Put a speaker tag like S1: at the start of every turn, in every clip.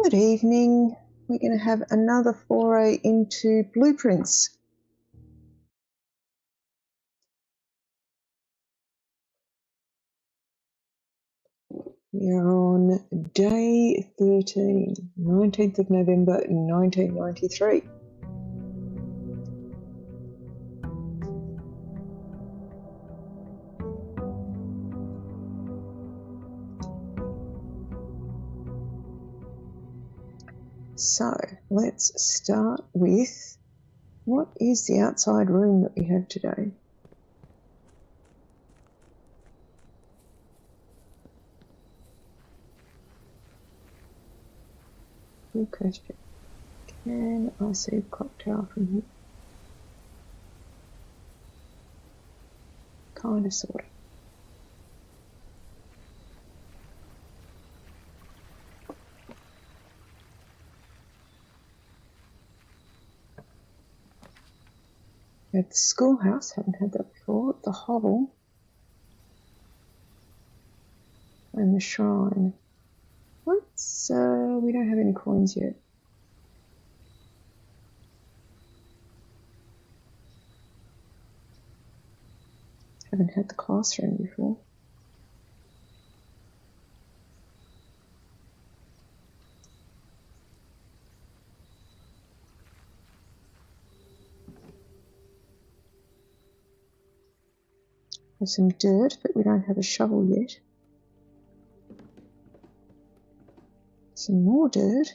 S1: Good evening. We're going to have another foray into blueprints. We are on day 13, 19th of November 1993. So let's start with, what is the outside room that we have today? Good question. Can I see a cocktail from here? Kind of, sort of. At the schoolhouse, haven't had that before. The hovel and the shrine. We don't have any coins yet. Haven't had the classroom before. Have some dirt, but we don't have a shovel yet. Some more dirt.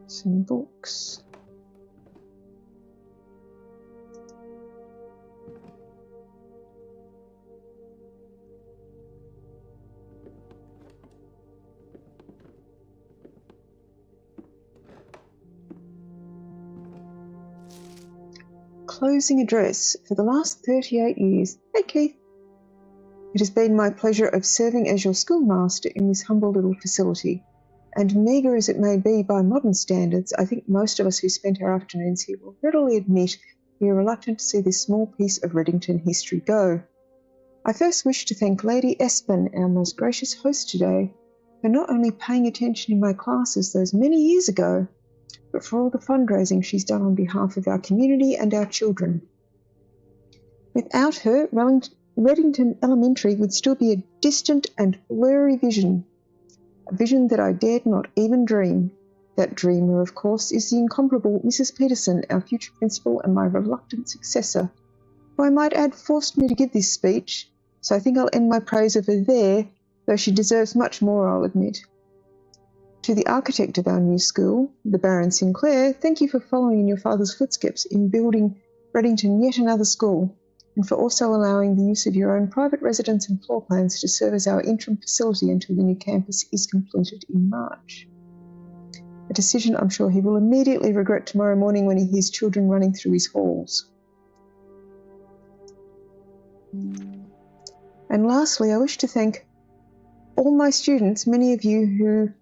S1: Some books. Closing address. For the last 38 years. Hey, Keith. It has been my pleasure of serving as your schoolmaster in this humble little facility. And meagre as it may be by modern standards, I think most of us who spent our afternoons here will readily admit we are reluctant to see this small piece of Reddington history go. I first wish to thank Lady Espin, our most gracious host today, for not only paying attention in my classes those many years ago, but for all the fundraising she's done on behalf of our community and our children. Without her, Reddington Elementary would still be a distant and blurry vision, a vision that I dared not even dream. That dreamer, of course, is the incomparable Mrs. Peterson, our future principal and my reluctant successor, who I might add forced me to give this speech, so I think I'll end my praise of her there, though she deserves much more, I'll admit. To the architect of our new school, the Baron Sinclair, thank you for following in your father's footsteps in building Reddington yet another school, and for also allowing the use of your own private residence and floor plans to serve as our interim facility until the new campus is completed in March. A decision I'm sure he will immediately regret tomorrow morning when he hears children running through his halls. And lastly, I wish to thank all my students, many of you here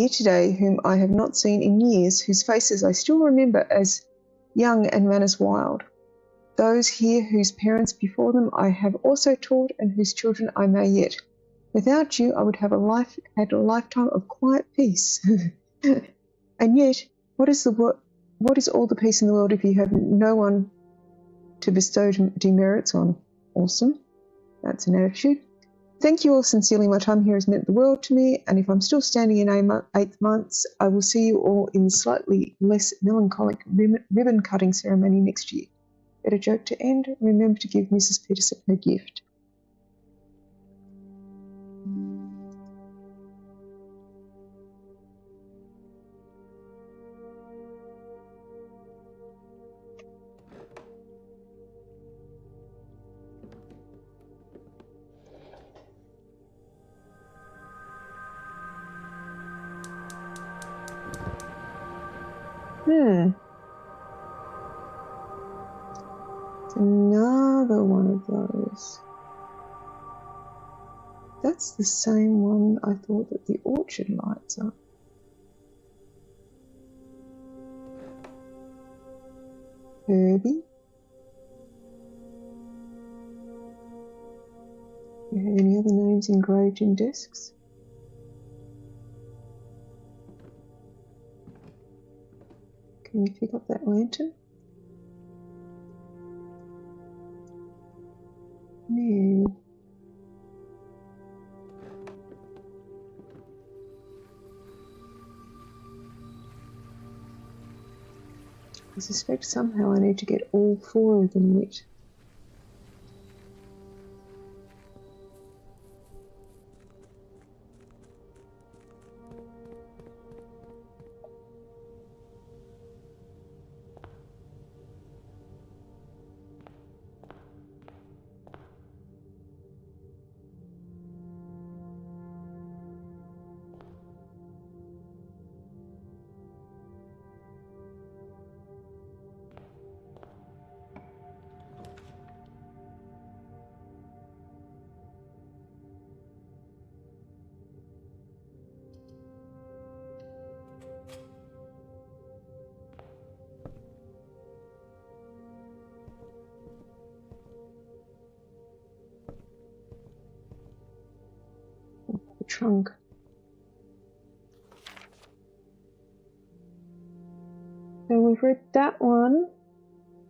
S1: today whom I have not seen in years, whose faces I still remember as young and manners wild. Those here whose parents before them I have also taught and whose children I may yet. Without you, I would have had a lifetime of quiet peace. And yet, what is all the peace in the world if you have no one to bestow demerits on? Awesome. That's an attitude. Thank you all sincerely. My time here has meant the world to me, and if I'm still standing in 8 months, I will see you all in the slightly less melancholic ribbon-cutting ceremony next year. Better joke to end. Remember to give Mrs. Peterson her gift. It's another one of those. That's the same one I thought that the orchard lights up. Herbie. Do you have any other names engraved in desks? Can you pick up that lantern? No. I suspect somehow I need to get all 4 of them lit. The trunk. So we've read that one,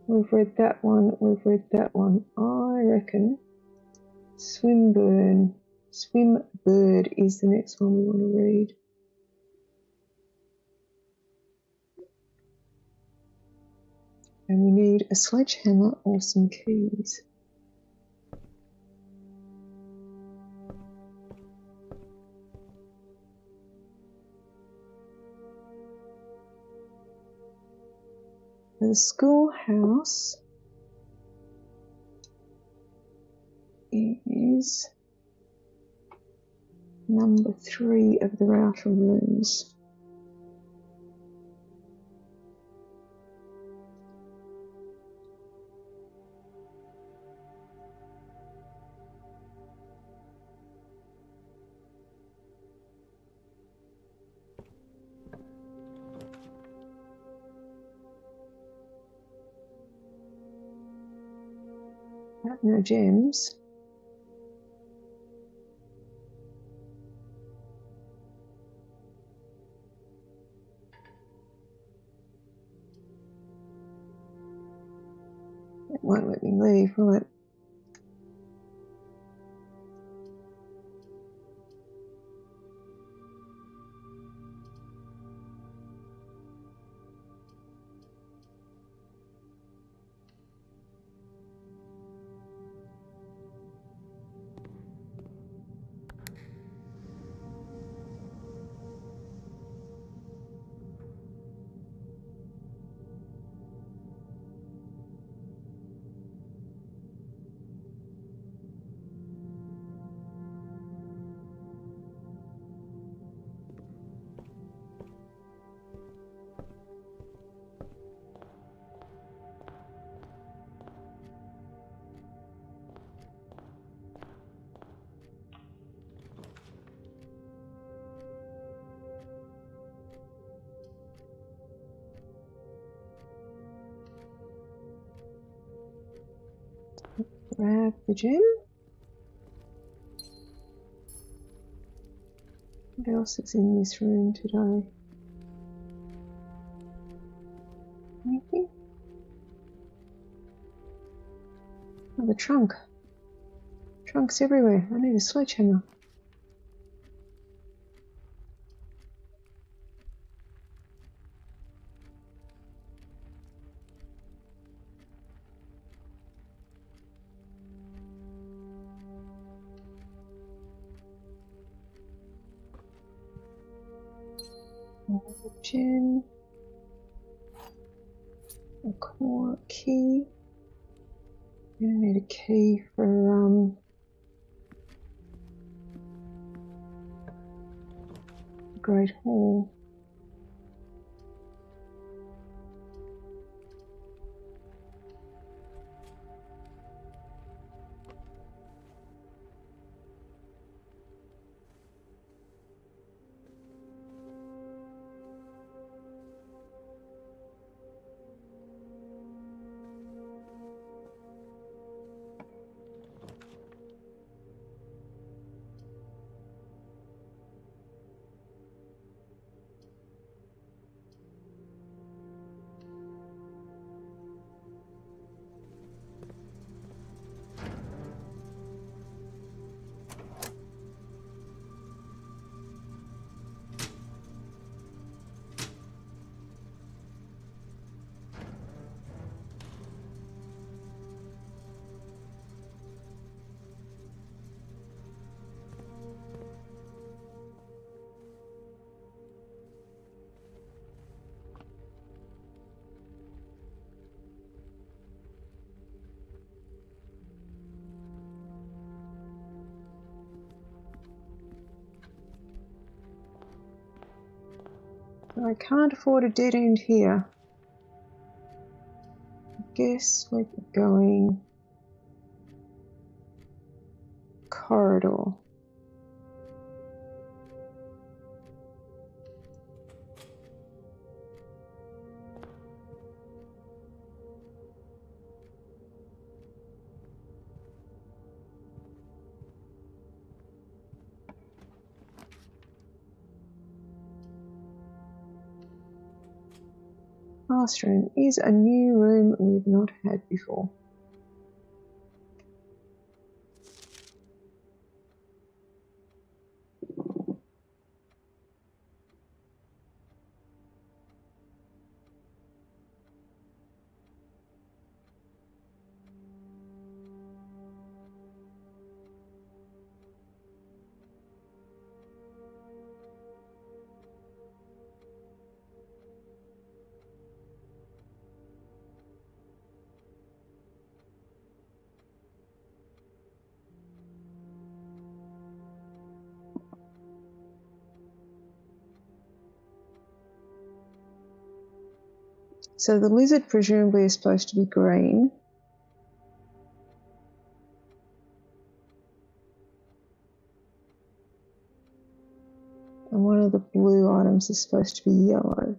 S1: we've read that one, we've read that one. I reckon Swimbird is the next one we want to read. And we need a sledgehammer or some keys. The schoolhouse is number 3 of the outer rooms. No gems. It won't let me leave, will it? Grab the gem. What else is in this room today? Anything? Oh, the trunk. Trunks everywhere. I need a sledgehammer. Another gem. A core key. I'm gonna need a key for the Great Hall. I can't afford a dead end here. I guess we're going corridor. Classroom is a new room we've not had before. So the lizard presumably is supposed to be green. And one of the blue items is supposed to be yellow.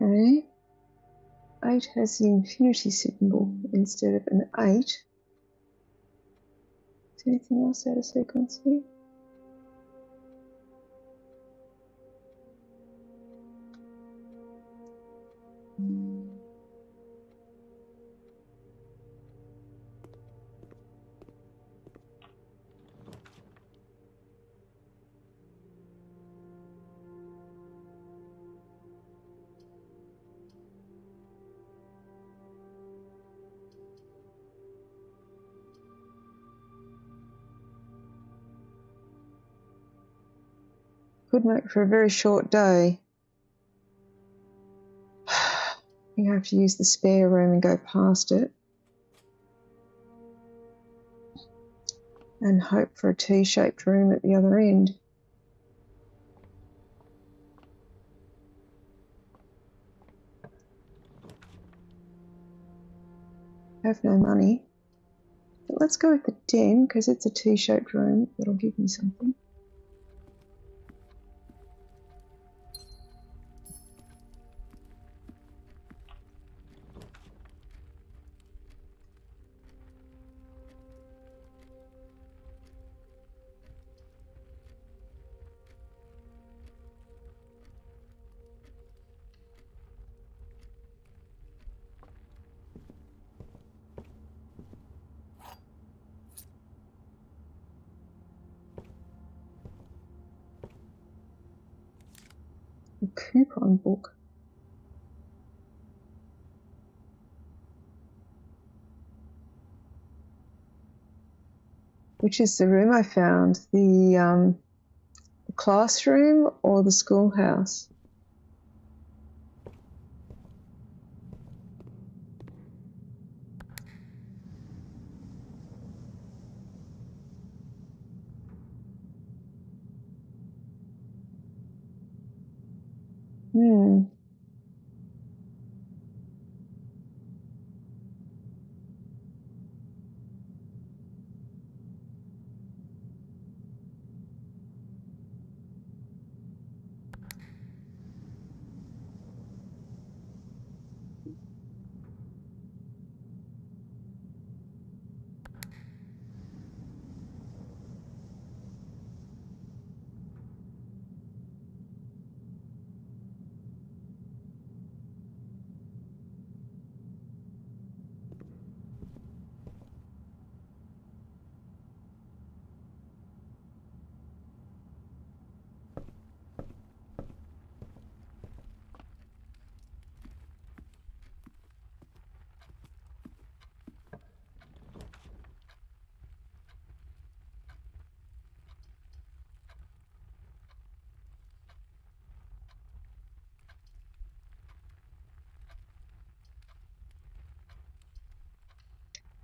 S1: Okay. 8 has the infinity symbol instead of an 8. Is there anything else out of sequence here? Could make for a very short day. You have to use the spare room and go past it. And hope for a T-shaped room at the other end. I have no money. But let's go with the den because it's a T-shaped room. That'll give me something. coupon book. Which is the room I found? The classroom or the schoolhouse?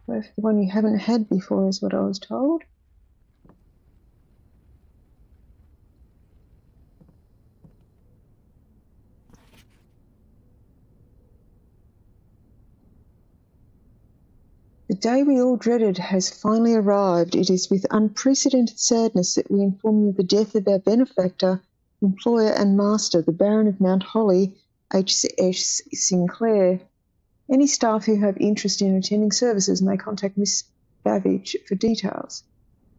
S1: The one you haven't had before is what I was told. The day we all dreaded has finally arrived. It is with unprecedented sadness that we inform you of the death of our benefactor, employer and master, the Baron of Mount Holly, H.S. Sinclair. Any staff who have interest in attending services may contact Miss Babbage for details.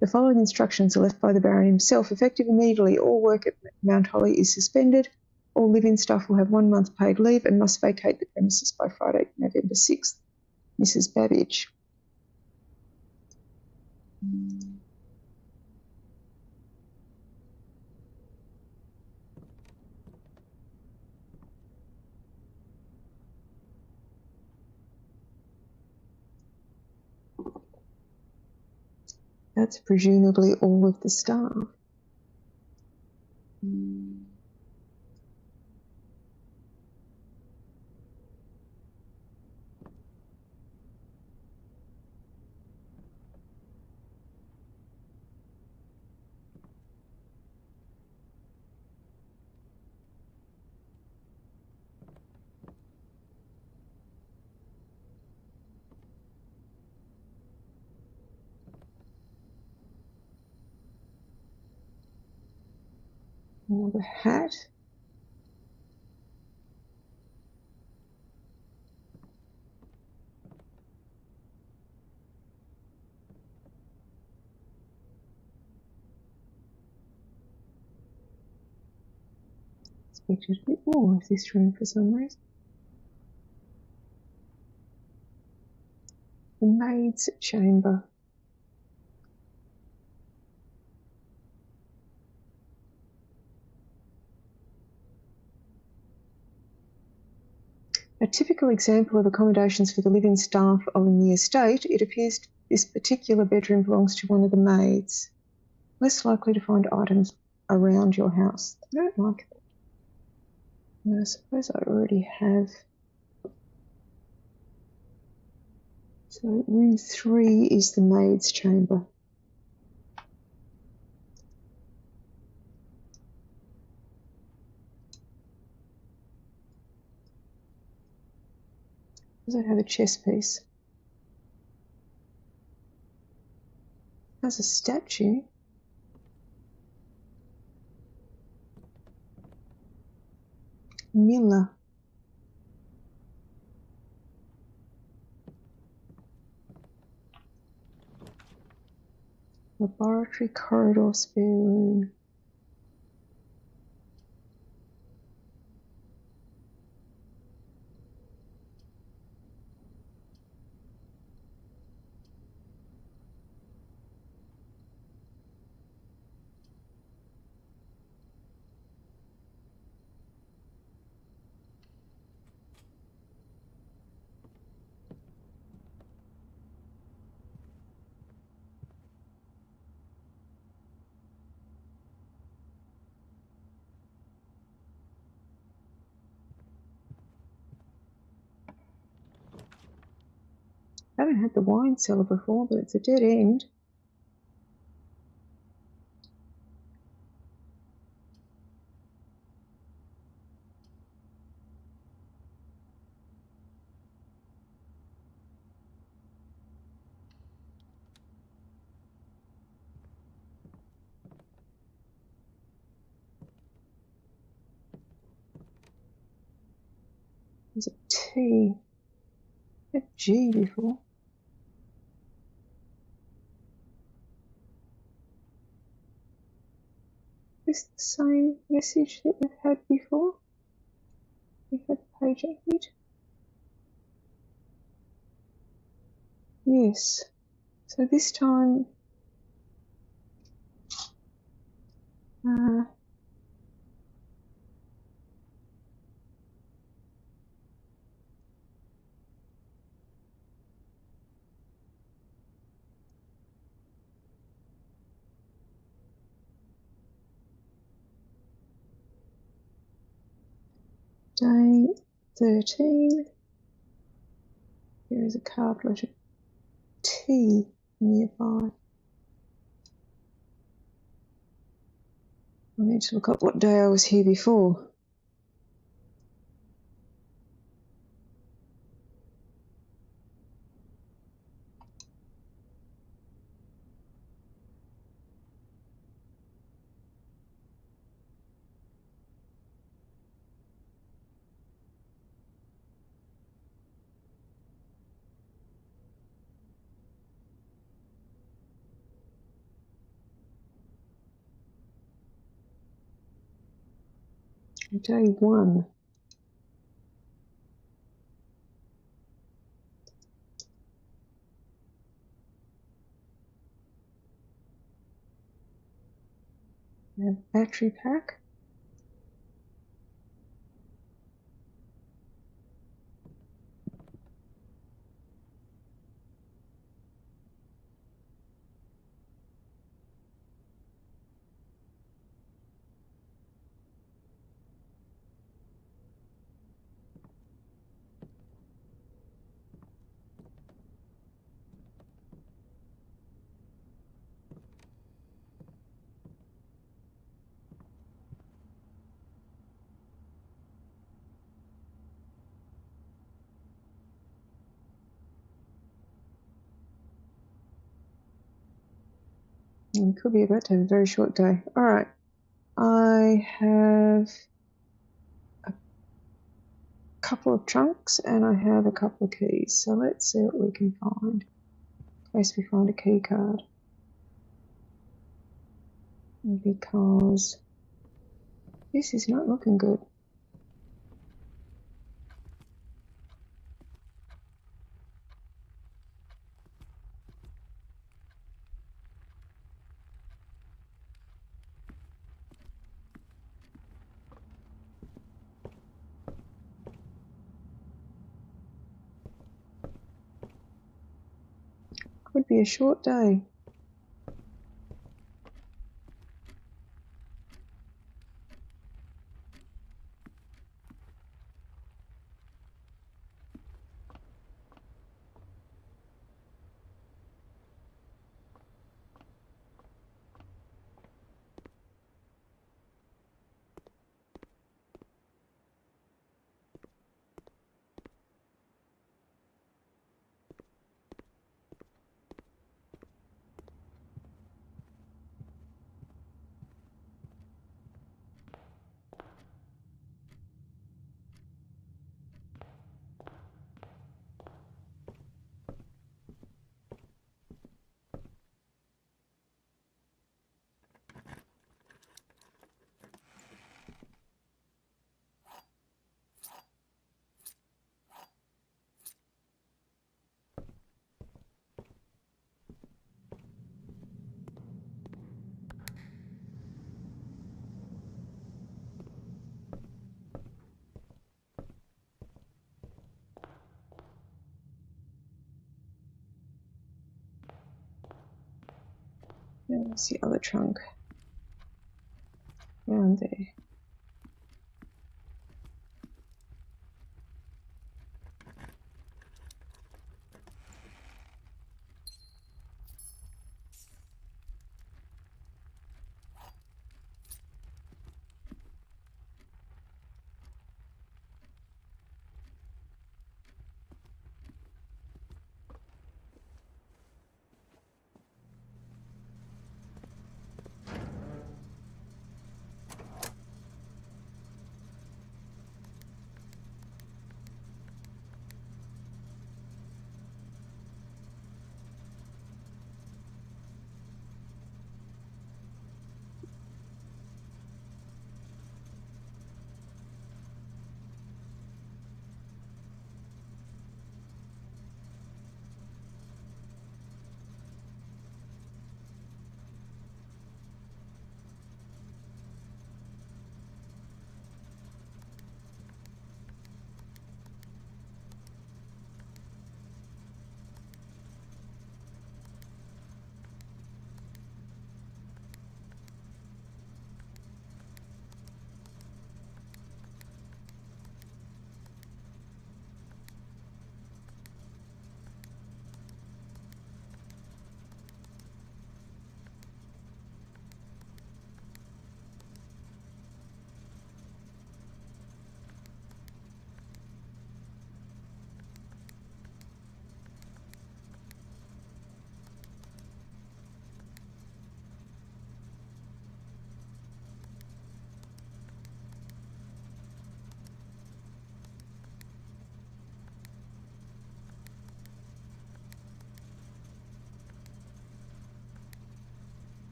S1: The following instructions are left by the Baron himself. Effective immediately, all work at Mount Holly is suspended. All live-in staff will have 1 month paid leave and must vacate the premises by Friday, November 6th. Mrs. Babbage. That's presumably all of the staff. Another hat. Expected a bit more of this room for some reason. The maid's chamber. A typical example of accommodations for the living staff on the estate, it appears this particular bedroom belongs to one of the maids. Less likely to find items around your house. I don't like that. And I suppose I already have. So room 3 is the maid's chamber. Does it have a chess piece? It has a statue. Miller. Laboratory corridor spare room. I haven't had the wine cellar before, but it's a dead end. There's a T. A G before. Is this the same message that we've had before? We had page 8. Yes. So this time, day 13. There is a card letter T nearby. I need to look up what day I was here before. Day 1. Battery pack. And could be about to have a very short day. All right. I have a couple of trunks and I have a couple of keys. So let's see what we can find. In case we find a key card. Because this is not looking good. Could be a short day. There's the other trunk. Around there.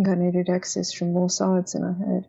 S1: think I needed access from more sides than I had.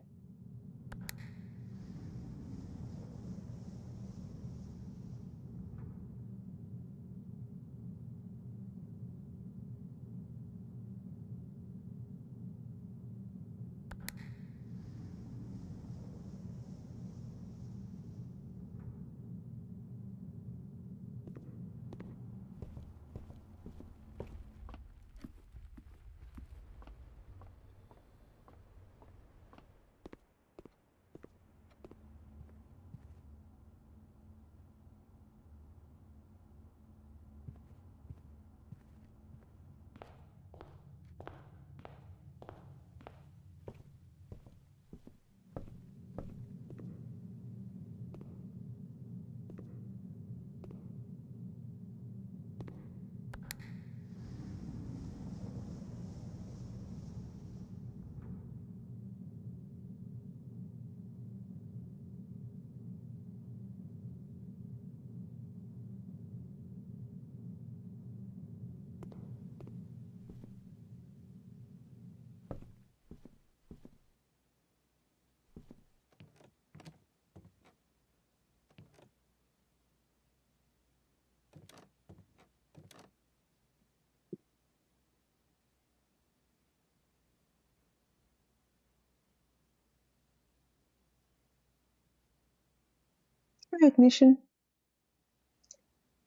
S1: Ignition.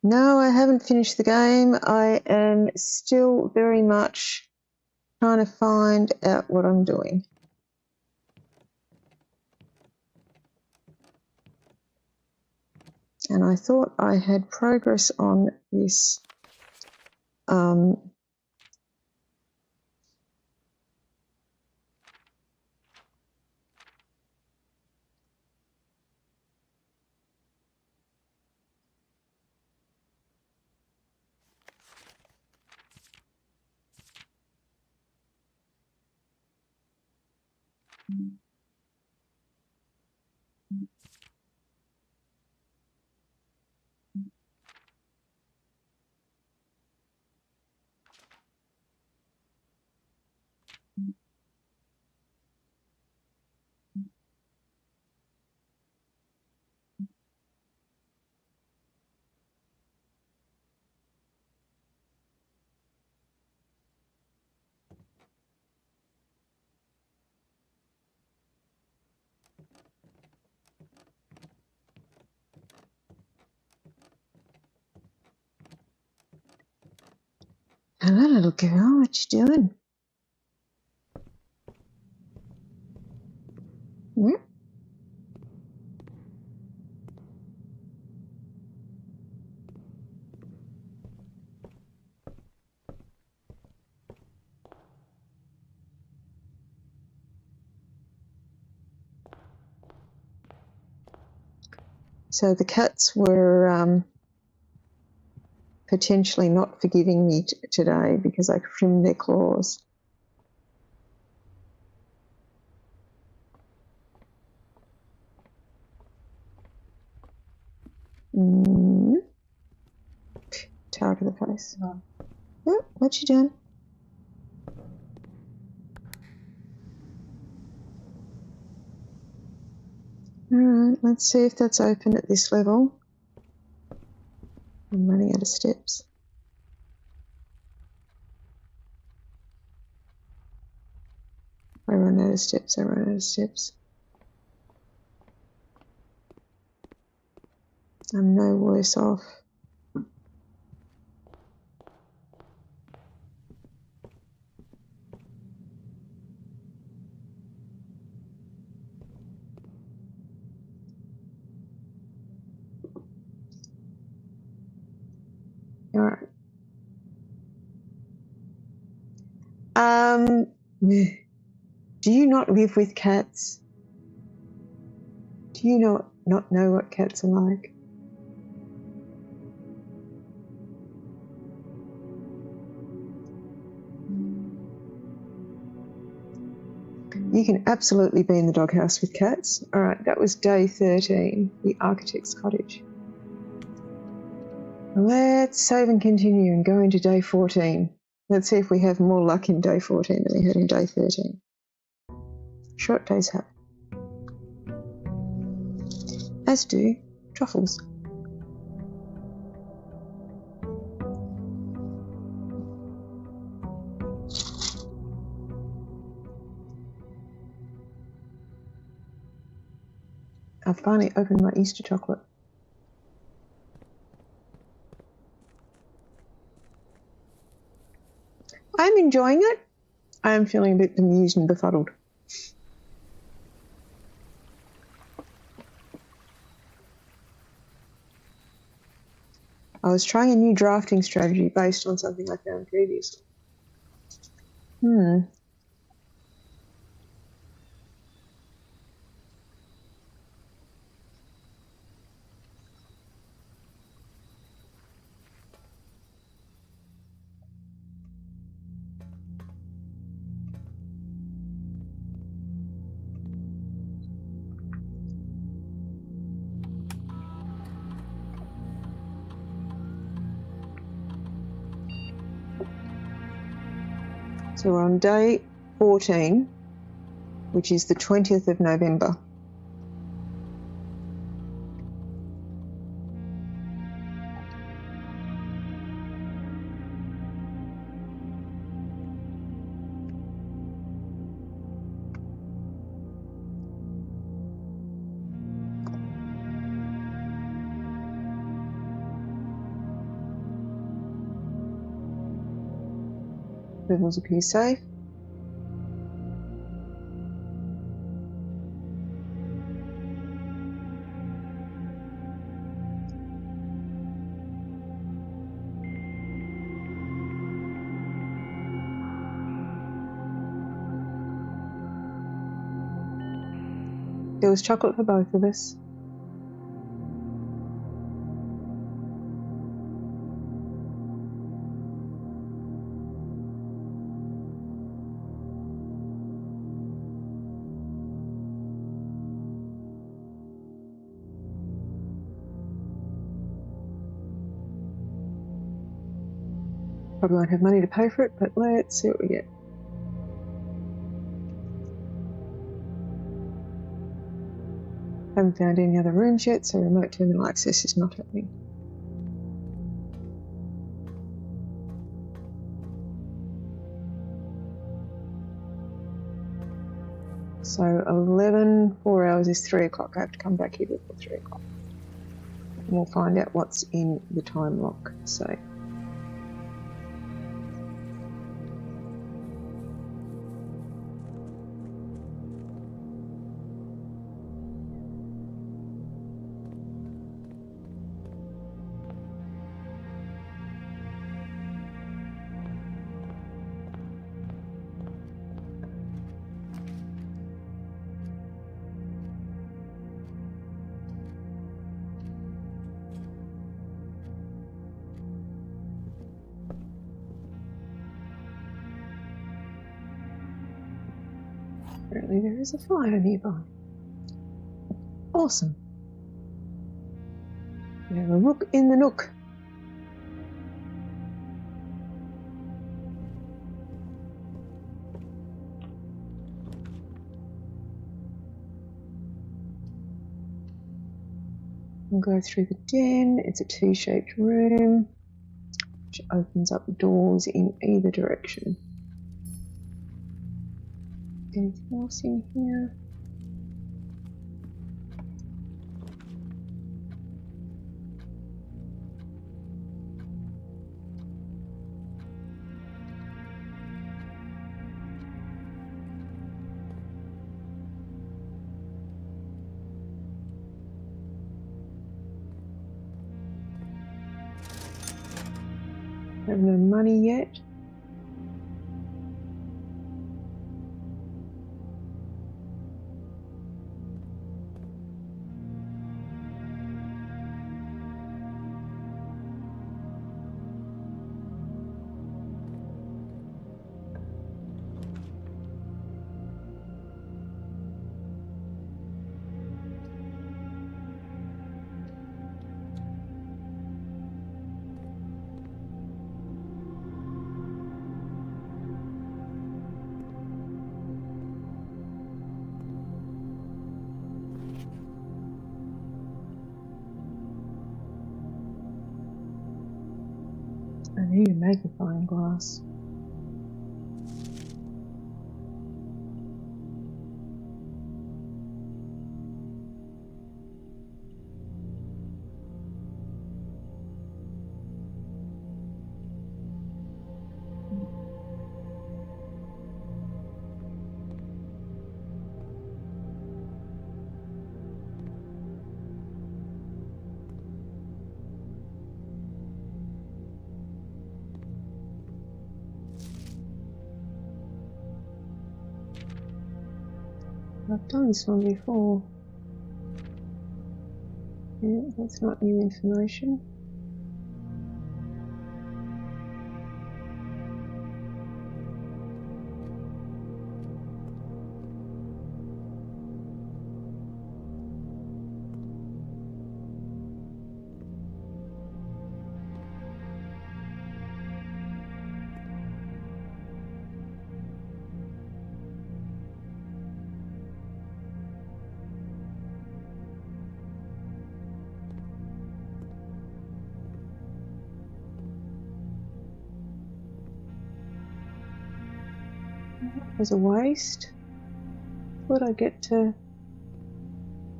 S1: No, I haven't finished the game. I am still very much trying to find out what I'm doing. And I thought I had progress on this hello, little girl, what you doing? Hmm? So the cats were potentially not forgiving me today because I trimmed their claws. Towel to the face. No. Oh, what you doing? Alright, let's see if that's open at this level. I'm running out of steps. I run out of steps, I run out of steps. I'm no worse off. Alright. Do you not live with cats? Do you not know what cats are like? You can absolutely be in the doghouse with cats. All right, that was day 13, the architect's cottage. Let's save and continue and go into day 14. Let's see if we have more luck in day 14 than we had in day 13. Short days have. As do truffles. I finally opened my Easter chocolate. I'm enjoying it. I am feeling a bit bemused and befuddled. I was trying a new drafting strategy based on something I found previously. So we're on day 14, which is the 20th of November. Levels appear safe. There was chocolate for both of us. Probably won't have money to pay for it, but let's see what we get. Haven't found any other rooms yet, so remote terminal access is not happening. So 11, 4 hours is 3 o'clock. I have to come back here before 3 o'clock. And we'll find out what's in the time lock. So apparently there is a fire nearby. Awesome. We have a rook in the nook. We'll go through the den. It's a T-shaped room, which opens up doors in either direction. Anything else in here? Have no money yet. I need a magnifying glass. I've done this one before. Yeah, that's not new information. There's a waste. Thought I'd get to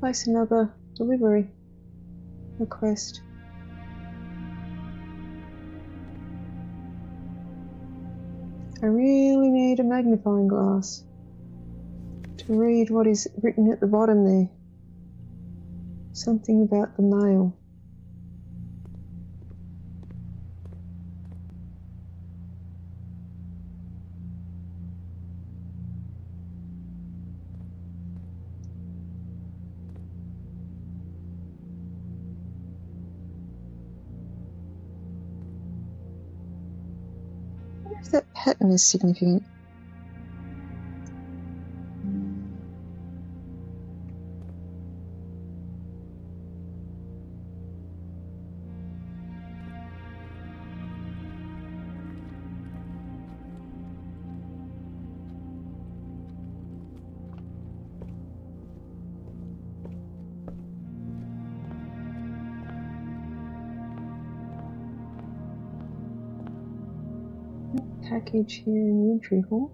S1: place another delivery request. I really need a magnifying glass to read what is written at the bottom there. Something about the mail. I wonder if that pattern is significant. Package here in the entry hall.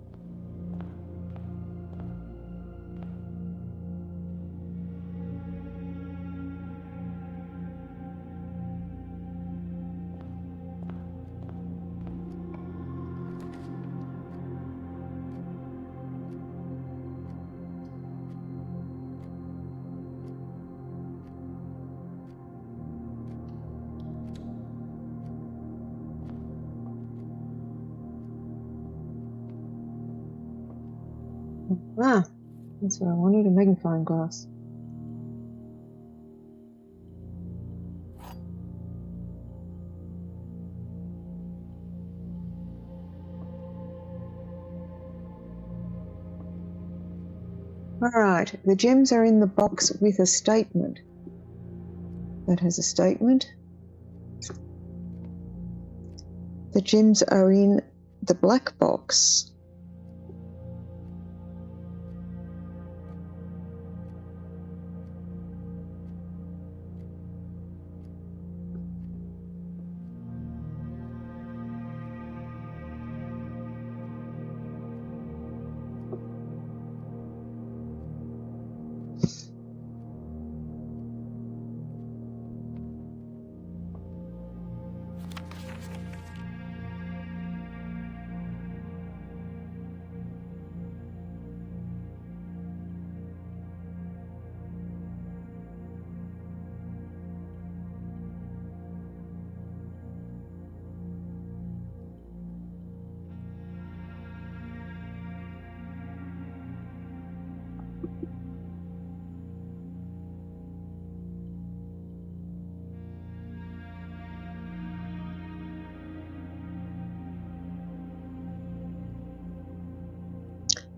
S1: Ah, that's what I wanted, a magnifying glass. Alright, the gems are in the box with a statement. That has a statement. The gems are in the black box.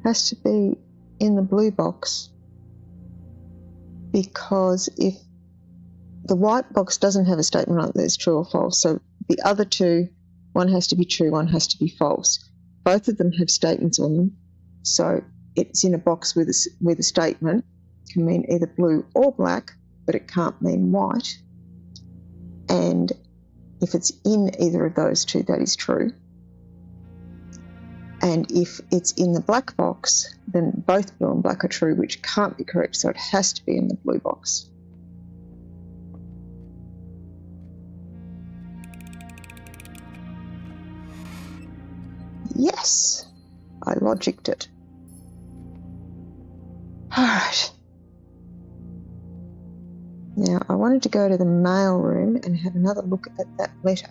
S1: Has to be in the blue box, because if the white box doesn't have a statement on it that's true or false, so the other two, one has to be true, one has to be false. Both of them have statements on them, so it's in a box with a statement. It can mean either blue or black, but it can't mean white. And If it's in either of those two, that is true. And if it's in the black box, then both blue and black are true, which can't be correct, so it has to be in the blue box. Yes, I logicked it. All right. Now, I wanted to go to the mail room and have another look at that letter.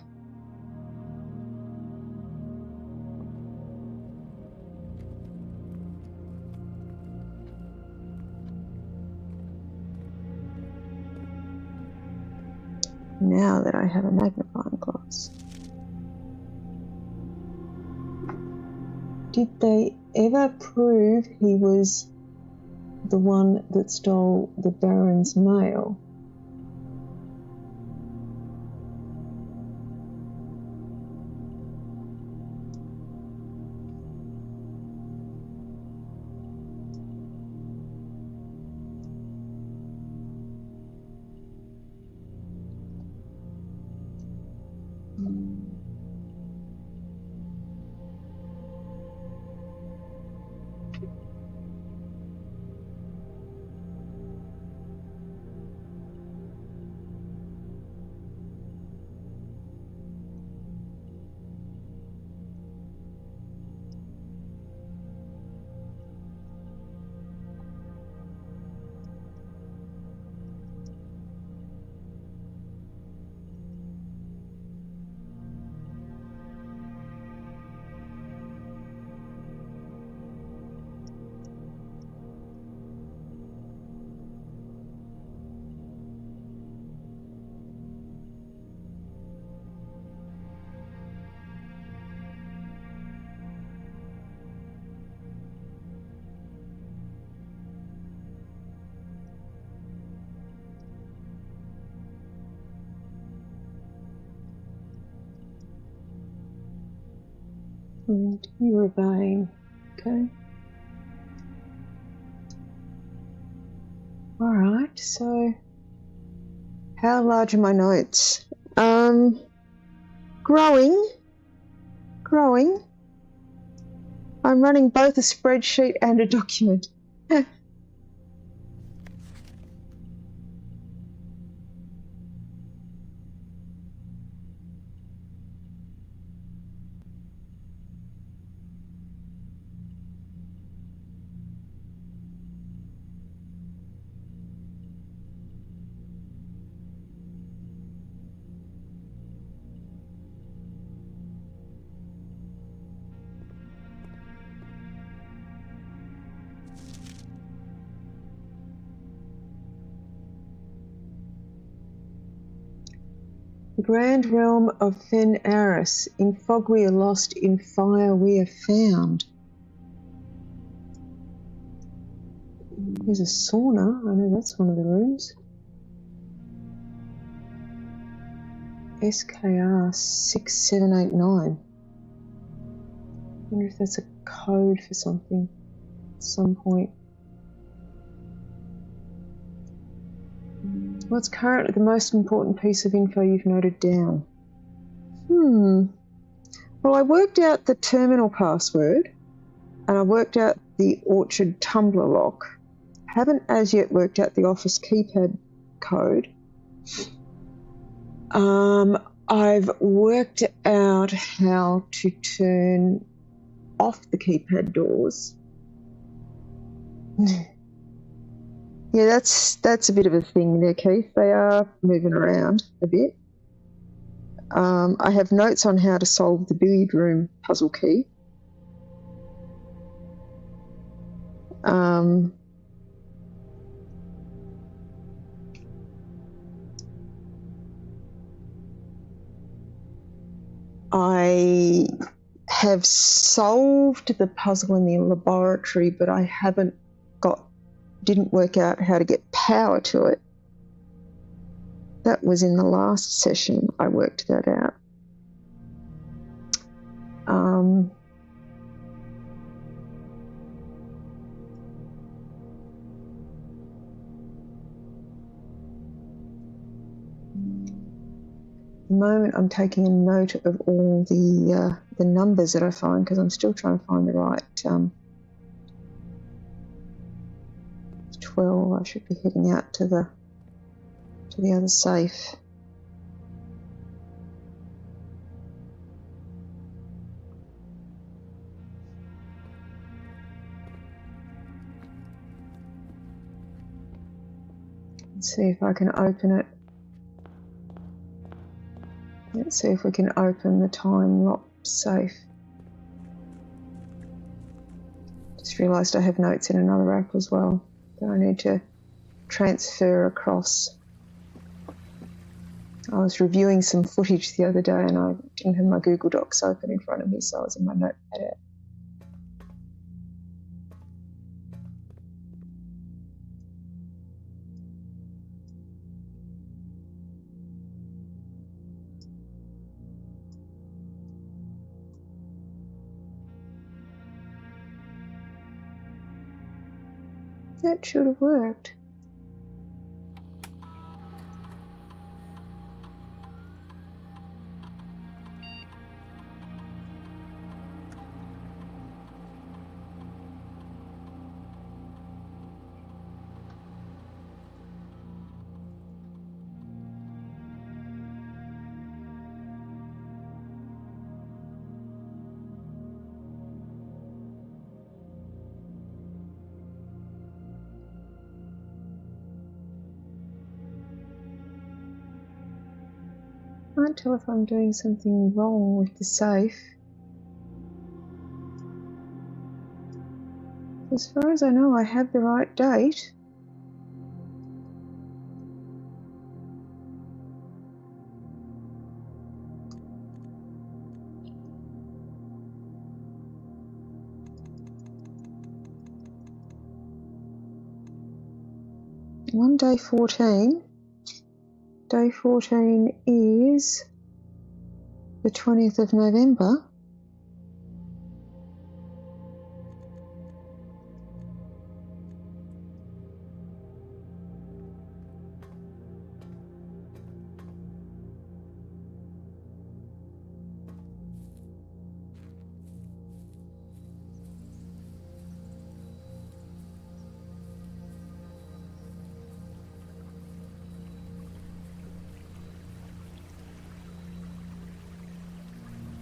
S1: Now that I have a magnifying glass. Did they ever prove he was the one that stole the Baron's mail? And you're obeying, okay? All right, so how large are my notes? Growing. I'm running both a spreadsheet and a document. The grand realm of embarrass. In fog we are lost, in fire we are found. There's a sauna. I know that's one of the rooms. SKR 6789. I wonder if that's a code for something at some point. What's currently the most important piece of info you've noted down? Well, I worked out the terminal password and I worked out the Orchard Tumblr lock. Haven't as yet worked out the office keypad code. I've worked out how to turn off the keypad doors. Yeah, that's a bit of a thing there, Keith. They are moving around a bit. I have notes on how to solve the billiard room puzzle key. I have solved the puzzle in the laboratory, but I didn't work out how to get power to it. That was in the last session. I worked that out. the moment I'm taking a note of all the numbers that I find, because I'm still trying to find the right 12. I should be heading out to the other safe. Let's see if I can open it. Let's see if we can open the time lock safe. Just realised I have notes in another app as well that I need to transfer across. I was reviewing some footage the other day and I didn't have my Google Docs open in front of me, so I was in my notepad app. That should have worked. I can't tell if I'm doing something wrong with the safe. As far as I know, I have the right date. On day 14. Day 14 is the 20th of November.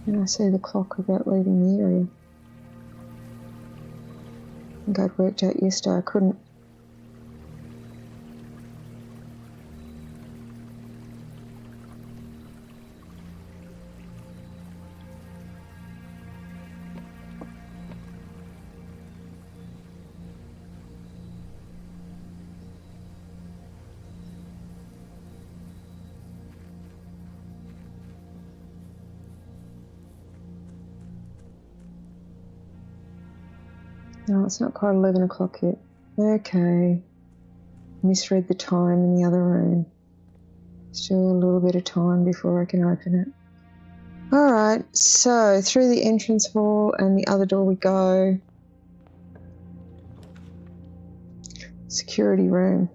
S1: And I see the clock about leaving the area. I think I'd worked out yesterday I couldn't. No, it's not quite 11 o'clock yet. Okay. Misread the time in the other room. Still a little bit of time before I can open it. Alright, so through the entrance hall and the other door we go. Security room.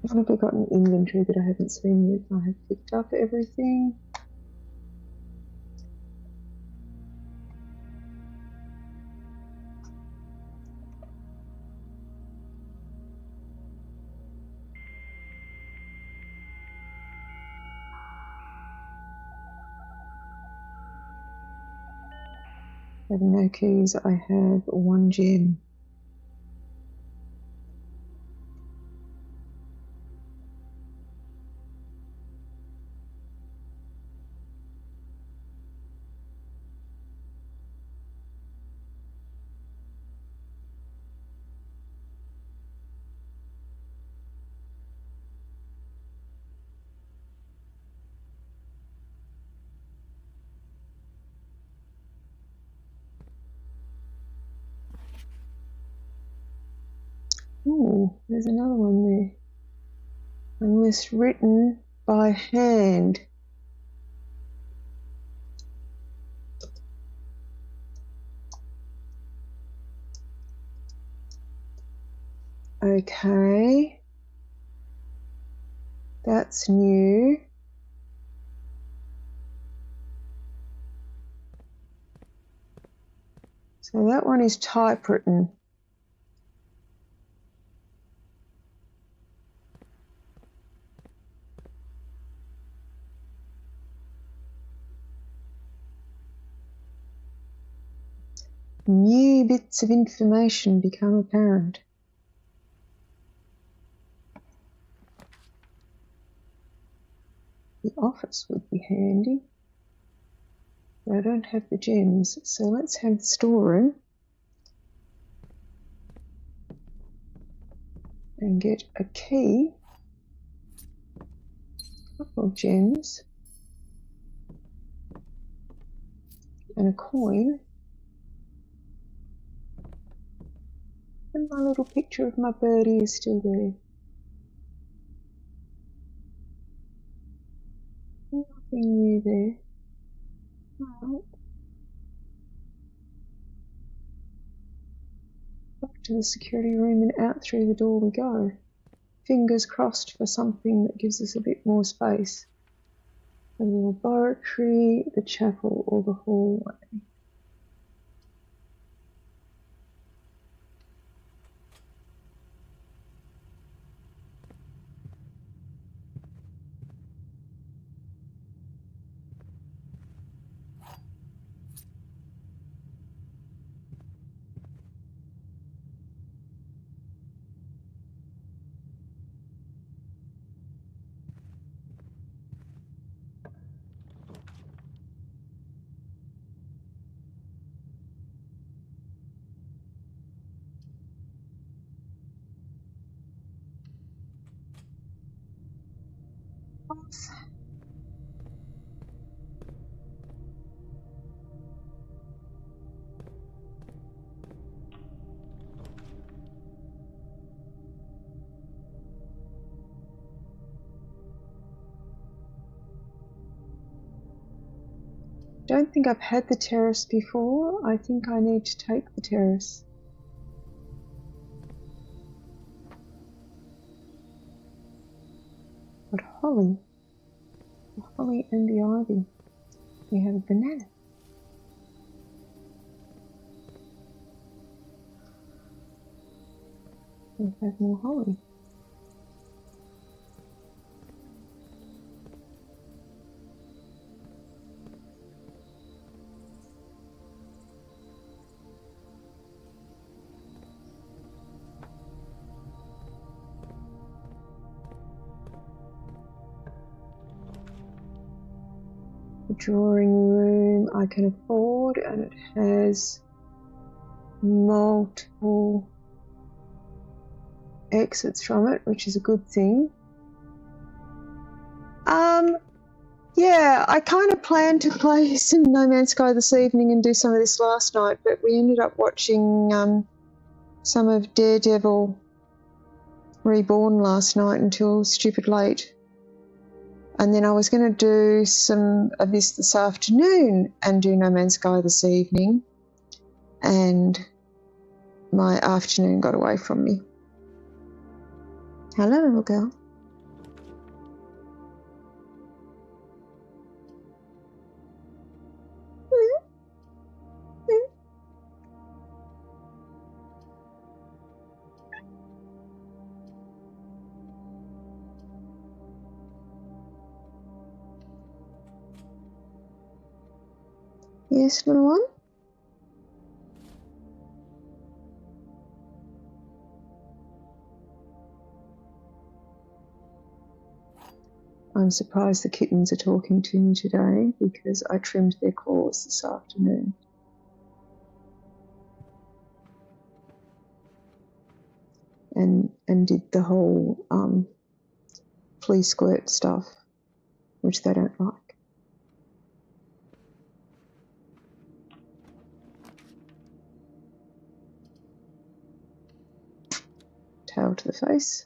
S1: What have I got in inventory that I haven't seen yet? I have picked up everything. I have no keys. I have one gem. Ooh, there's another one there. Unless written by hand. Okay. That's new. So that one is typewritten. New bits of information become apparent. The office would be handy. But I don't have the gems, so let's have the storeroom and get a key, a couple of gems, and a coin. And my little picture of my birdie is still there. Nothing new there. Right. Back to the security room and out through the door we go. Fingers crossed for something that gives us a bit more space. The laboratory, the chapel, or the hallway. Don't think I've had the terrace before. I think I need to take the terrace. But holly. The holly and the ivy. We have a banana. We have more holly. The drawing room I can afford, and it has multiple exits from it, which is a good thing. Yeah, I kind of planned to play some No Man's Sky this evening and do some of this last night, but we ended up watching some of Daredevil Reborn last night until stupid late. And then I was going to do some of this afternoon and do No Man's Sky this evening. And my afternoon got away from me. Hello, little girl. Yes, little one? I'm surprised the kittens are talking to me today because I trimmed their claws this afternoon. And did the whole flea squirt stuff, which they don't like. tail to the face.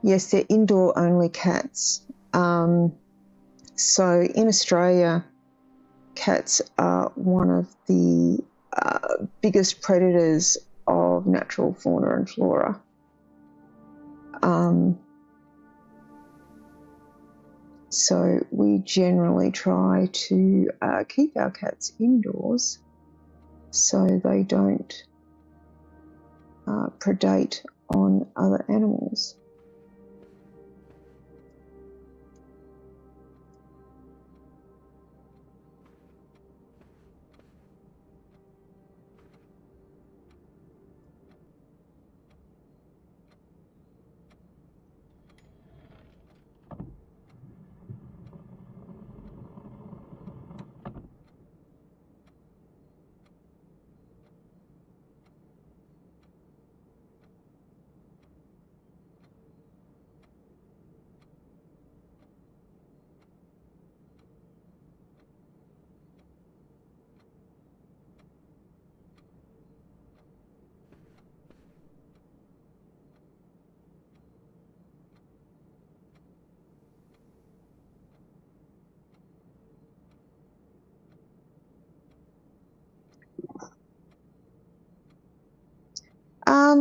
S1: Yes, they're indoor-only cats. So in Australia, cats are one of the biggest predators of natural fauna and flora. So we generally try to keep our cats indoors so they don't predate on other animals.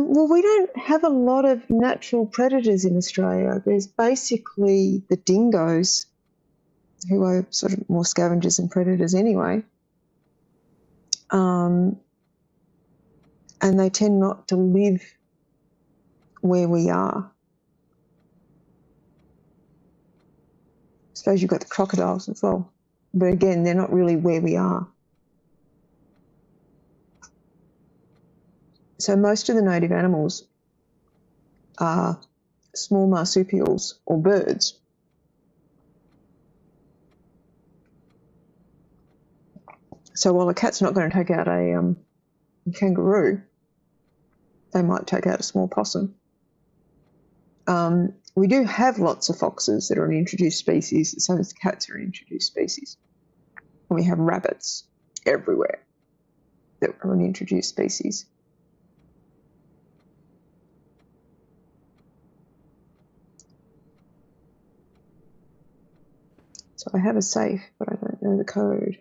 S1: Well, we don't have a lot of natural predators in Australia. There's basically the dingoes, who are sort of more scavengers than predators anyway. And they tend not to live where we are. I suppose you've got the crocodiles as well. But again, they're not really where we are. So most of the native animals are small marsupials or birds. So while a cat's not going to take out a kangaroo, they might take out a small possum. We do have lots of foxes that are an introduced species, the same as cats are an introduced species. And we have rabbits everywhere that are an introduced species. So I have a safe, but I don't know the code.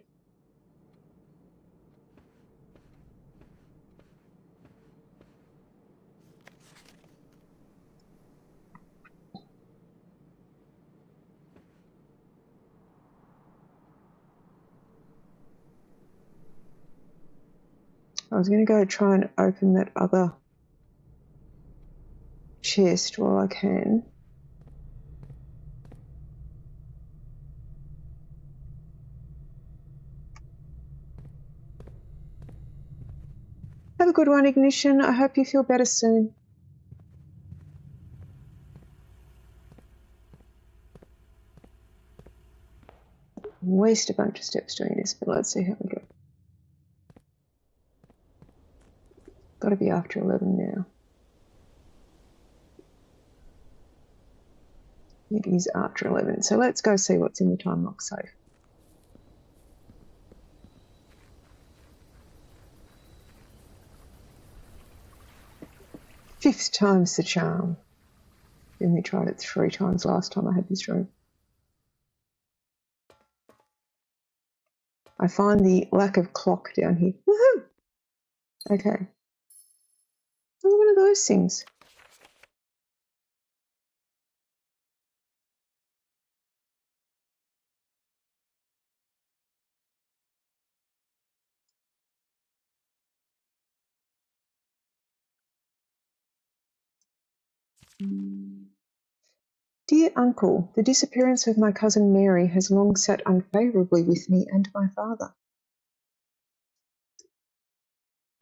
S1: I was going to go try and open that other chest while I can. Have a good one, Ignition. I hope you feel better soon. Waste a bunch of steps doing this, but let's see how we go. Got to be after 11 now. It is after 11, so let's go see what's in the time lock safe. Fifth time's the charm. We only tried it 3 times last time I had this room. I find the lack of clock down here. Woohoo! Okay. Oh, one of those things. Dear Uncle, the disappearance of my cousin Mary has long sat unfavourably with me and my father.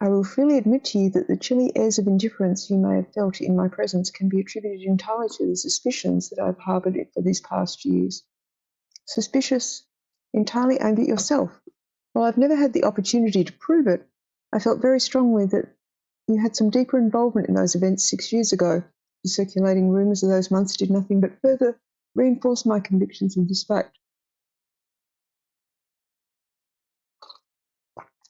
S1: I will freely admit to you that the chilly airs of indifference you may have felt in my presence can be attributed entirely to the suspicions that I have harboured for these past years. Suspicious, entirely aimed at yourself. While I've never had the opportunity to prove it, I felt very strongly that you had some deeper involvement in those events 6 years ago. The circulating rumours of those months did nothing but further reinforce my convictions of this fact.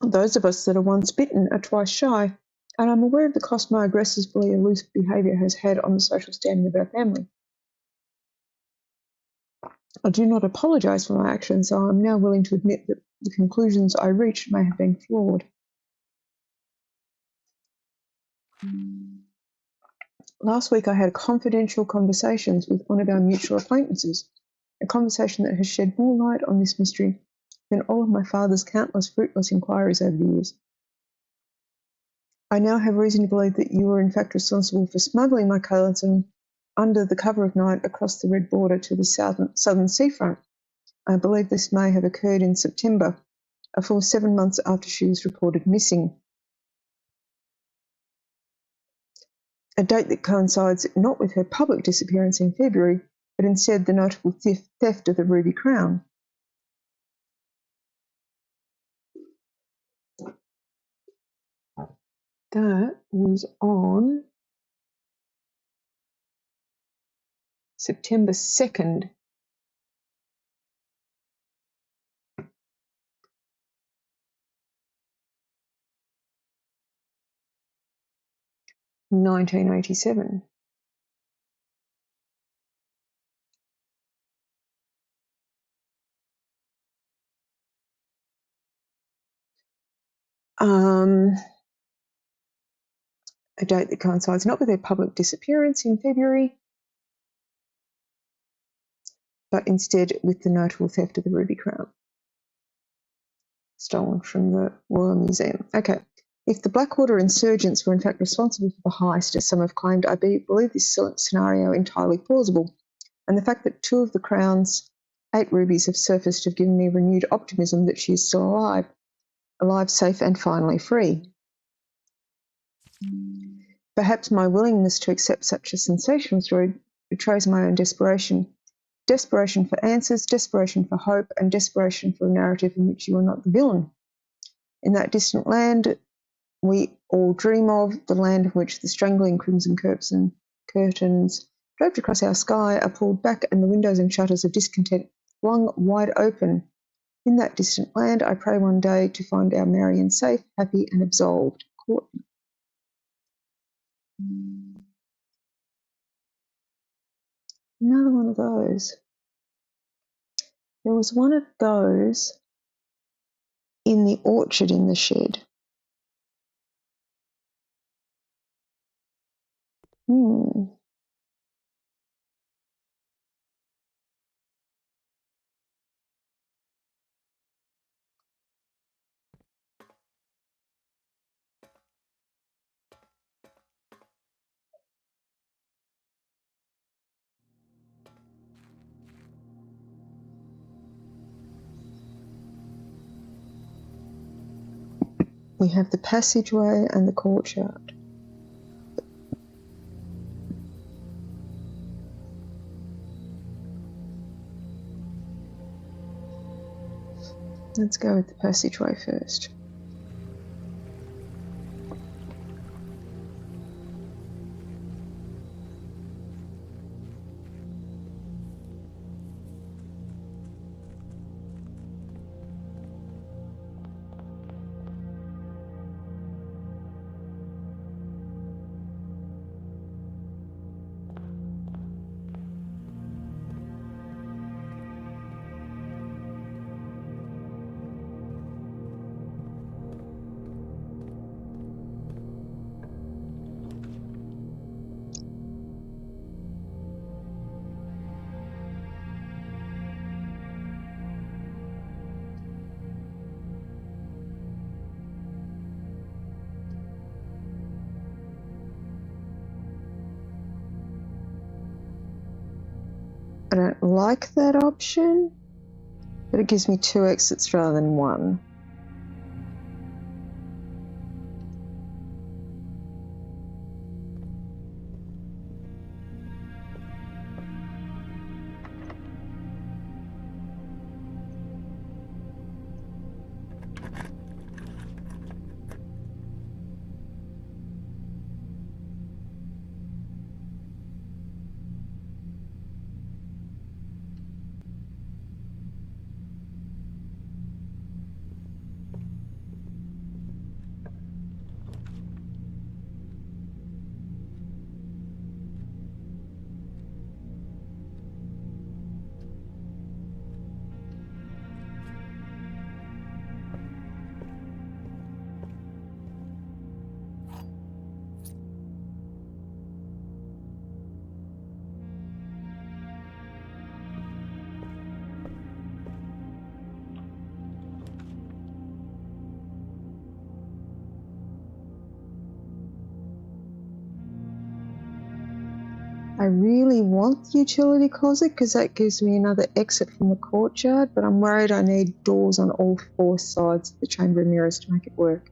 S1: Those of us that are once bitten are twice shy, and I'm aware of the cost my aggressively aloof behaviour has had on the social standing of our family. I do not apologise for my actions, so I am now willing to admit that the conclusions I reached may have been flawed. Last week I had confidential conversations with one of our mutual acquaintances, a conversation that has shed more light on this mystery than all of my father's countless fruitless inquiries over the years. I now have reason to believe that you were in fact responsible for smuggling my cousin under the cover of night across the Red Border to the southern seafront. I believe this may have occurred in September, a full 7 months after she was reported missing. A date that coincides not with her public disappearance in February, but instead the notable theft of the ruby crown. That was on September 2nd. In 1987. A date that coincides not with her public disappearance in February, but instead with the notable theft of the ruby crown, stolen from the Royal Museum. Okay. If the Blackwater insurgents were in fact responsible for the heist, as some have claimed, I believe this scenario entirely plausible, and the fact that 2 of the crown's 8 rubies have surfaced have given me renewed optimism that she is still alive, safe, and finally free. Perhaps my willingness to accept such a sensational story betrays my own desperation. Desperation for answers, desperation for hope, and desperation for a narrative in which you are not the villain. In that distant land we all dream of, the land in which the strangling crimson curtains draped across our sky are pulled back and the windows and shutters of discontent flung wide open. In that distant land I pray one day to find our Marion safe, happy, and absolved. Courtney. Another one of those. There was one of those in the orchard in the shed. We have the passageway and the courtyard. Let's go with the passageway first. I don't like that option, but it gives me 2 exits rather than 1. I really want the utility closet because that gives me another exit from the courtyard, but I'm worried I need doors on all 4 sides of the chamber of mirrors to make it work.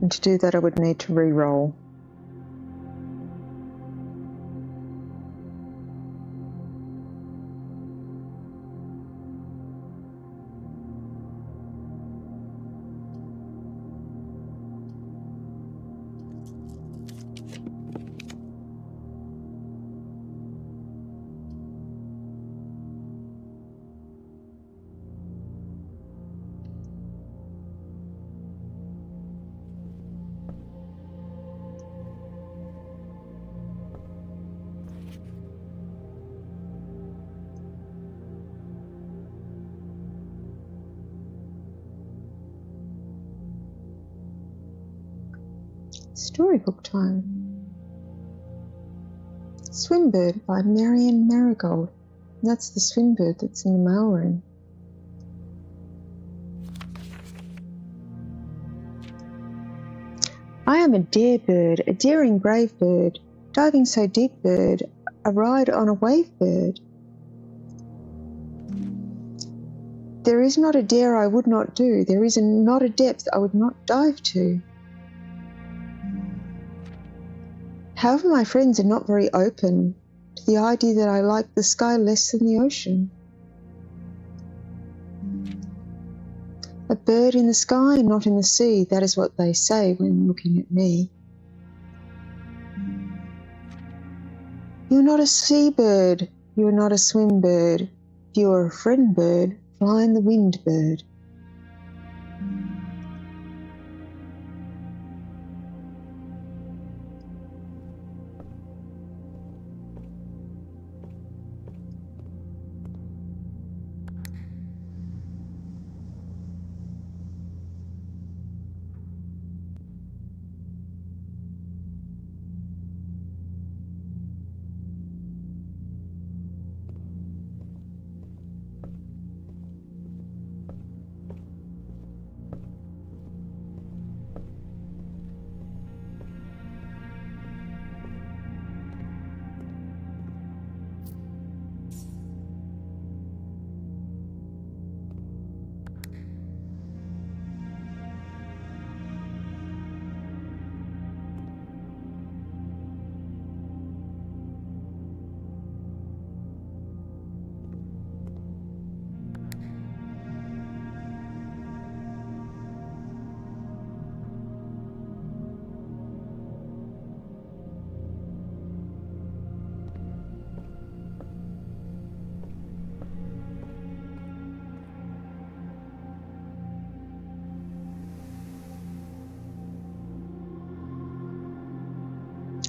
S1: And to do that, I would need to re-roll. Storybook time. Swimbird by Marion Marigold. And that's the swimbird that's in the mailroom. I am a dare bird, a daring brave bird, diving so deep bird, a ride on a wave bird. There is not a dare I would not do, there is not a depth I would not dive to. However, my friends are not very open to the idea that I like the sky less than the ocean. A bird in the sky, not in the sea, that is what they say when looking at me. You're not a seabird, you're not a swim bird. If you're a friend bird, fly in the wind bird.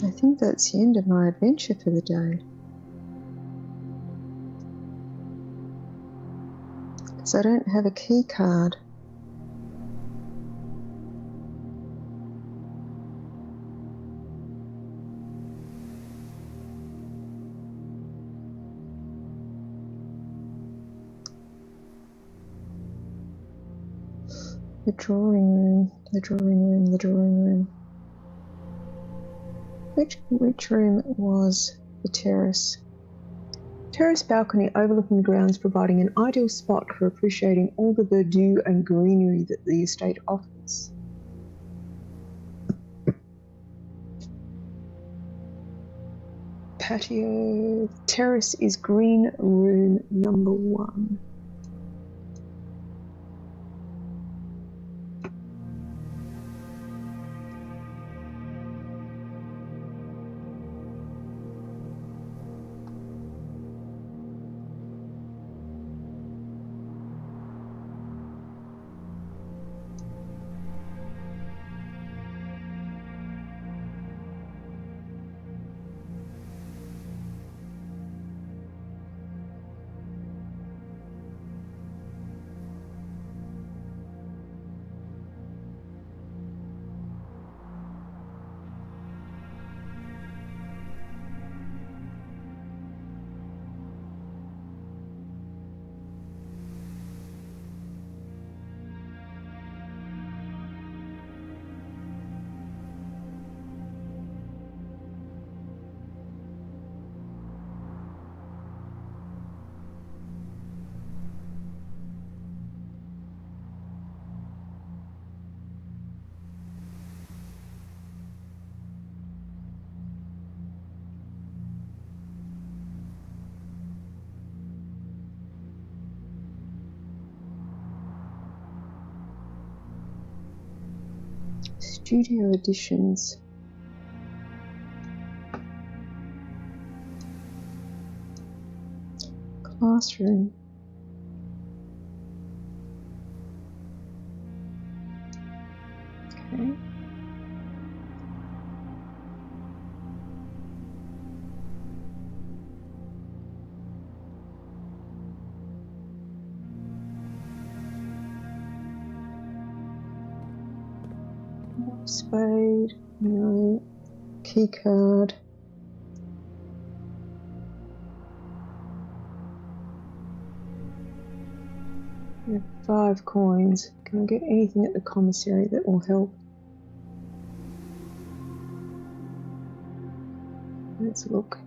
S1: I think that's the end of my adventure for the day. Because I don't have a key card. The drawing room, the drawing room, the drawing room. Which room was the terrace? Terrace balcony overlooking the grounds, providing an ideal spot for appreciating all the verdure and greenery that the estate offers. Patio. Terrace is green room number 1. Studio additions. Classroom. Okay. Spade, no. Key card. I have 5 coins. Can I get anything at the commissary that will help? Let's look.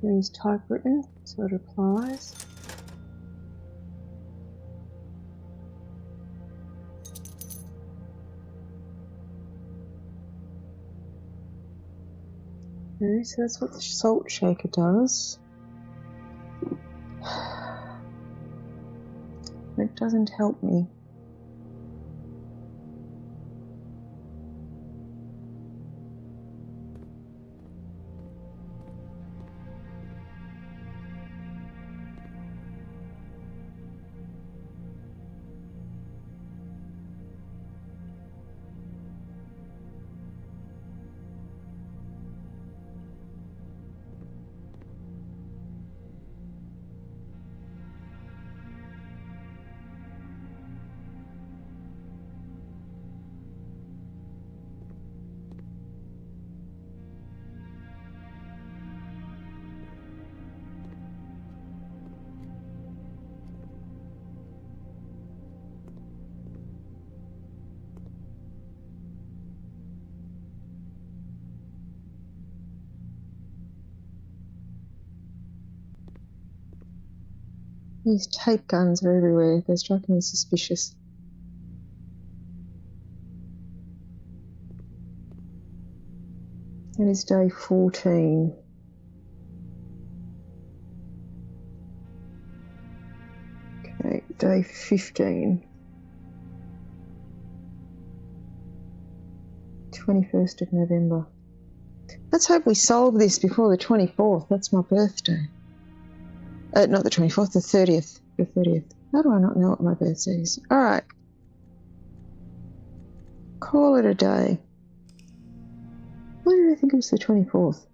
S1: There is typewritten, so it applies. Okay, so that's what the salt shaker does. It doesn't help me. These tape guns are everywhere. They're striking me suspicious. It is day 14. Okay, day 15. 21st of November. Let's hope we solve this before the 24th. That's my birthday. Not the 24th, the 30th. The 30th. How do I not know what my birthday is? All right. Call it a day. Why did I think it was the 24th?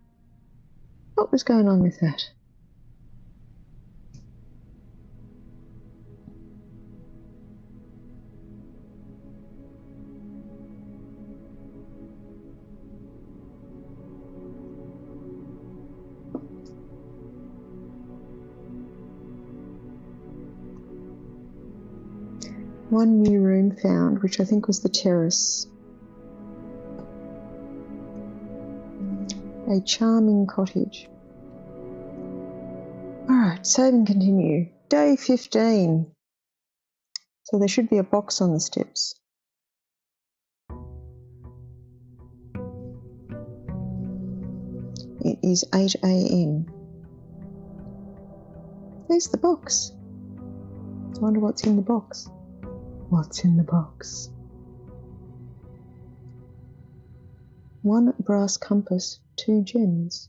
S1: What was going on with that? One new room found, which I think was the terrace. A charming cottage. Alright, save and continue. Day 15. So there should be a box on the steps. It is 8 AM. There's the box. I wonder what's in the box. What's in the box? One brass compass, 2 gems.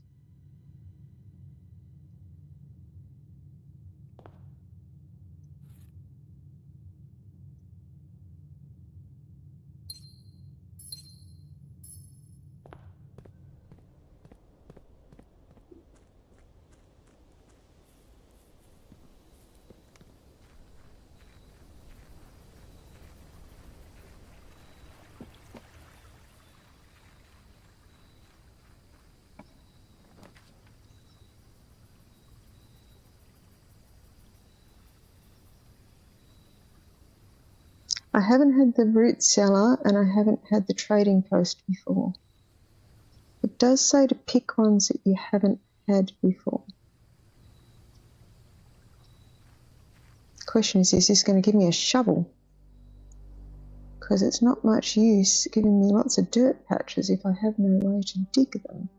S1: I haven't had the root cellar and I haven't had the trading post before. It does say to pick ones that you haven't had before. The question is this going to give me a shovel? Because it's not much use giving me lots of dirt patches if I have no way to dig them.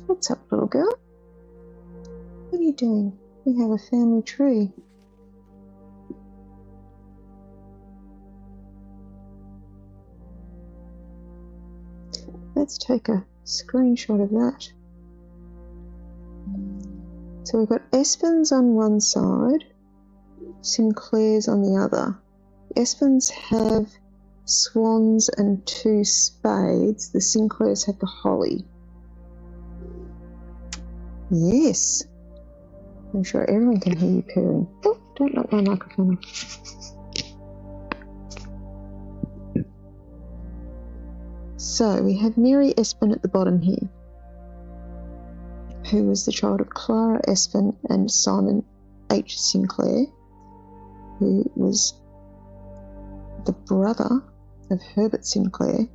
S1: What's up, little girl? What are you doing? We have a family tree. Let's take a screenshot of that. So we've got Espens on one side, Sinclair's on the other. Espens have swans and 2 spades. The Sinclairs have the holly. Yes. I'm sure everyone can hear you purring. Oh, don't knock my microphone off. So we have Mary Espen at the bottom here, who was the child of Clara Espen and Simon H. Sinclair, who was the brother of Herbert Sinclair,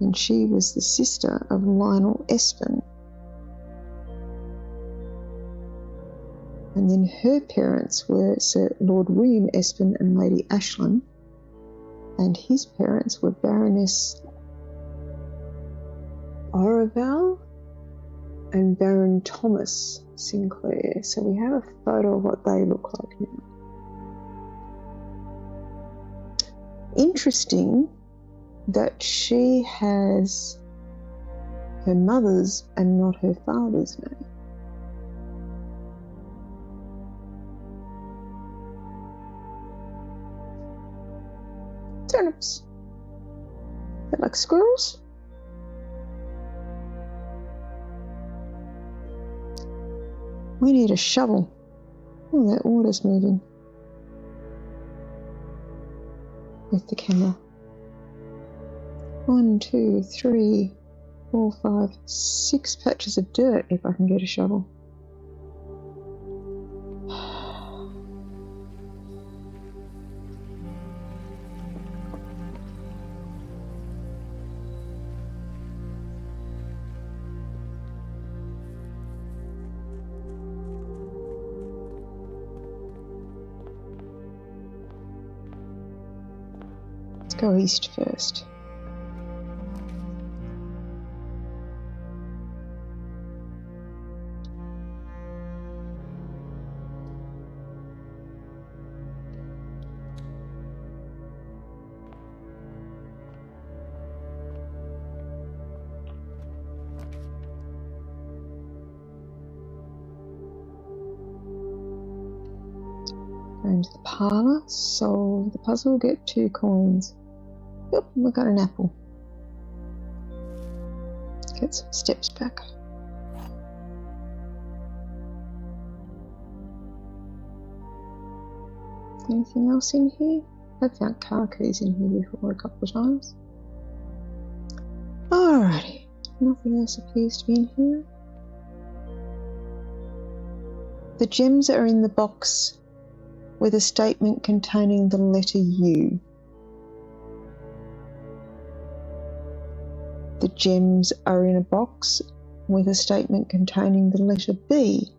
S1: and she was the sister of Lionel Espen. And then her parents were Sir Lord William Espen and Lady Ashland, and his parents were Baroness Orval and Baron Thomas Sinclair. So we have a photo of what they look like now. Interesting that she has her mother's and not her father's name. Turnips. They're like squirrels. We need a shovel. Oh, that water's moving with the camera. 1, 2, 3, 4, 5, 6 patches of dirt if I can get a shovel. go east first. Go into the parlour, solve the puzzle, get 2 coins. Yep, we got an apple. Get some steps back. Anything else in here? I've found car keys in here before a couple of times. Alrighty, nothing else appears to be in here. The gems are in the box with a statement containing the letter U. The gems are in a box with a statement containing the letter B.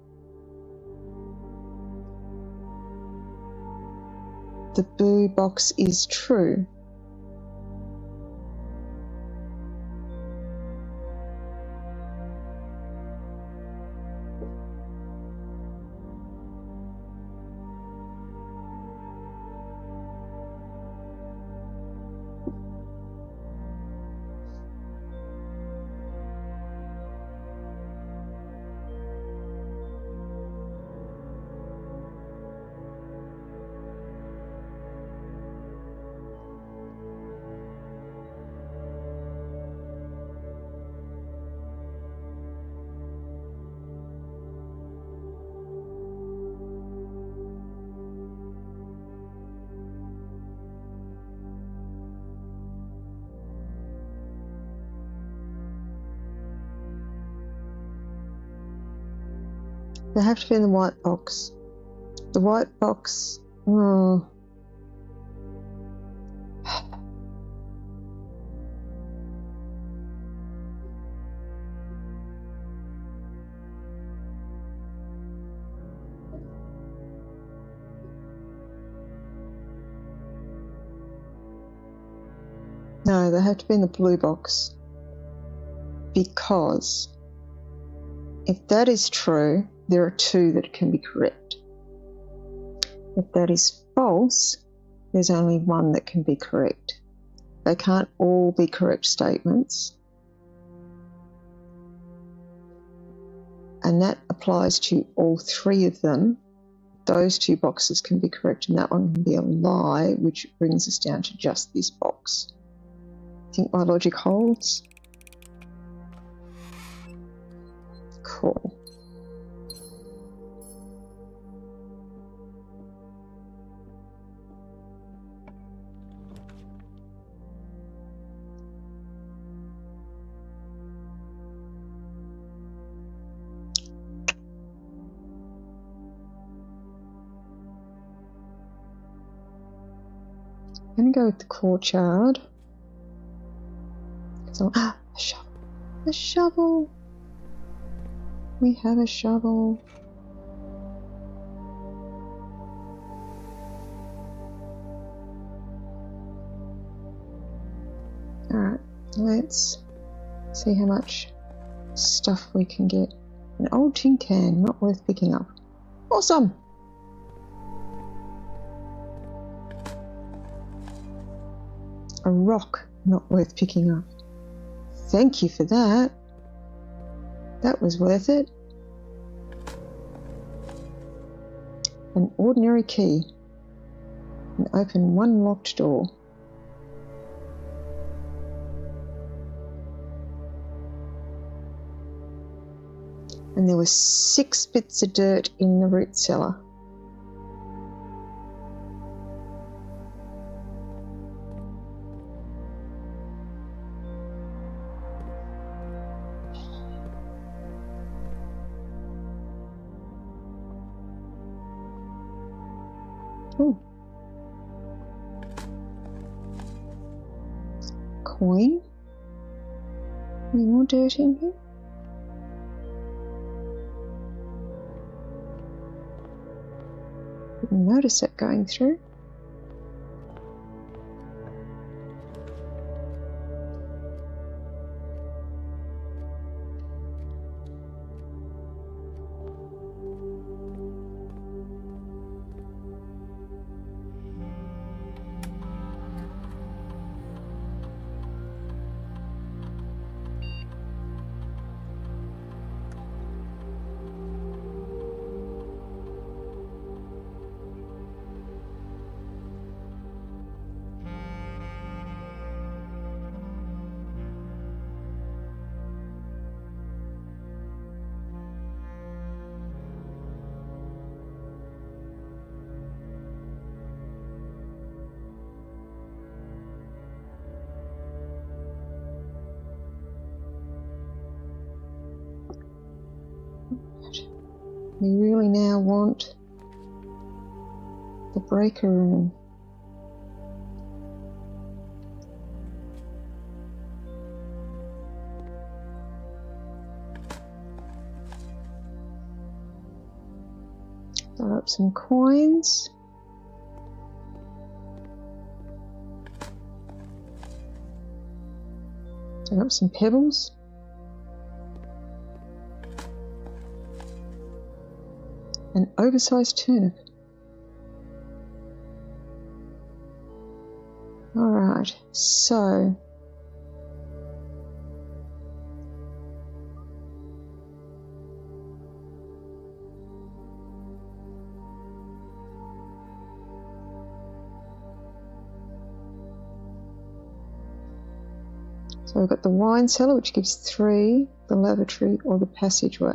S1: The blue box is true. They have to be in the white box. The white box, oh. No, they have to be in the blue box. Because if that is true, there are 2 that can be correct. If that is false, there's only 1 that can be correct. They can't all be correct statements. And that applies to all 3 of them. Those 2 boxes can be correct and that one can be a lie, which brings us down to just this box. Think my logic holds? Cool. I'm going to go with the courtyard. So, a shovel. A shovel. We have a shovel. Alright, let's see how much stuff we can get. An old tin can, not worth picking up. Awesome! A rock, not worth picking up. Thank you for that. That was worth it. An ordinary key can open 1 locked door. And there were 6 bits of dirt in the root cellar. Oh. Coin. Any more dirt in here? Didn't notice it going through. We really now want the breaker room. Throw up some coins. Throw up some pebbles. An oversized turnip. Alright, so we've got the wine cellar, which gives 3, the lavatory or the passageway.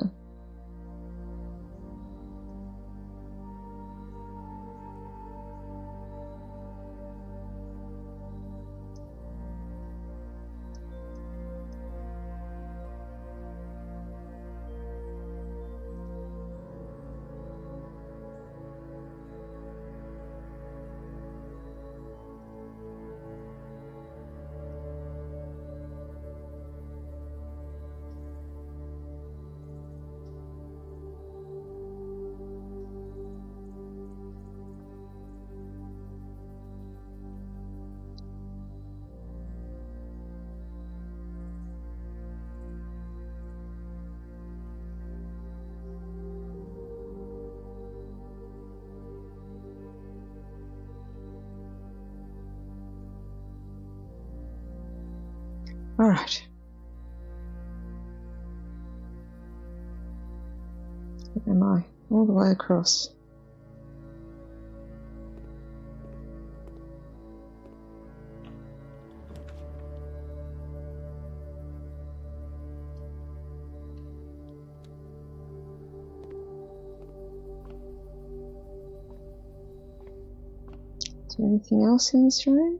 S1: Alright. Where am I? All the way across. Is there anything else in this room?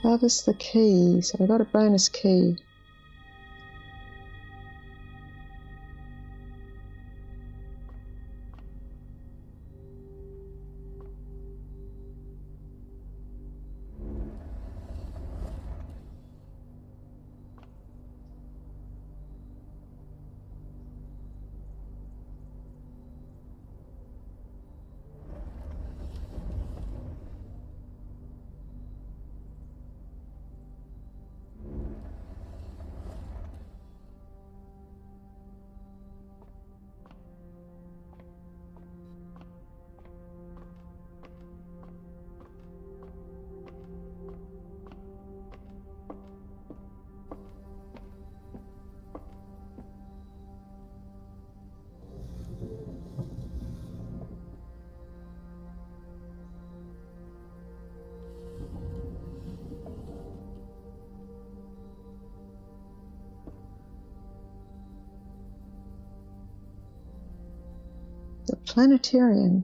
S1: Clavis the key, so I got a bonus key. The planetarium.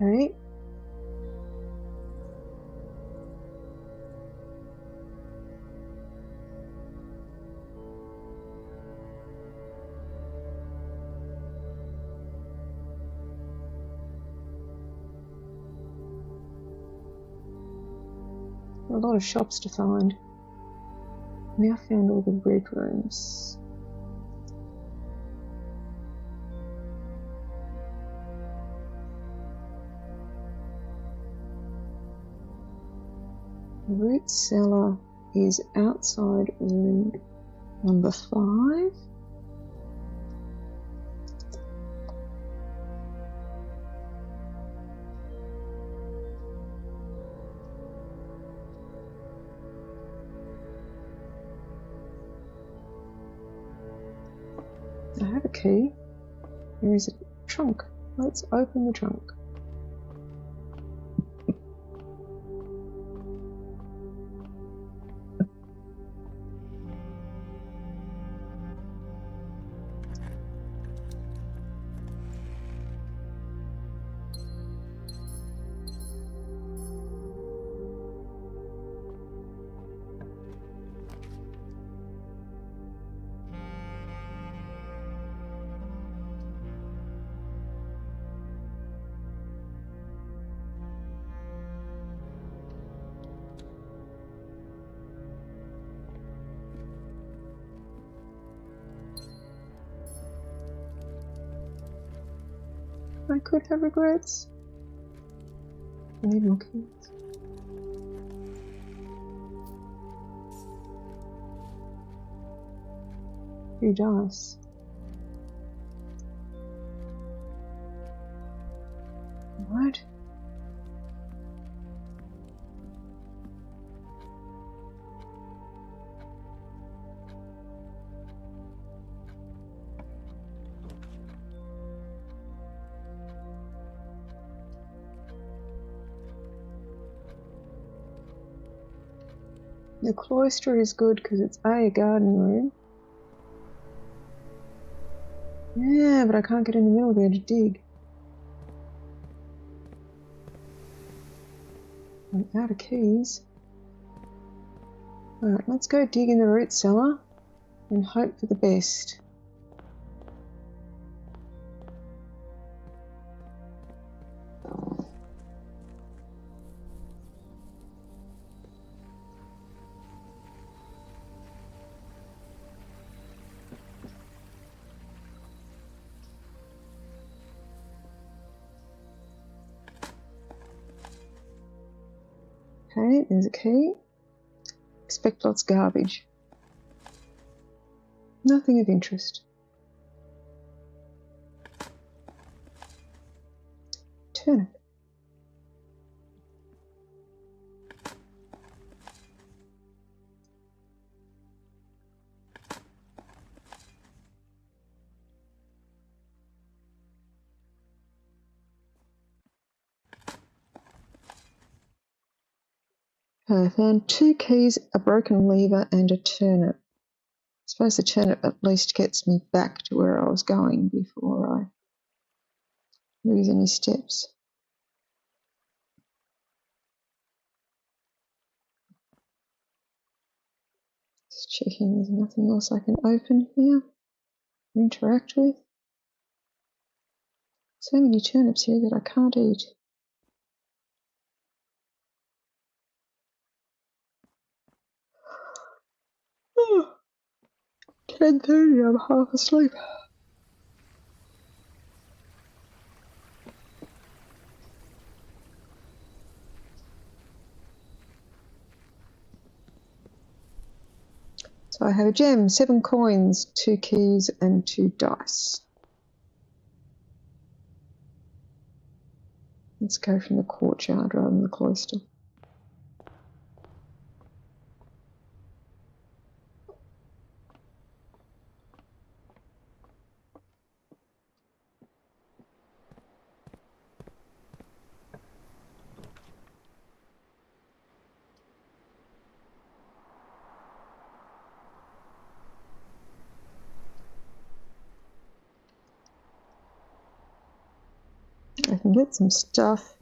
S1: Right. A lot of shops to find. now found all the red rooms. The root cellar is outside room number 5. I have a key. There is a trunk. Let's open the trunk. I could have regrets. I need more keys. Few dice. What? The cloister is good because it's a garden room. Yeah, but I can't get in the middle there to dig. I'm out of keys. Alright, let's go dig in the root cellar and hope for the best. Okay, there's a key. Expect lots of garbage. Nothing of interest. Turnip. I found 2 keys, a broken lever and a turnip. I suppose the turnip at least gets me back to where I was going before I lose any steps. Just checking there's nothing else I can open here, interact with. So many turnips here that I can't eat. Oh, 10:30, I'm half asleep. So I have a gem, 7 coins, 2 keys and 2 dice. Let's go from the courtyard rather than the cloister. I can get some stuff,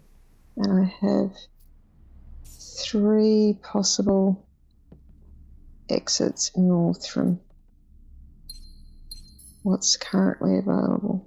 S1: and I have 3 possible exits north from what's currently available.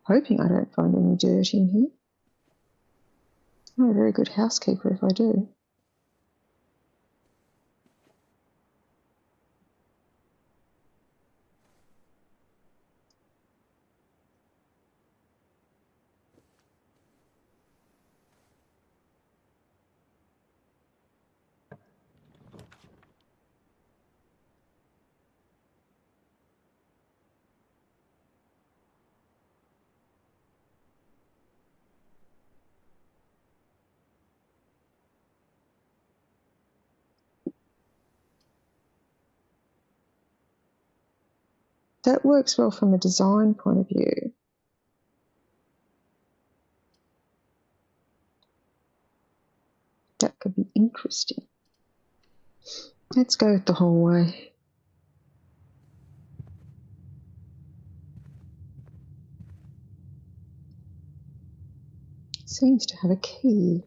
S1: Hoping I don't find any dirt in here. I'm a very good housekeeper if I do. That works well from a design point of view. That could be interesting. Let's go the hallway. Seems to have a key.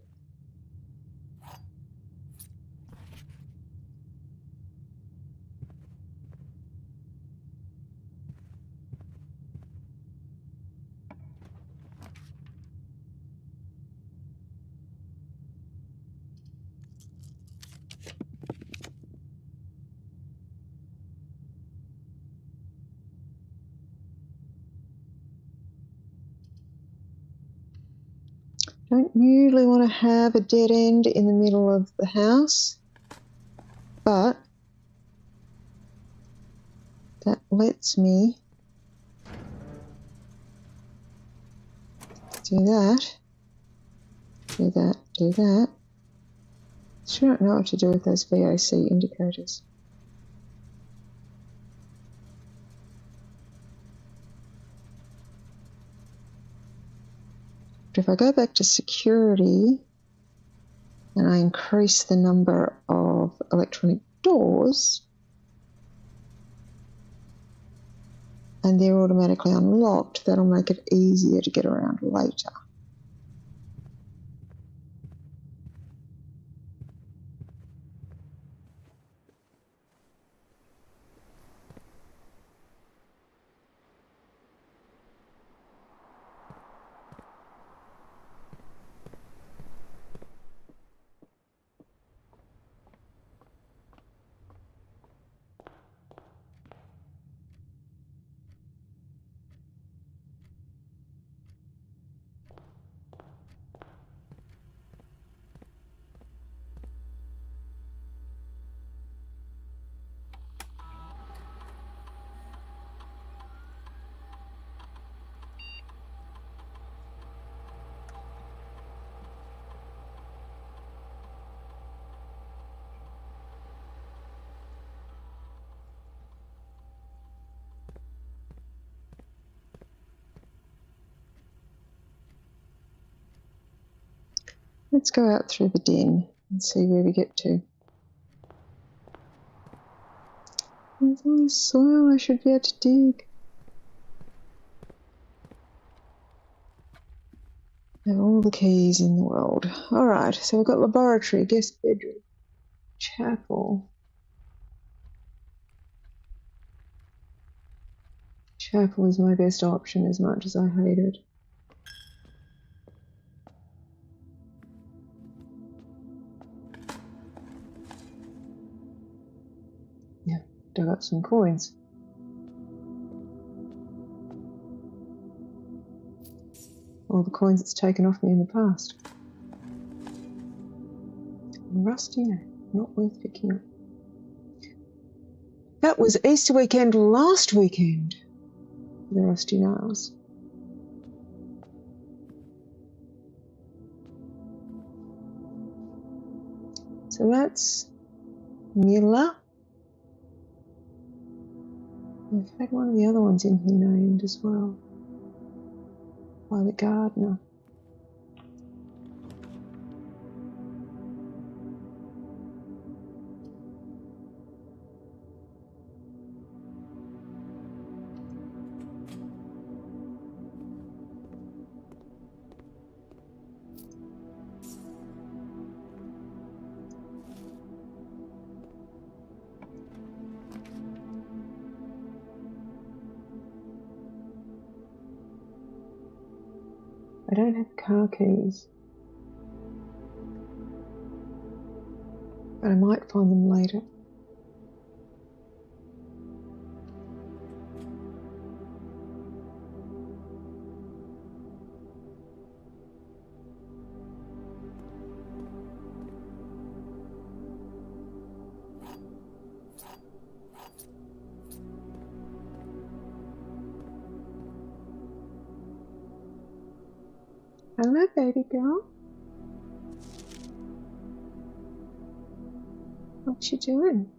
S1: Don't usually want to have a dead end in the middle of the house, but that lets me do that, do that, do that. Sure don't know what to do with those VOC indicators. But if I go back to security and I increase the number of electronic doors, and they're automatically unlocked, that'll make it easier to get around later. Let's go out through the den and see where we get to. There's all this soil I should be able to dig. I have all the keys in the world. Alright, so we've got laboratory, guest bedroom, chapel. Chapel is my best option as much as I hate it. Yeah, dug up some coins. All the coins it's taken off me in the past. Rusty nail, not worth picking up. That was Easter weekend last weekend. The rusty nails. So that's Miller. I've had one of the other ones in here named as well, by the gardener. don't have car keys. But I might find them later. Hello, baby girl. What you doing?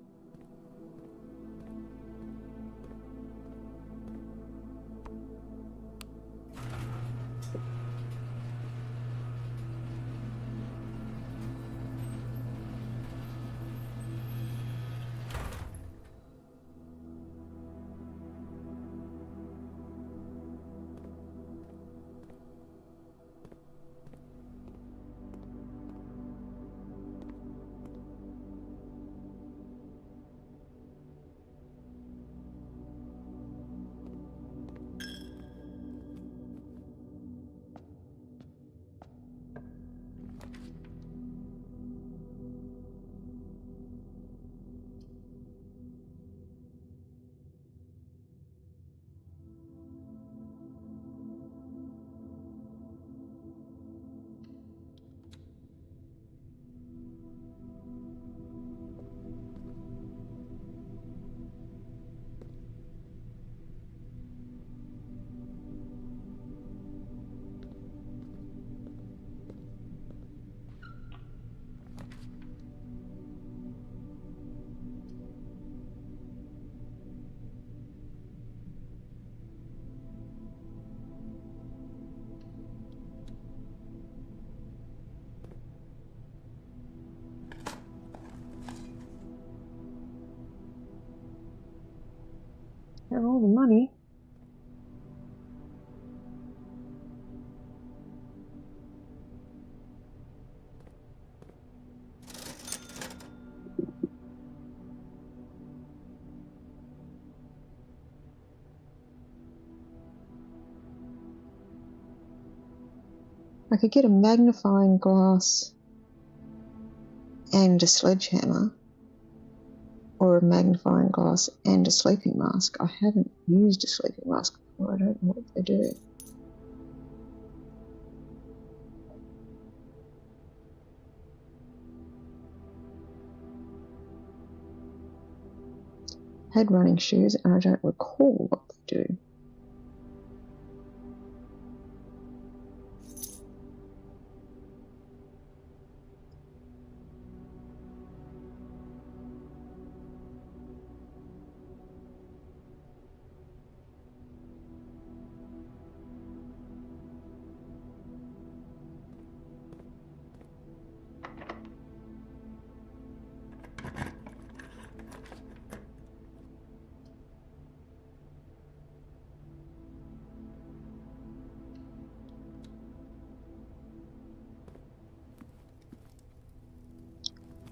S1: And all the money. I could get a magnifying glass and a sledgehammer, or a magnifying glass and a sleeping mask. I haven't used a sleeping mask before. I don't know what they do. I had running shoes and I don't recall what they do.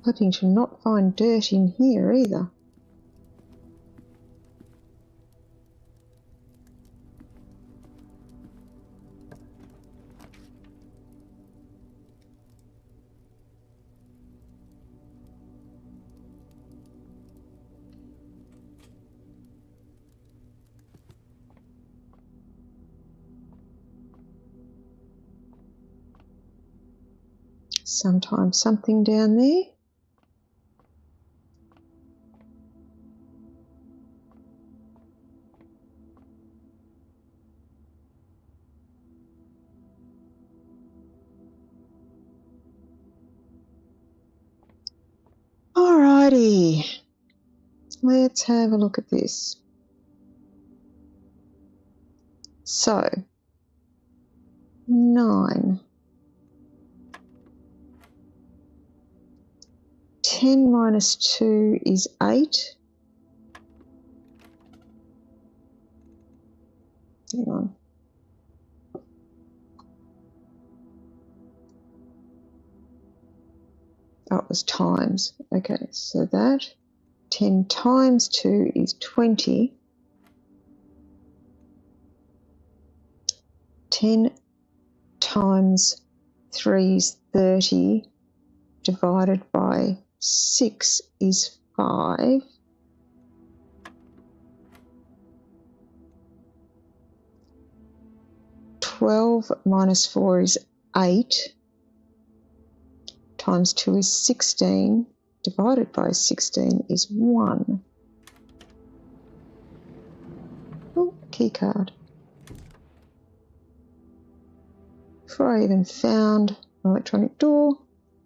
S1: Hoping to not find dirt in here either. Sometimes something down there. Alrighty, let's have a look at this. So, 9. 10 minus 2 is 8. Hang on. Oh, it was times. Okay, so that 10 times 2 is 20. 10 times 3 is 30 divided by 6 is 5. "12 minus 4 is 8, times 2 is 16, divided by 16 is 1. Oh, key card. Before I even found an electronic door,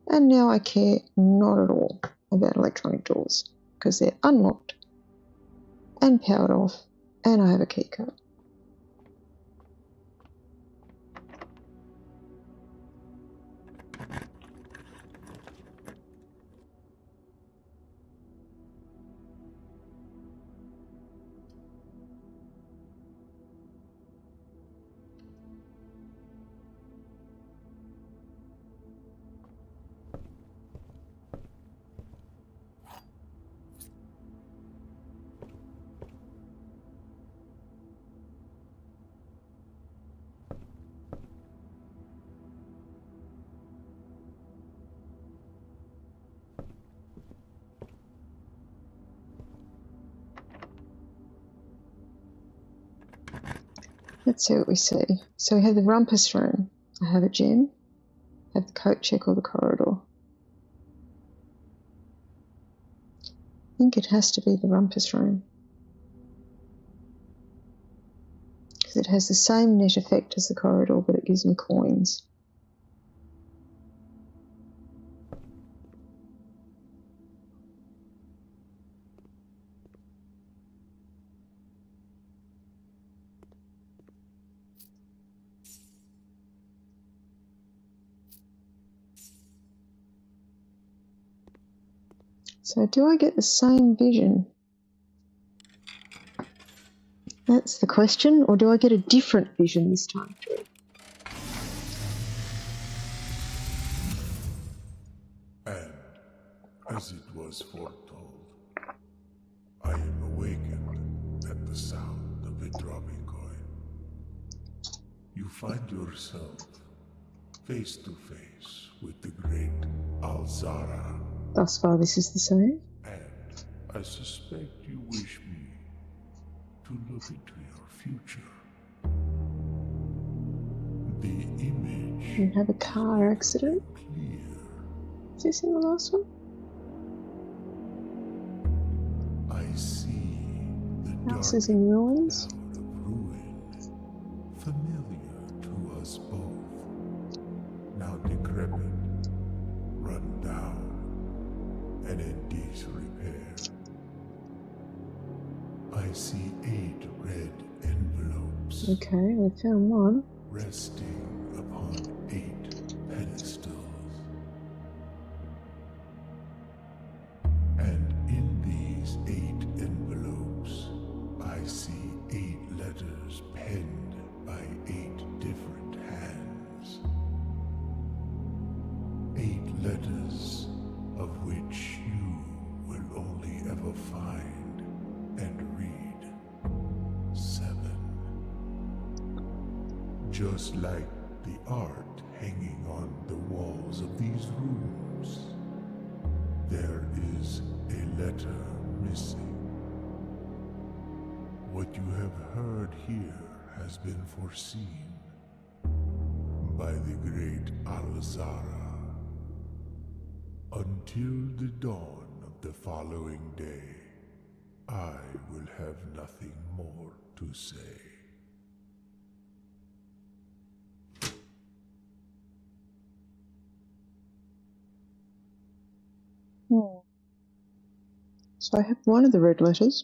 S1: and now I care not at all about electronic doors because they're unlocked and powered off, and I have a key card. Let's see what we see. So we have the rumpus room. I have a gem. I have the coat check or the corridor. I think it has to be the rumpus room because it has the same net effect as the corridor, but it gives me coins. So do I get the same vision? That's the question. Or do I get a different vision this time through?
S2: And as it was foretold, I am awakened at the sound of a dropping coin. You find yourself face to face with the great Alzara.
S1: Thus far this is the same.
S2: And I suspect you wish me to look into your future. The image
S1: You have a car accident.
S2: clear.
S1: Is this in the last one?
S2: I see the
S1: House
S2: dark
S1: is in ruins.
S2: cloud of ruin, familiar to us both, now decrepit, run down, and in disrepair. I see 8 red envelopes
S1: Okay, we found one.
S2: resting upon 8 pedestals. And in these 8 envelopes, I see 8 letters penned by 8 different hands. 8 letters of which you will only ever find and read 7. Just like the art hanging on the walls of these rooms, there is a letter missing. What you have heard here has been foreseen by the great Alzara. Until the dawn of the following day, I will have nothing more to say.
S1: So I have one of the red letters.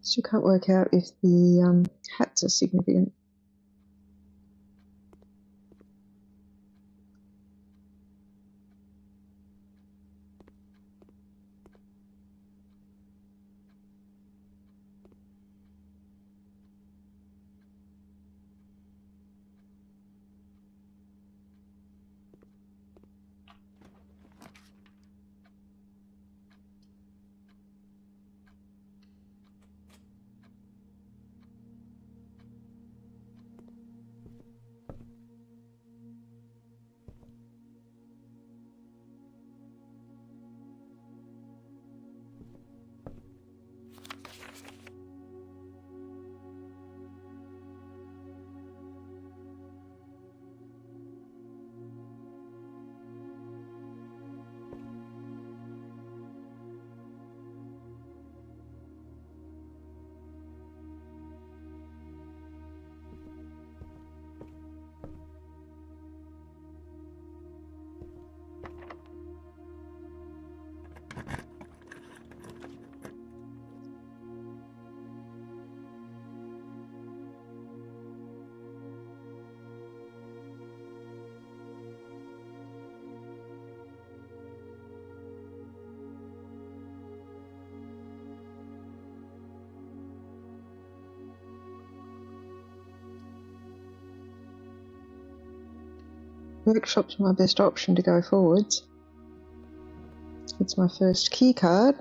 S1: Still can't work out if the hats are significant. workshop's my best option to go forwards. It's my first key card.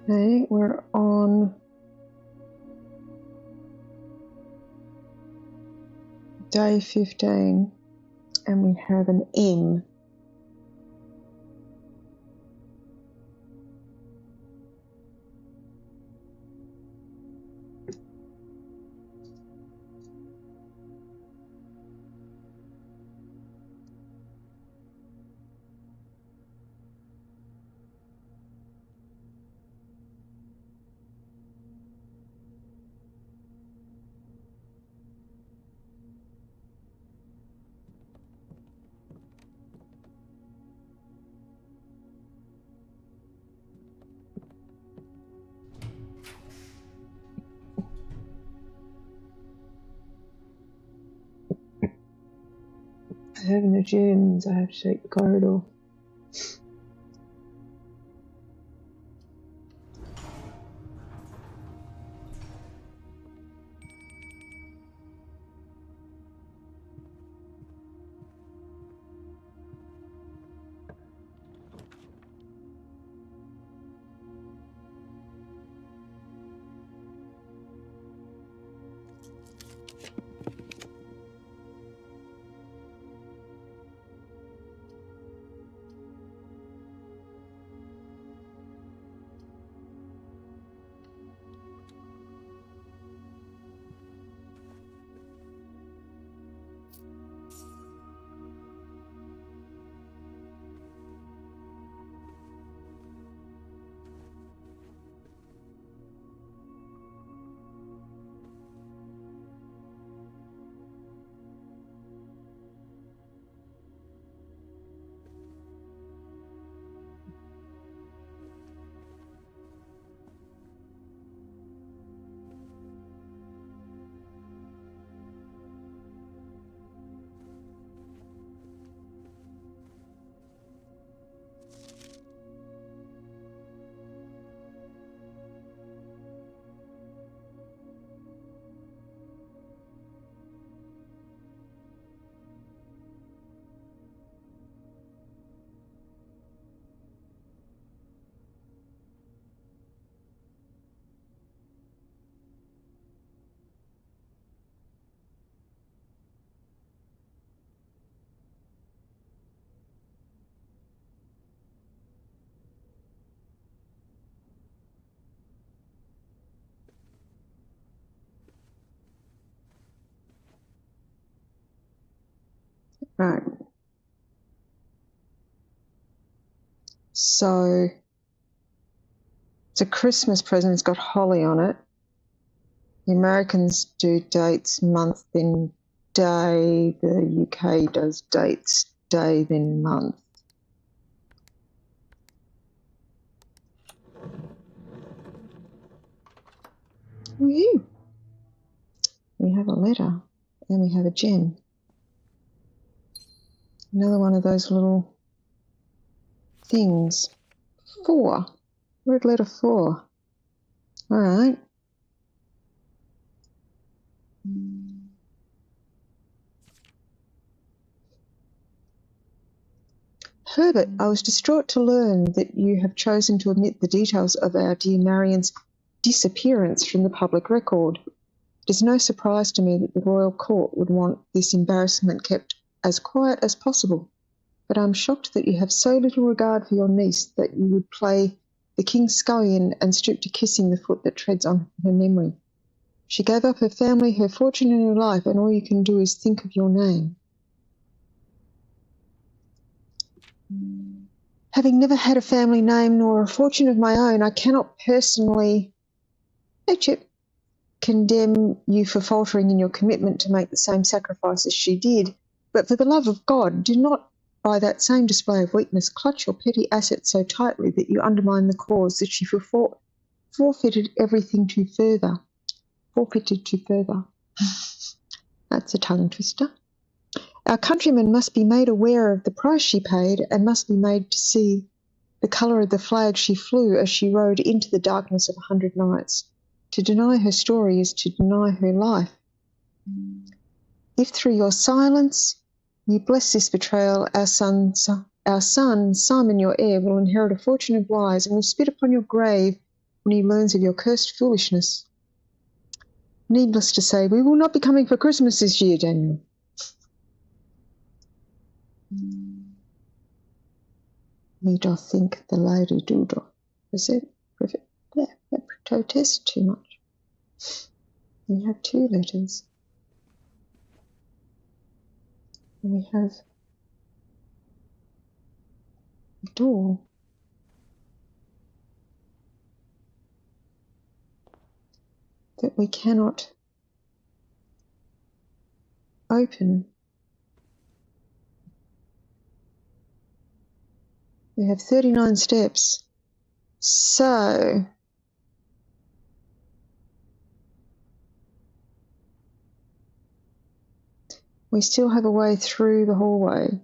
S1: Okay, we're on day 15 and we have an M. Having the gems, I have to take the corridor. Right. So it's a Christmas present. It's got holly on it. The Americans do dates, month, then day. The UK does dates, day, then month. Woohoo! We have a letter and we have a gem. Another one of those little things. 4. Red letter 4. All right. Herbert, I was distraught to learn that you have chosen to omit the details of our dear Marian's disappearance from the public record. It is no surprise to me that the royal court would want this embarrassment kept as quiet as possible, but I'm shocked that you have so little regard for your niece that you would play the king's scullion and stoop to kissing the foot that treads on her memory. She gave up her family, her fortune and her life, and all you can do is think of your name. Having never had a family name nor a fortune of my own, I cannot personally... Hey, Chip. condemn you for faltering in your commitment to make the same sacrifice as she did, but for the love of God, do not, by that same display of weakness, clutch your petty assets so tightly that you undermine the cause that she forfeited everything to further. Forfeited to further. That's a tongue twister. Our countrymen must be made aware of the price she paid and must be made to see the colour of the flag she flew as she rode into the darkness of 100 nights. To deny her story is to deny her life. If through your silence you bless this betrayal, our son Simon, your heir, will inherit a fortune of lies and will spit upon your grave when he learns of your cursed foolishness. Needless to say, we will not be coming for Christmas this year, Daniel. Me doth think the lady do protest too much. We have 2 letters. And we have a door. That we cannot open. We have 39 steps. So we still have a way through the hallway.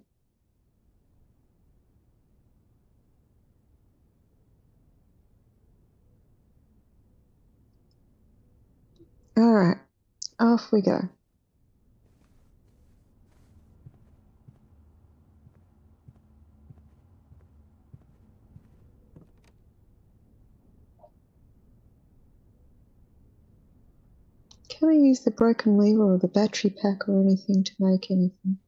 S1: All right, off we go. Can I use the broken lever or the battery pack or anything to make anything?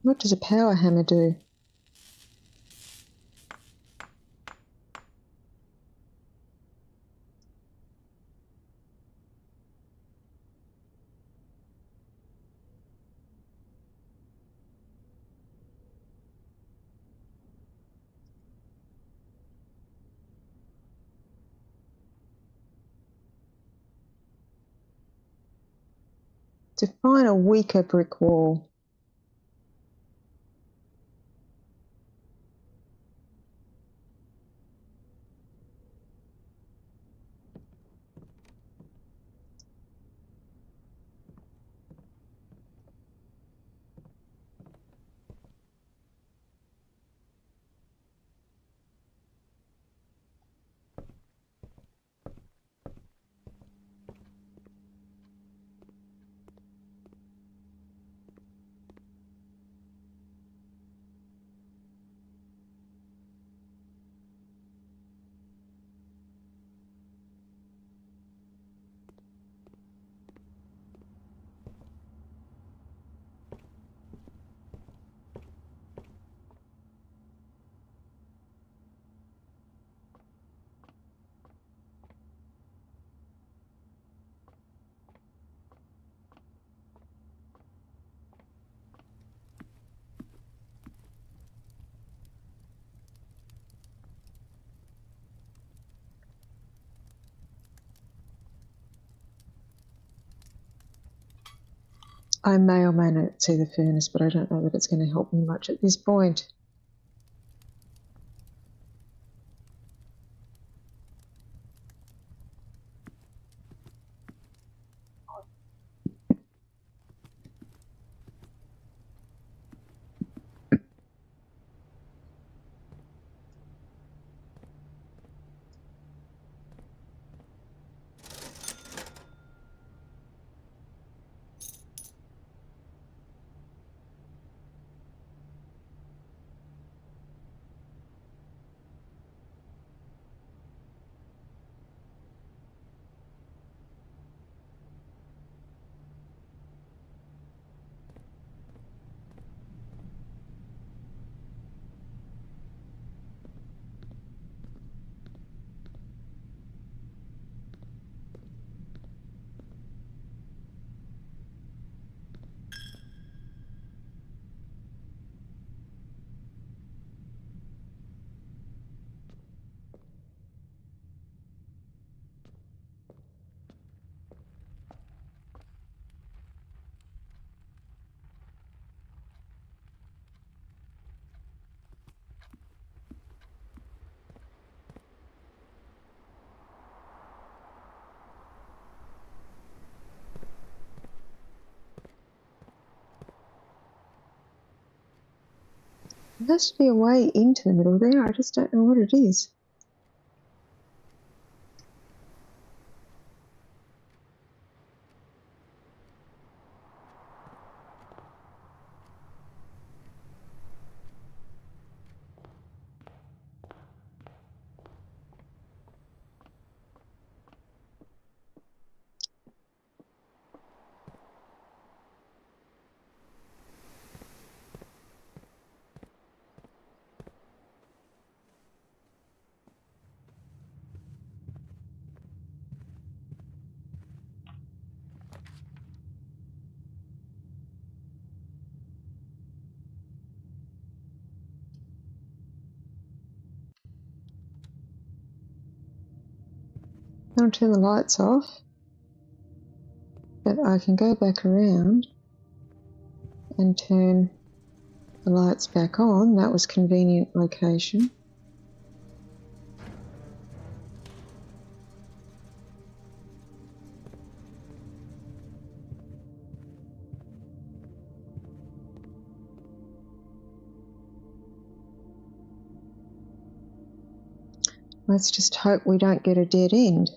S1: What does a power hammer do? Define a weaker brick wall. I may or may not see the furnace, but I don't know that it's going to help me much at this point. There has to be a way into the middle there. I just don't know what it is. I'll turn the lights off, but I can go back around and turn the lights back on. That was convenient location. Let's just hope we don't get a dead end.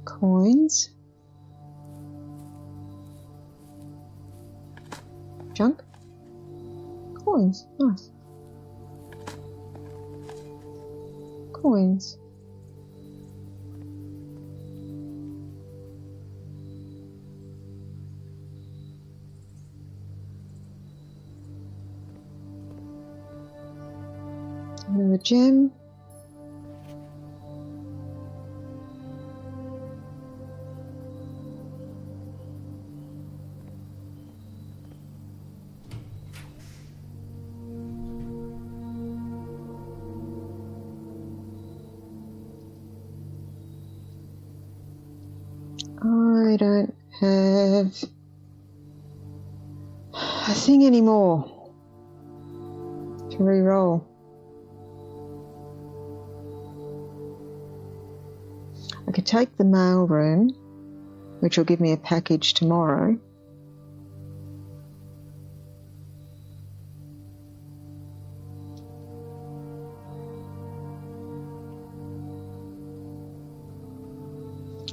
S1: Coins. Junk. Coins. Nice. Coins. Another gem. I don't have a thing anymore to re-roll. I could take the mail room, which will give me a package tomorrow.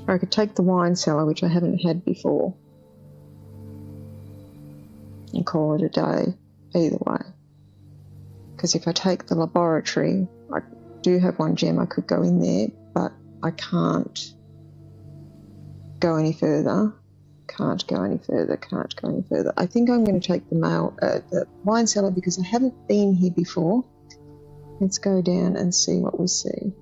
S1: Or I could take the wine cellar, which I haven't had before, and call it a day, either way. Because if I take the laboratory, I do have one gem, I could go in there, but I can't go any further. Can't go any further. I think I'm going to take the wine cellar because I haven't been here before. Let's go down and see what we see.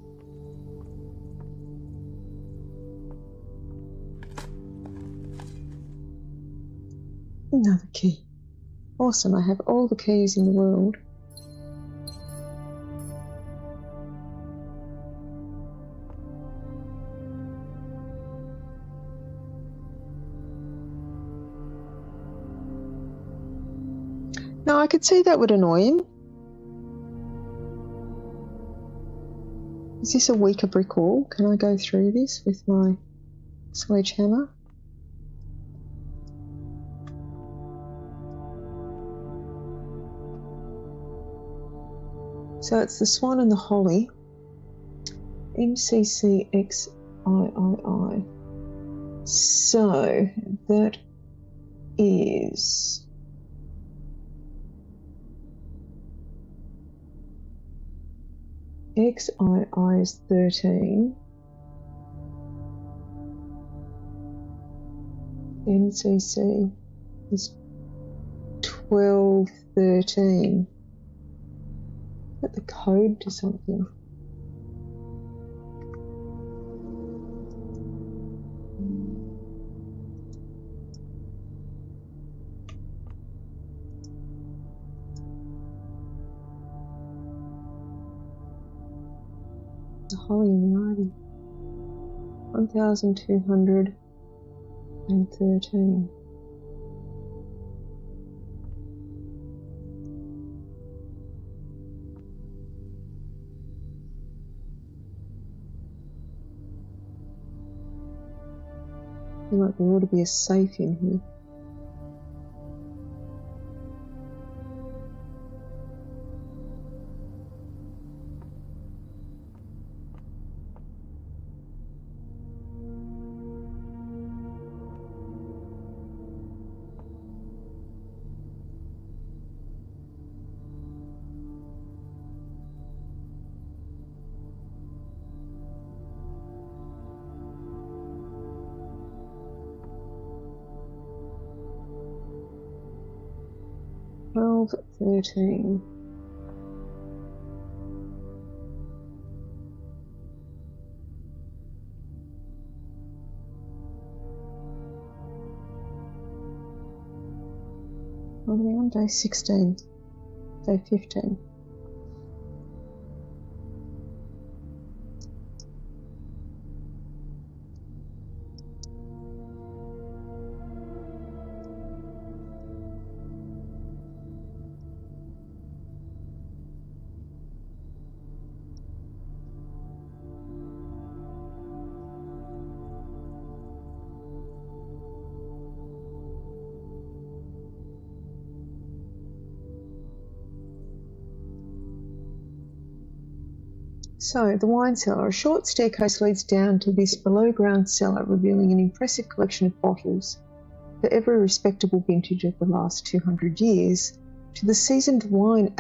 S1: Another key. Awesome, I have all the keys in the world. Now I could see that would annoy him. Is this a weaker brick wall? Can I go through this with my sledgehammer? So it's the swan and the holly. MCCXIII. So that is XII is 13. MCC is 12, 13. Is that the code to something? The Holy Almighty. 1213. feel like there ought to be a safe in here. Twelve, 13. What are we on? Day 16. Day 15. So, the wine cellar. A short staircase leads down to this below-ground cellar, revealing an impressive collection of bottles for every respectable vintage of the last 200 years. To the seasoned wine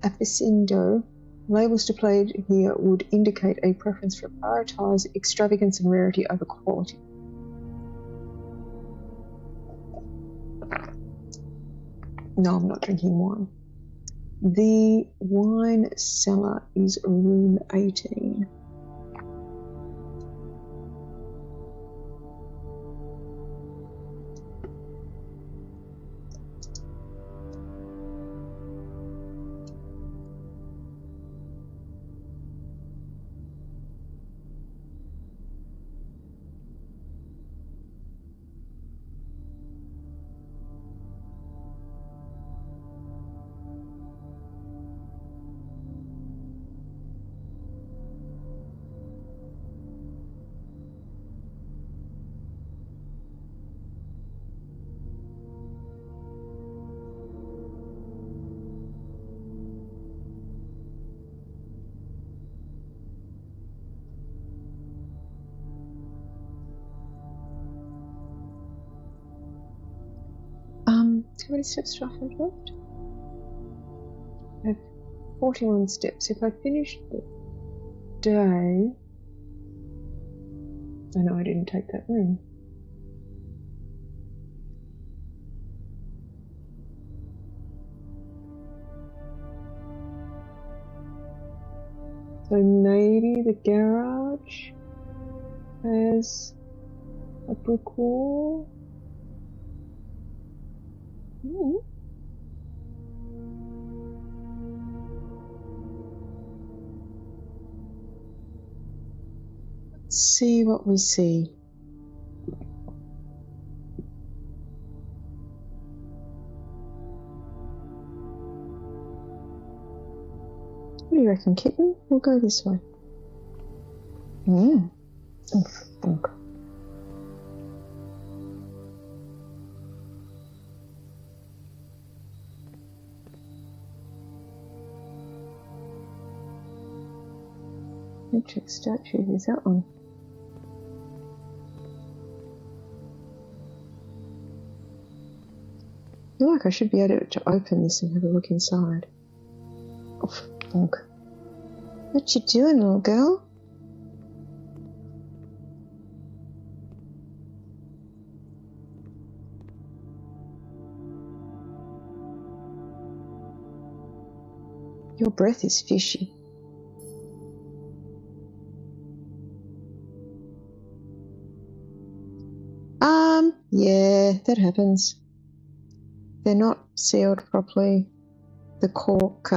S1: aficionado, labels displayed here would indicate a preference for prioritise extravagance and rarity over quality. No, I'm not drinking wine. The wine cellar is room 18. How many steps do I have left? I have 41 steps. If I finish the day... I know I didn't take that room. So maybe the garage has a brick wall. Let's see what we see. What do you reckon, kitten? We'll go this way. Bonk. Check statue, is that one? I feel like I should be able to open this and have a look inside. Oh, bonk. What you doing, little girl? Your breath is fishy. Yeah, that happens. They're not sealed properly. The cork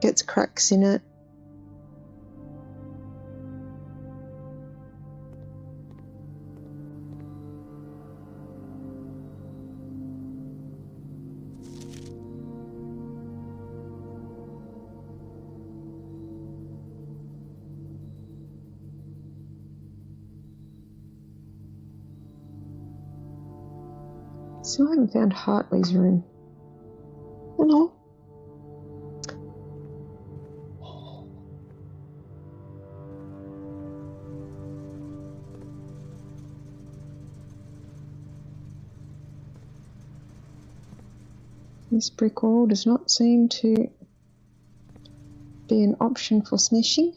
S1: gets cracks in it. Still haven't found Hartley's room. Hello. This brick wall does not seem to be an option for smashing.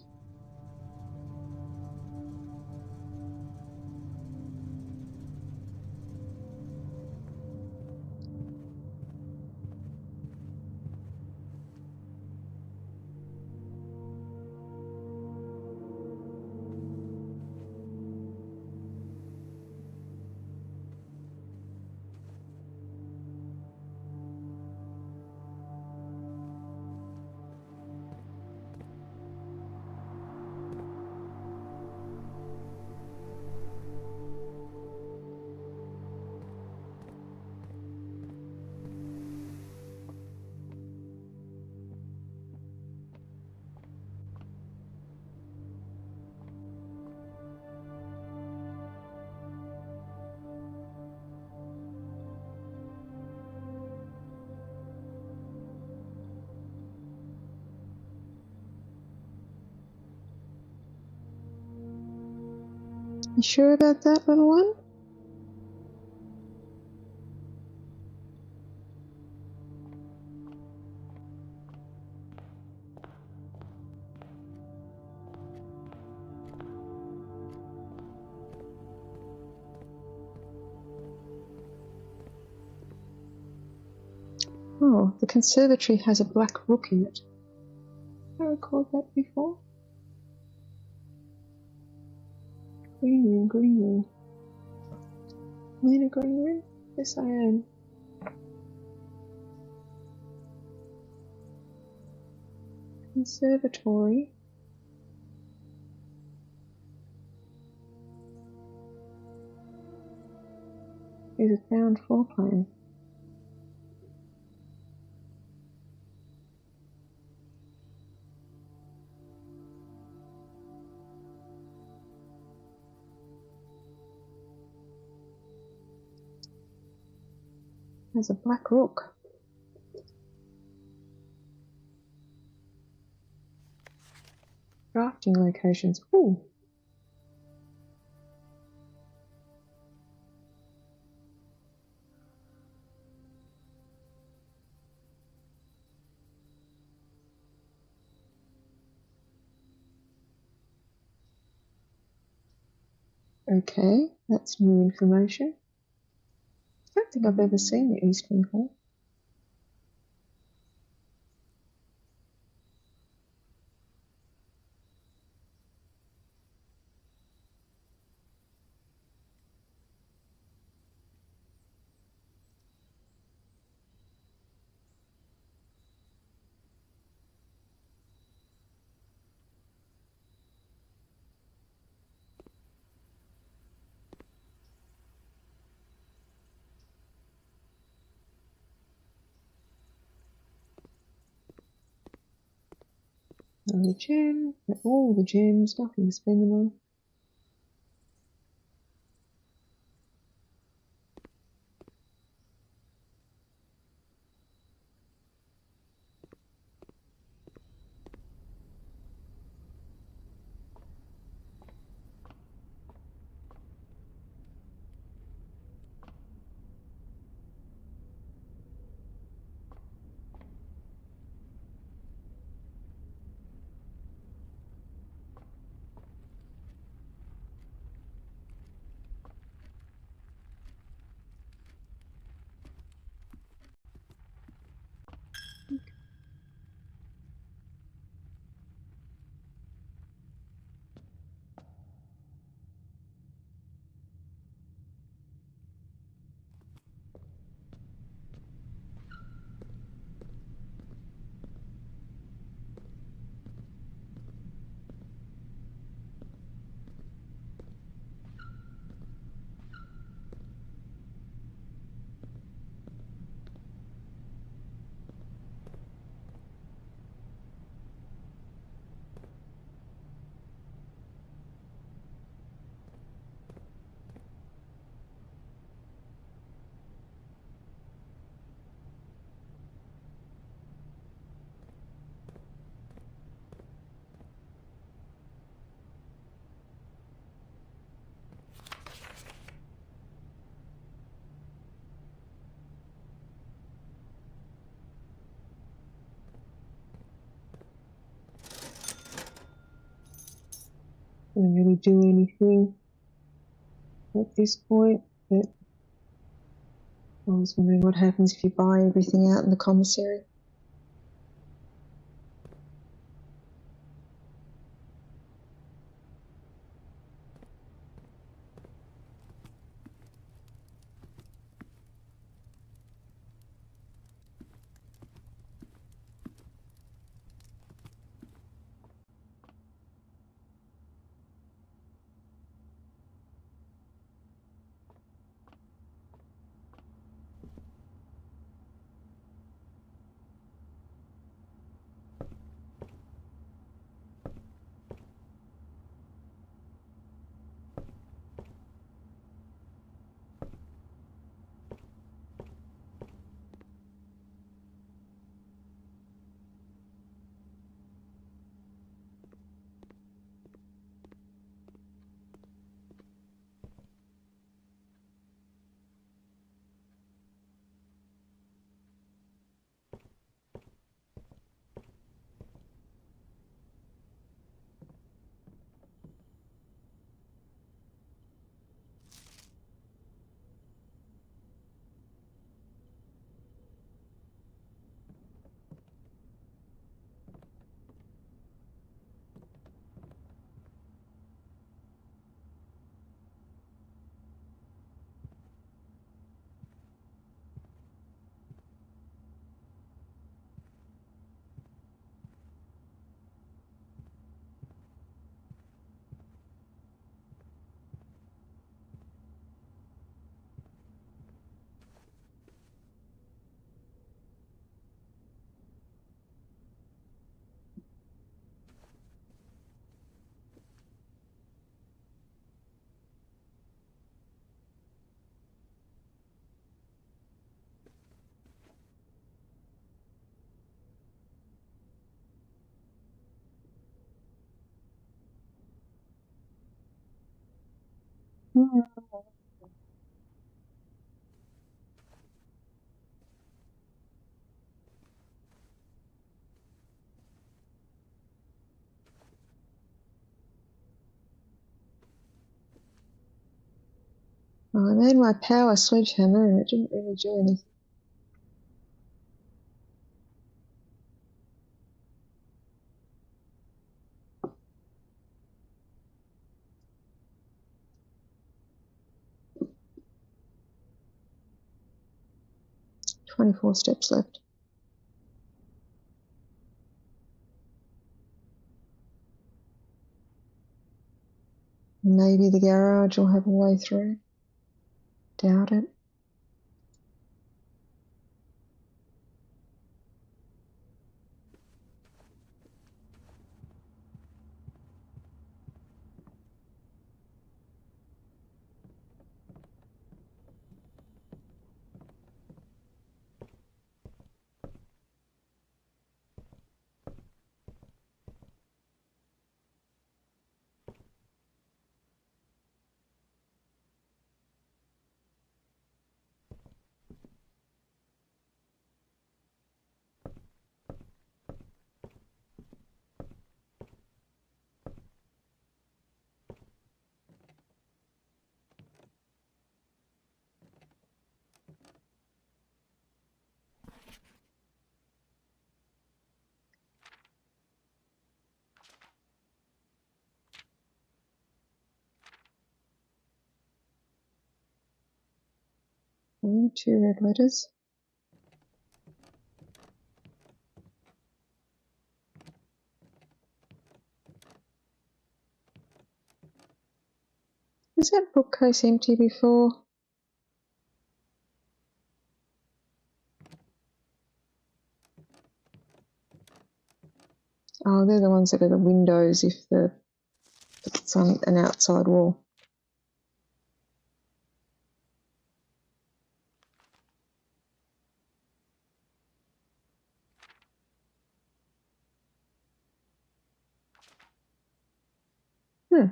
S1: You sure about that, little one? Oh, the conservatory has a black rook in it. Did I record that before? Green room, green room. Am I in a green room? Yes, I am. Conservatory. Is a found floor plan. There's a black rook. Drafting locations. Ooh. Okay, that's new information. I don't think I've ever seen the Eastman Hall. Another gem. All the gems. Nothing to spend them on. really do anything at this point, but I was wondering what happens if you buy everything out in the commissary. Well, I made my power sledgehammer and it didn't really do anything. "24 steps left." Maybe the garage will have a way through. Doubt it. Only 2 red letters. Was that bookcase empty before? Oh, they're the ones that are the windows if it's on an outside wall. Hmm.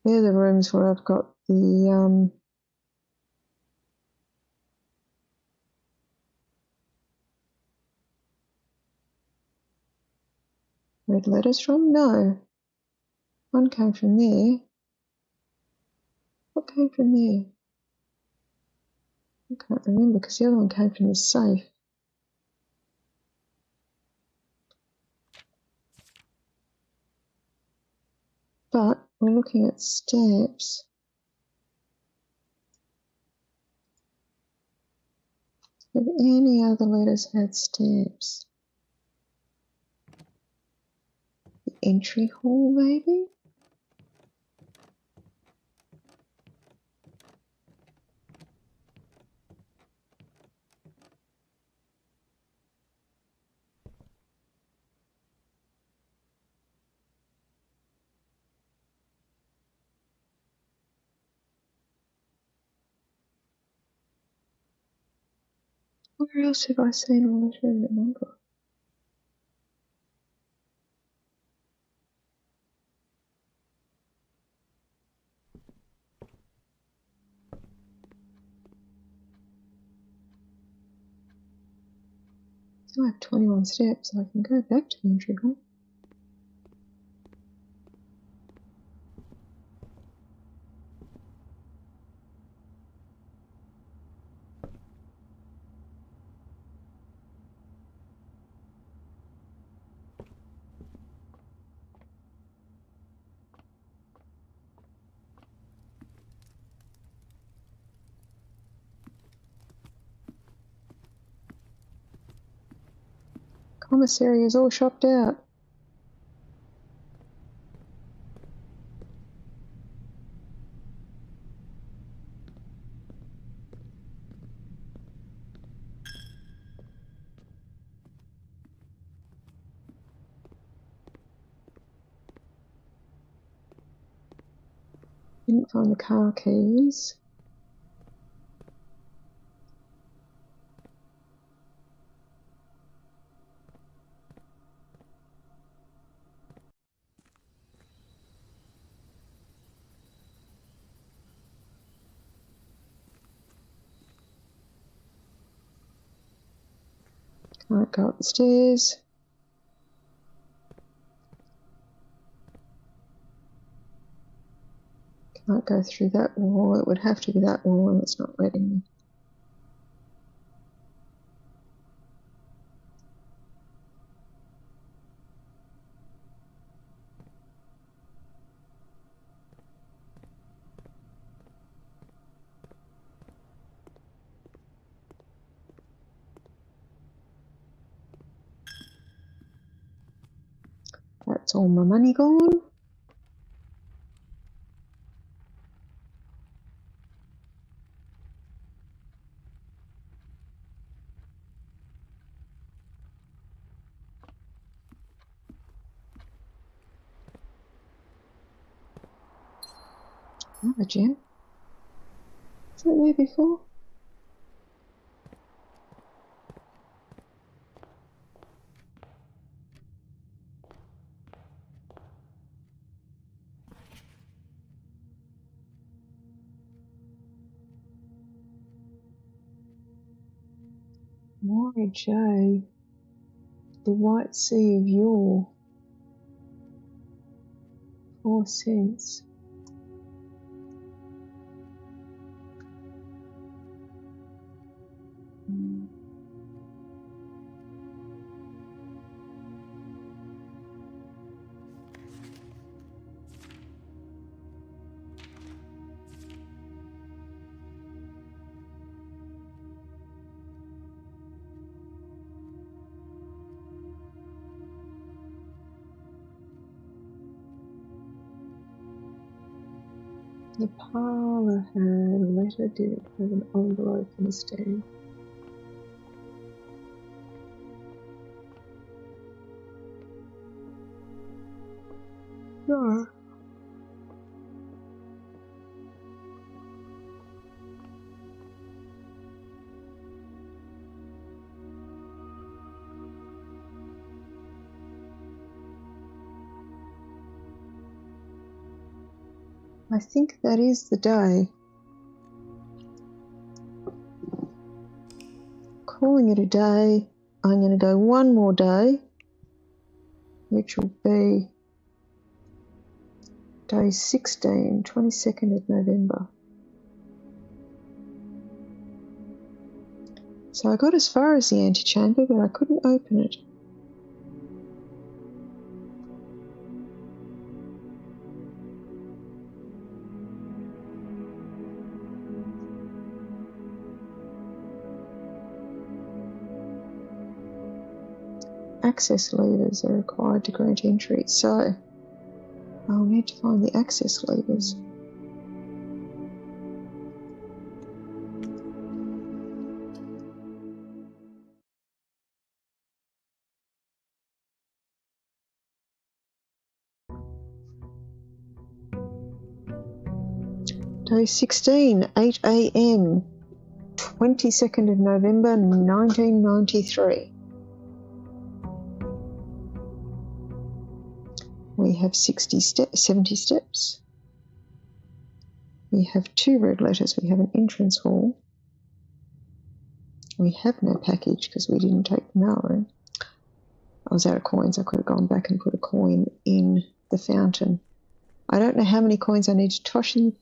S1: They're the rooms where I've got the red letters from? No. One came from there. What came from there? I can't remember because the other one came from the safe. But we're looking at stamps. Have any other letters had stamps? The entry hall, maybe? Where else have I seen a letter in that number? I have 21 steps, so I can go back to the entry hall. Commissary is all shopped out. Didn't find the car keys. Can't go up the stairs. Can't go through that wall. It would have to be that wall and it's not letting me. That's all my money gone. Another gem. Was that there before? Maury J. The White Sea of Yore. 4 cents. The parlour had a letter, didn't have an envelope and a stamp. No. I think that is the day. Calling it a day. I'm going to go one more day, which will be day 16, 22nd of November. So I got as far as the antechamber, but I couldn't open it. Access levers are required to grant entry, so I'll need to find the access levers. Day 16, 8 a.m, 22nd of November 1993. We have 70 steps. We have 2 red letters. We have an entrance hall. We have no package because we didn't take the mail room. I was out of coins. I could have gone back and put a coin in the fountain. I don't know how many coins I need to toss in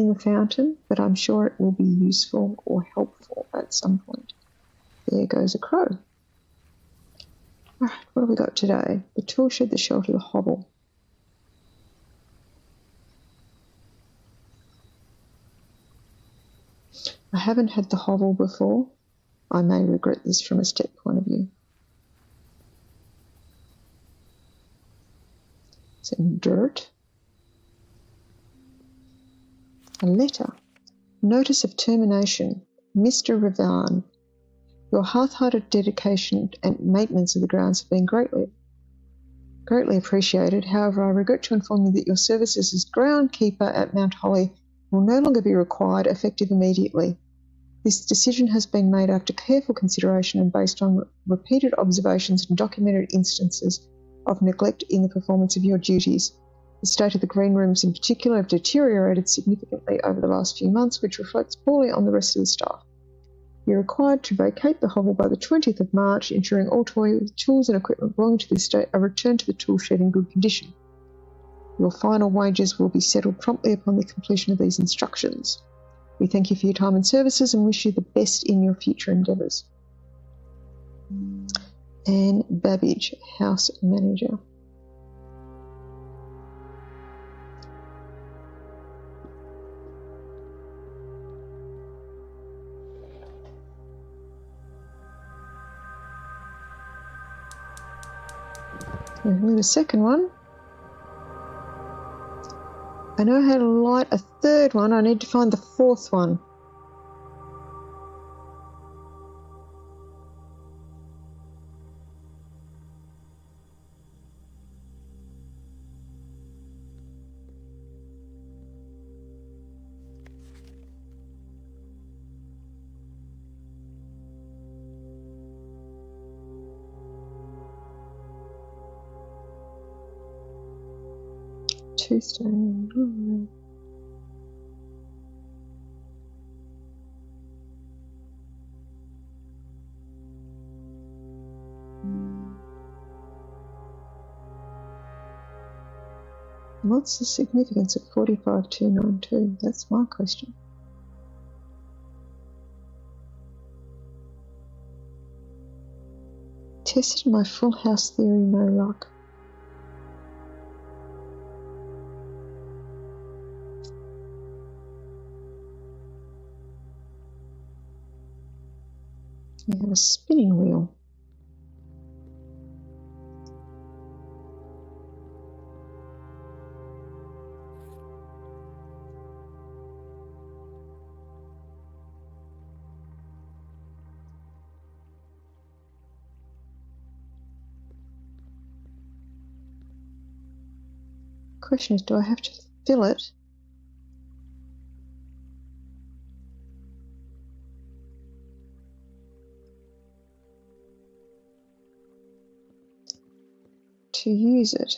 S1: the fountain, but I'm sure it will be useful or helpful at some point. There goes a crow. All right, what have we got today? The tool shed, the shelter, the hovel. I haven't had the hovel before. I may regret this from a step point of view. Some dirt. A letter. Notice of termination. Mr. Ravan, your half-hearted dedication and maintenance of the grounds have been greatly appreciated. However, I regret to inform you that your services as groundkeeper at Mount Holly will no longer be required, effective immediately. This decision has been made after careful consideration and based on repeated observations and documented instances of neglect in the performance of your duties. The state of the green rooms in particular have deteriorated significantly over the last few months, which reflects poorly on the rest of the staff. You're required to vacate the hovel by the 20th of March, ensuring all tools and equipment belonging to the estate are returned to the tool shed in good condition. Your final wages will be settled promptly upon the completion of these instructions. We thank you for your time and services and wish you the best in your future endeavours. Anne Babbage, House Manager. And the second one. I know how to light a third one. I need to find the fourth one. Tuesday. What's the significance of 45292? That's my question. Tested my full house theory, no luck. We have a spinning wheel. Question is, do I have to fill it? To use it?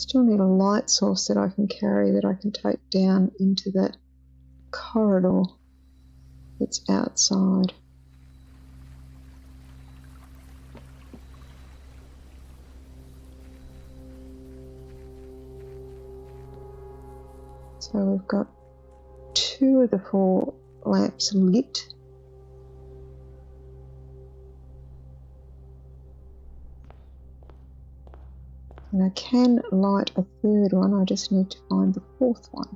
S1: Still need a light source that I can carry, that I can take down into that corridor that's outside. So we've got 2 of the 4 lamps lit. And I can light a 3rd one, I just need to find the 4th one.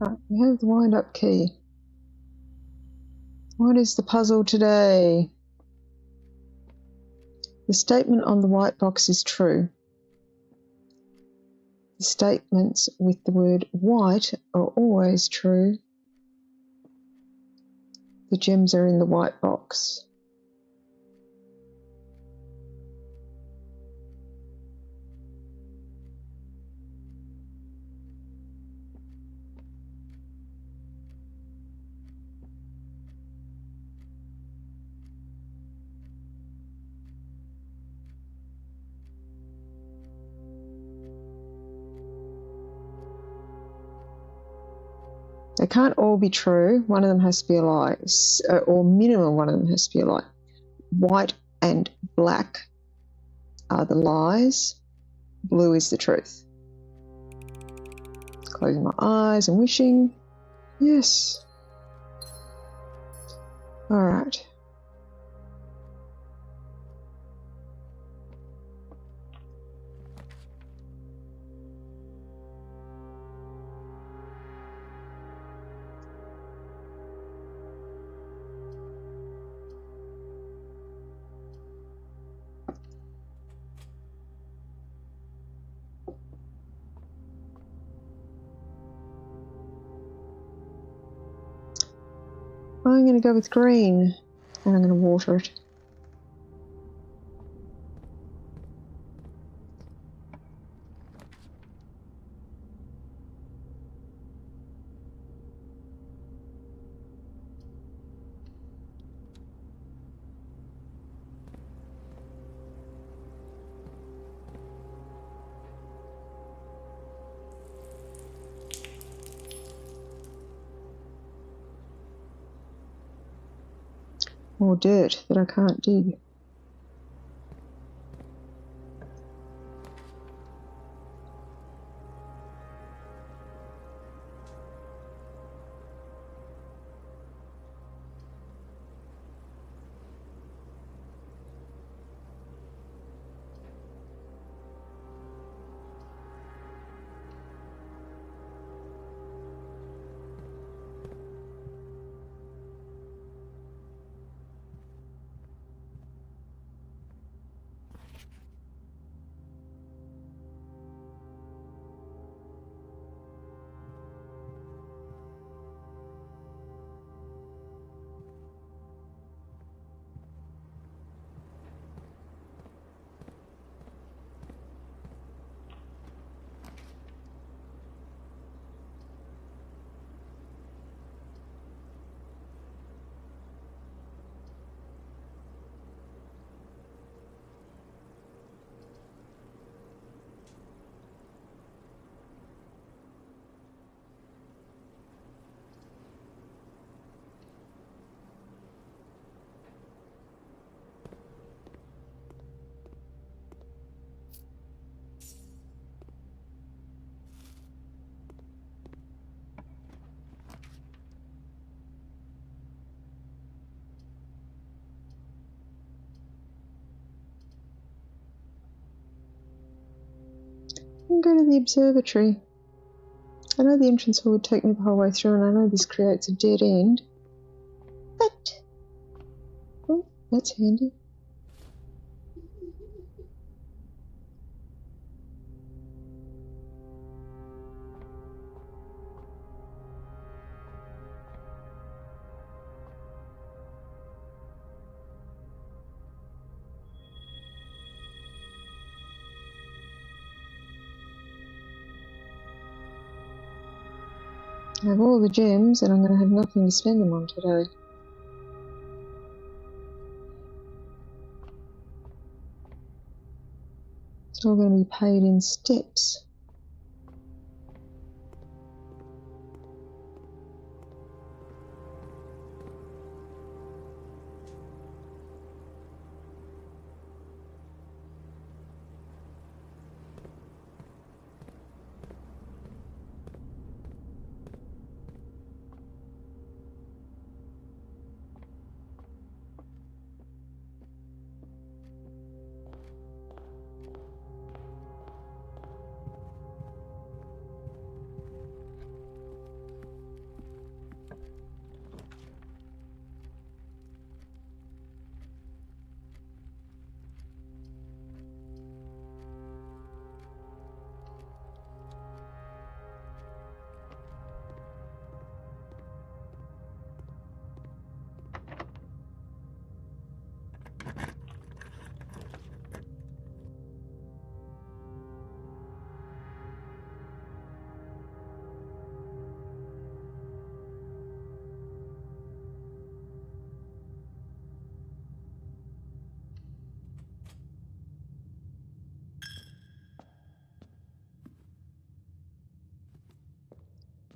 S1: Right, we have the wind-up key. What is the puzzle today? The statement on the white box is true. The statements with the word white are always true. The gems are in the white box. They can't all be true. One of them has to be a lie, or minimum one of them has to be a lie. White and black are the lies. Blue is the truth. Closing my eyes and wishing. Yes. All right. I'm going to go with green, and I'm going to water it. More dirt that I can't dig. can go to the observatory. I know the entrance hall would take me the whole way through, and I know this creates a dead end. But... oh, that's handy. I have all the gems, and I'm going to have nothing to spend them on today. It's all going to be paid in steps.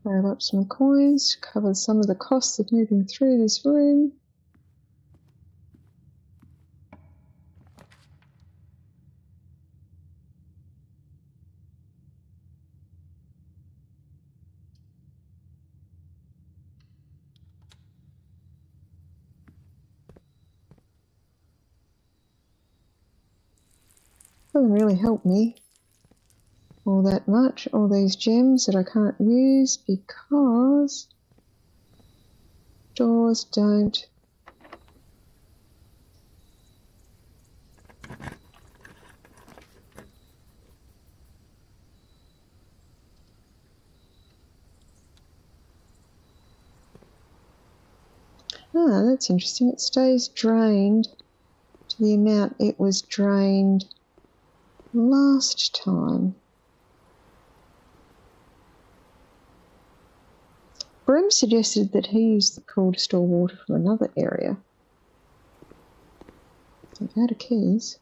S1: Grab up some coins to cover some of the costs of moving through this room. Doesn't really help me all that much, all these gems that I can't use because doors don't. Ah, that's interesting. It stays drained to the amount it was drained last time. Brim suggested that he used the pool to store water from another area. I've out of keys.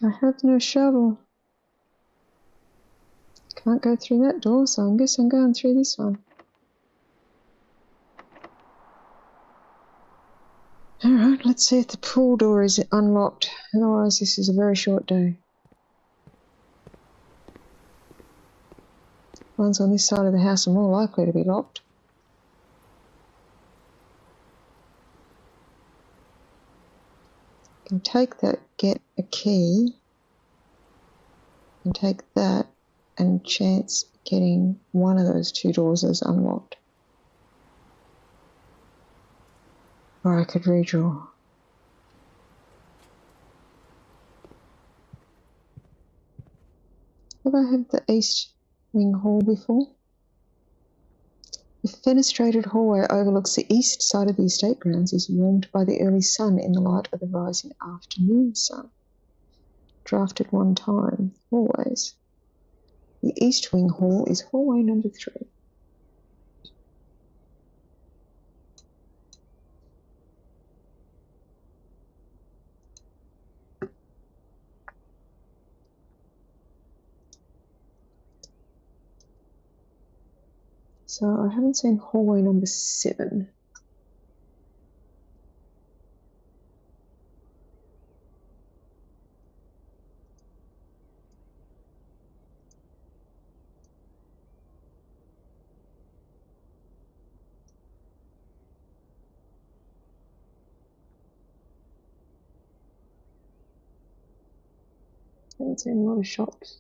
S1: I have no shovel. Can't go through that door, so I guess I'm going through this one. Alright, let's see if the pool door is unlocked. Otherwise, this is a very short day. Ones on this side of the house are more likely to be locked. Can take that, get a key, and take that and chance getting one of those two doors as unlocked. Or I could redraw. Have I had the east wing hall before? The fenestrated hallway overlooks the east side of the estate grounds is warmed by the early sun in the light of the rising afternoon sun. Drafted one time, always. The east wing hall is hallway number 3. So I haven't seen hallway number 7. Haven't seen a lot of shops.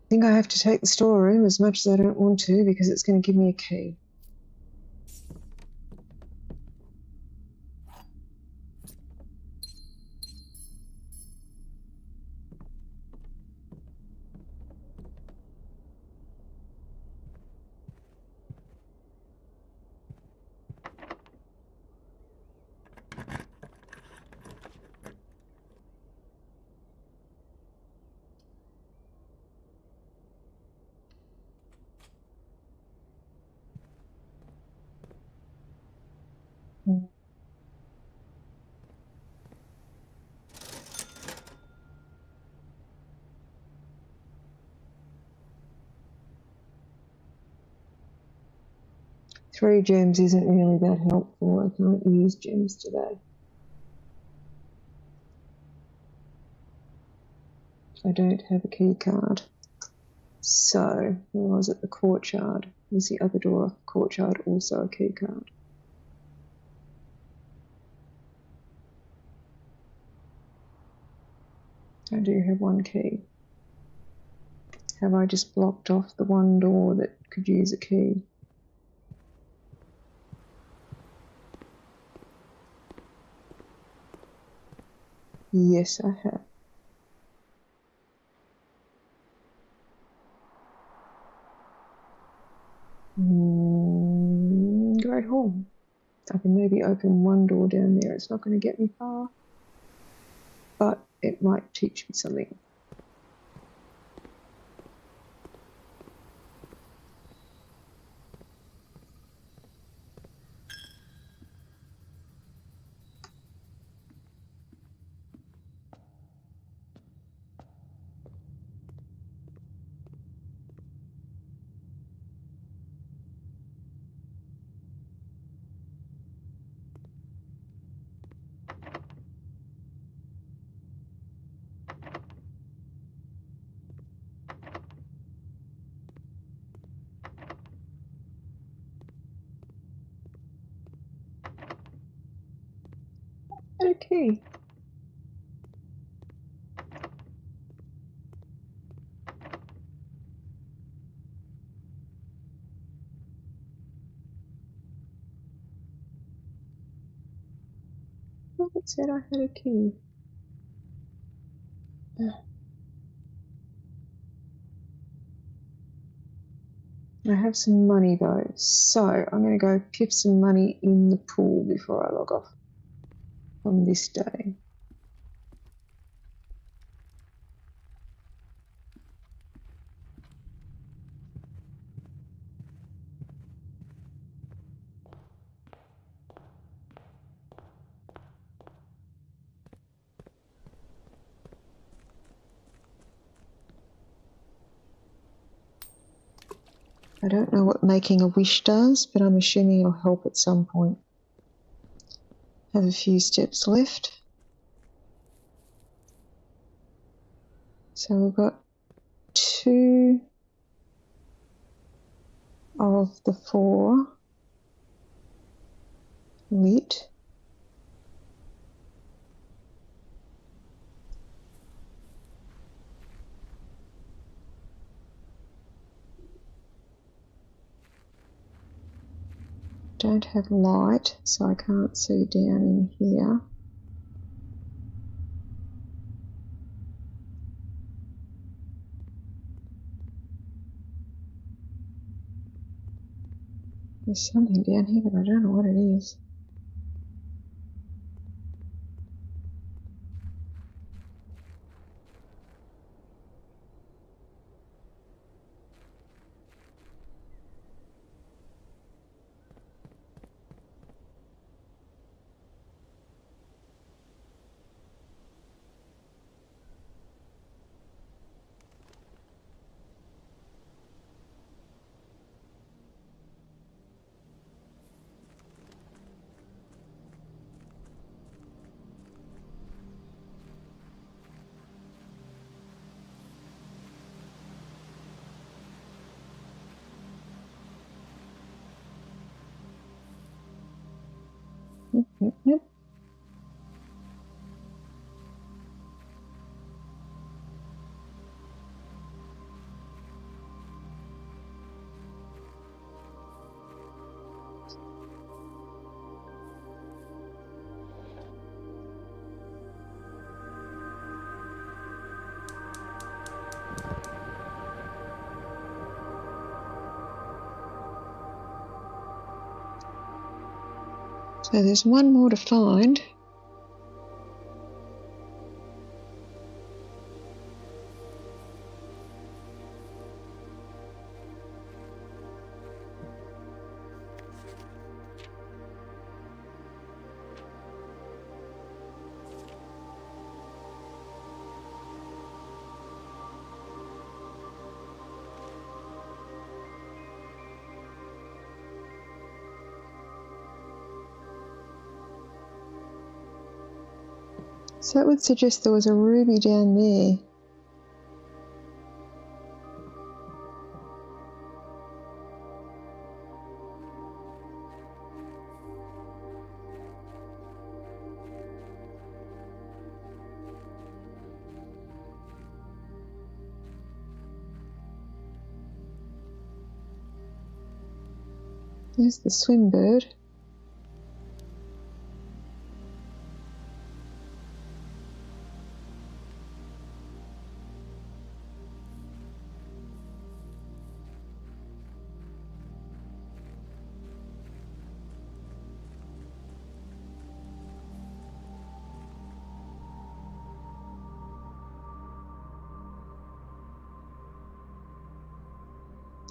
S1: I think I have to take the storeroom as much as I don't want to because it's going to give me a key. Mm. 3 gems isn't really that helpful. I can't use gems today. I don't have a key card. So, where was it? The courtyard. Was the other door? Courtyard also a key card. I do have 1 key. Have I just blocked off the one door that could use a key? Yes, I have. Great hall. I can maybe open one door down there. It's not going to get me far, but it might teach me something. Okay. Well, it said I had a key. I have some money though, so I'm going to go piff some money in the pool before I log off on this day. I don't know what making a wish does, but I'm assuming it'll help at some point. Have a few steps left. So we've got 2 of the 4 lit. Don't have light, so I can't see down in here. There's something down here, but I don't know what it is. Yep. So there's one more to find. So that would suggest there was a ruby down there. There's the swim bird.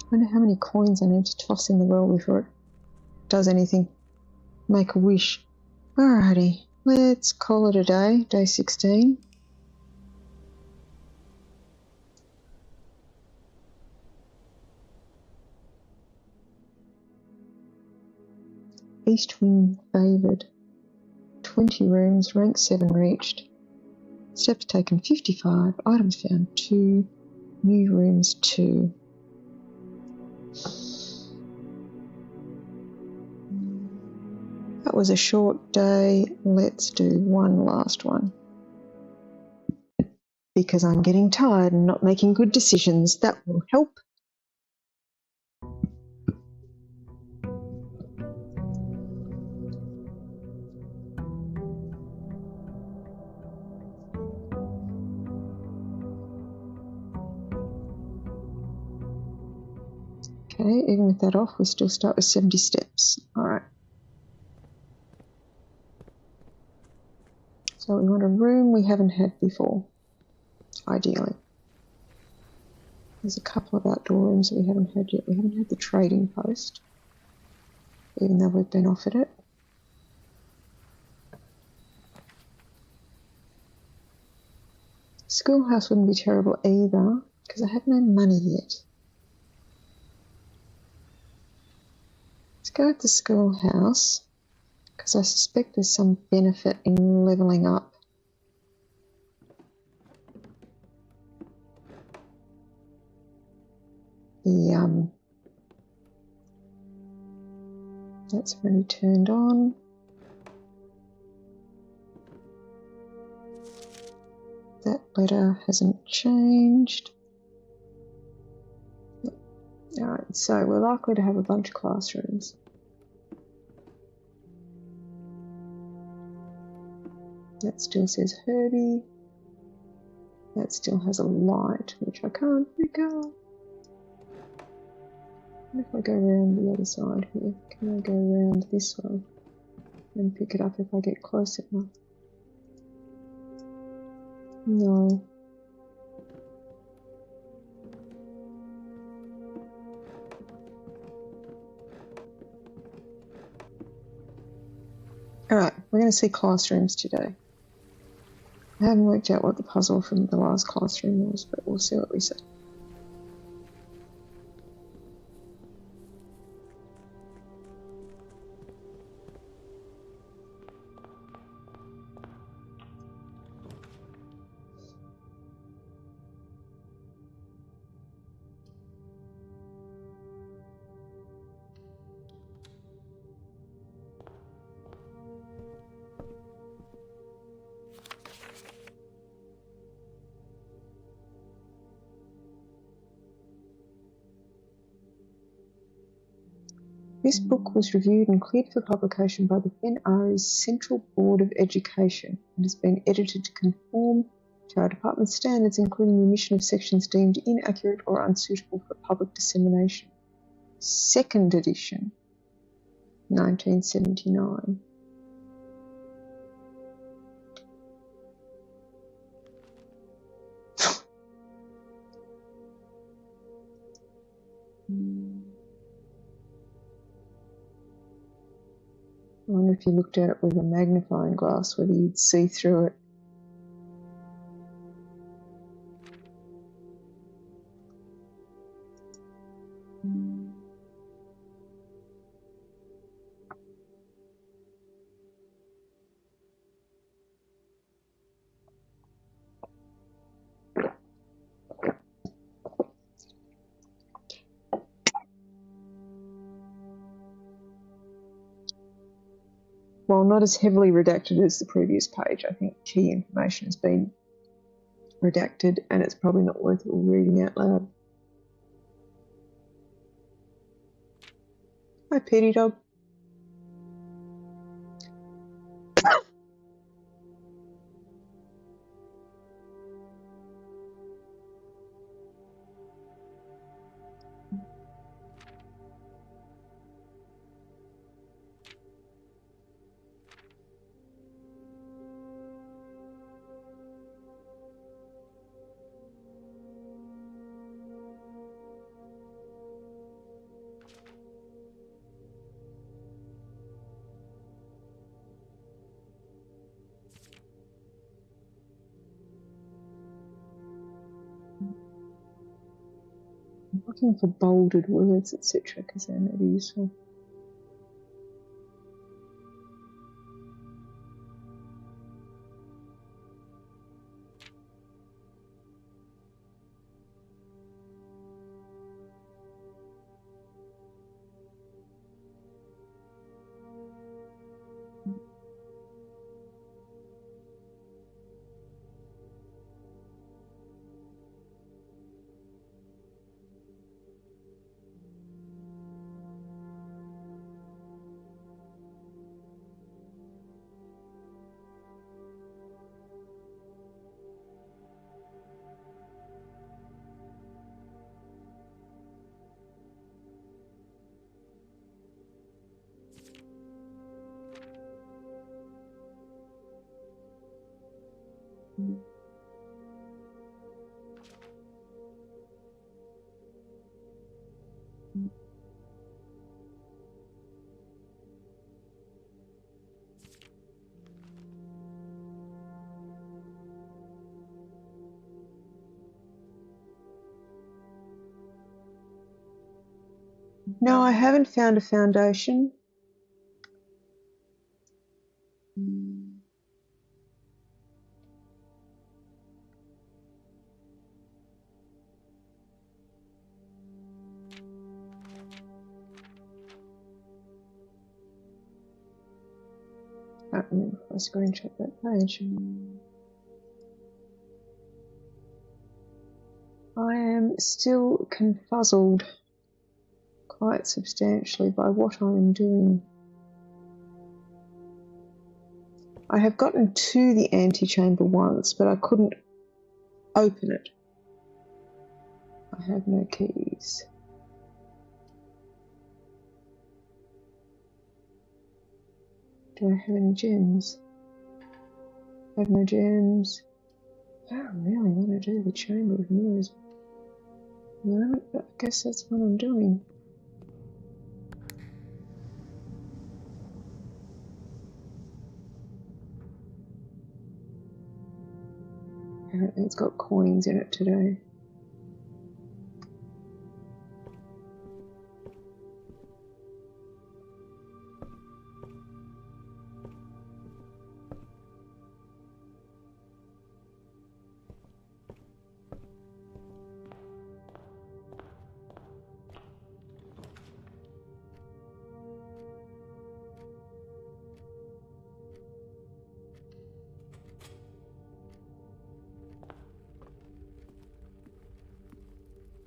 S1: I wonder how many coins I need to toss in the well before it does anything. Make a wish. Alrighty, let's call it a day, day 16. East wing favoured. 20 rooms, rank 7 reached. Steps taken 55, items found 2, new rooms 2. That was a short day. Let's do one last one. Because I'm getting tired and not making good decisions. That will help. Okay, even with that off, we still start with 70 steps. All right. So we want a room we haven't had before, ideally. There's a couple of outdoor rooms that we haven't had yet. We haven't had the trading post, even though we've been offered it. Schoolhouse wouldn't be terrible either, because I have no money yet. Let's go with the schoolhouse, because I suspect there's some benefit in levelling up. That's already turned on. That letter hasn't changed. Alright, so we're likely to have a bunch of classrooms. That still says Herbie. That still has a light, which I can't pick up. What if I go around the other side here? Can I go around this way and pick it up if I get close enough? No. Alright, we're going to see classrooms today. I haven't worked out what the puzzle from the last classroom was, but we'll see what we see. This book was reviewed and cleared for publication by the NR's Central Board of Education and has been edited to conform to our department's standards, including the omission of sections deemed inaccurate or unsuitable for public dissemination. Second edition, 1979. I wonder if you looked at it with a magnifying glass, whether you'd see through it. While not as heavily redacted as the previous page, I think key information has been redacted and it's probably not worth reading out loud. Hi, Petey Dog. I'm looking for bolded words, etc., because they may be useful. No, I haven't found a foundation. I don't remember if I screenshot that page. I am still confuzzled quite substantially by what I am doing. I have gotten to the antechamber once, but I couldn't open it. I have no keys. Do I have any gems? I have no gems. I don't really want to do the Chamber of Mirrors. No, I guess that's what I'm doing. Apparently it's got coins in it today.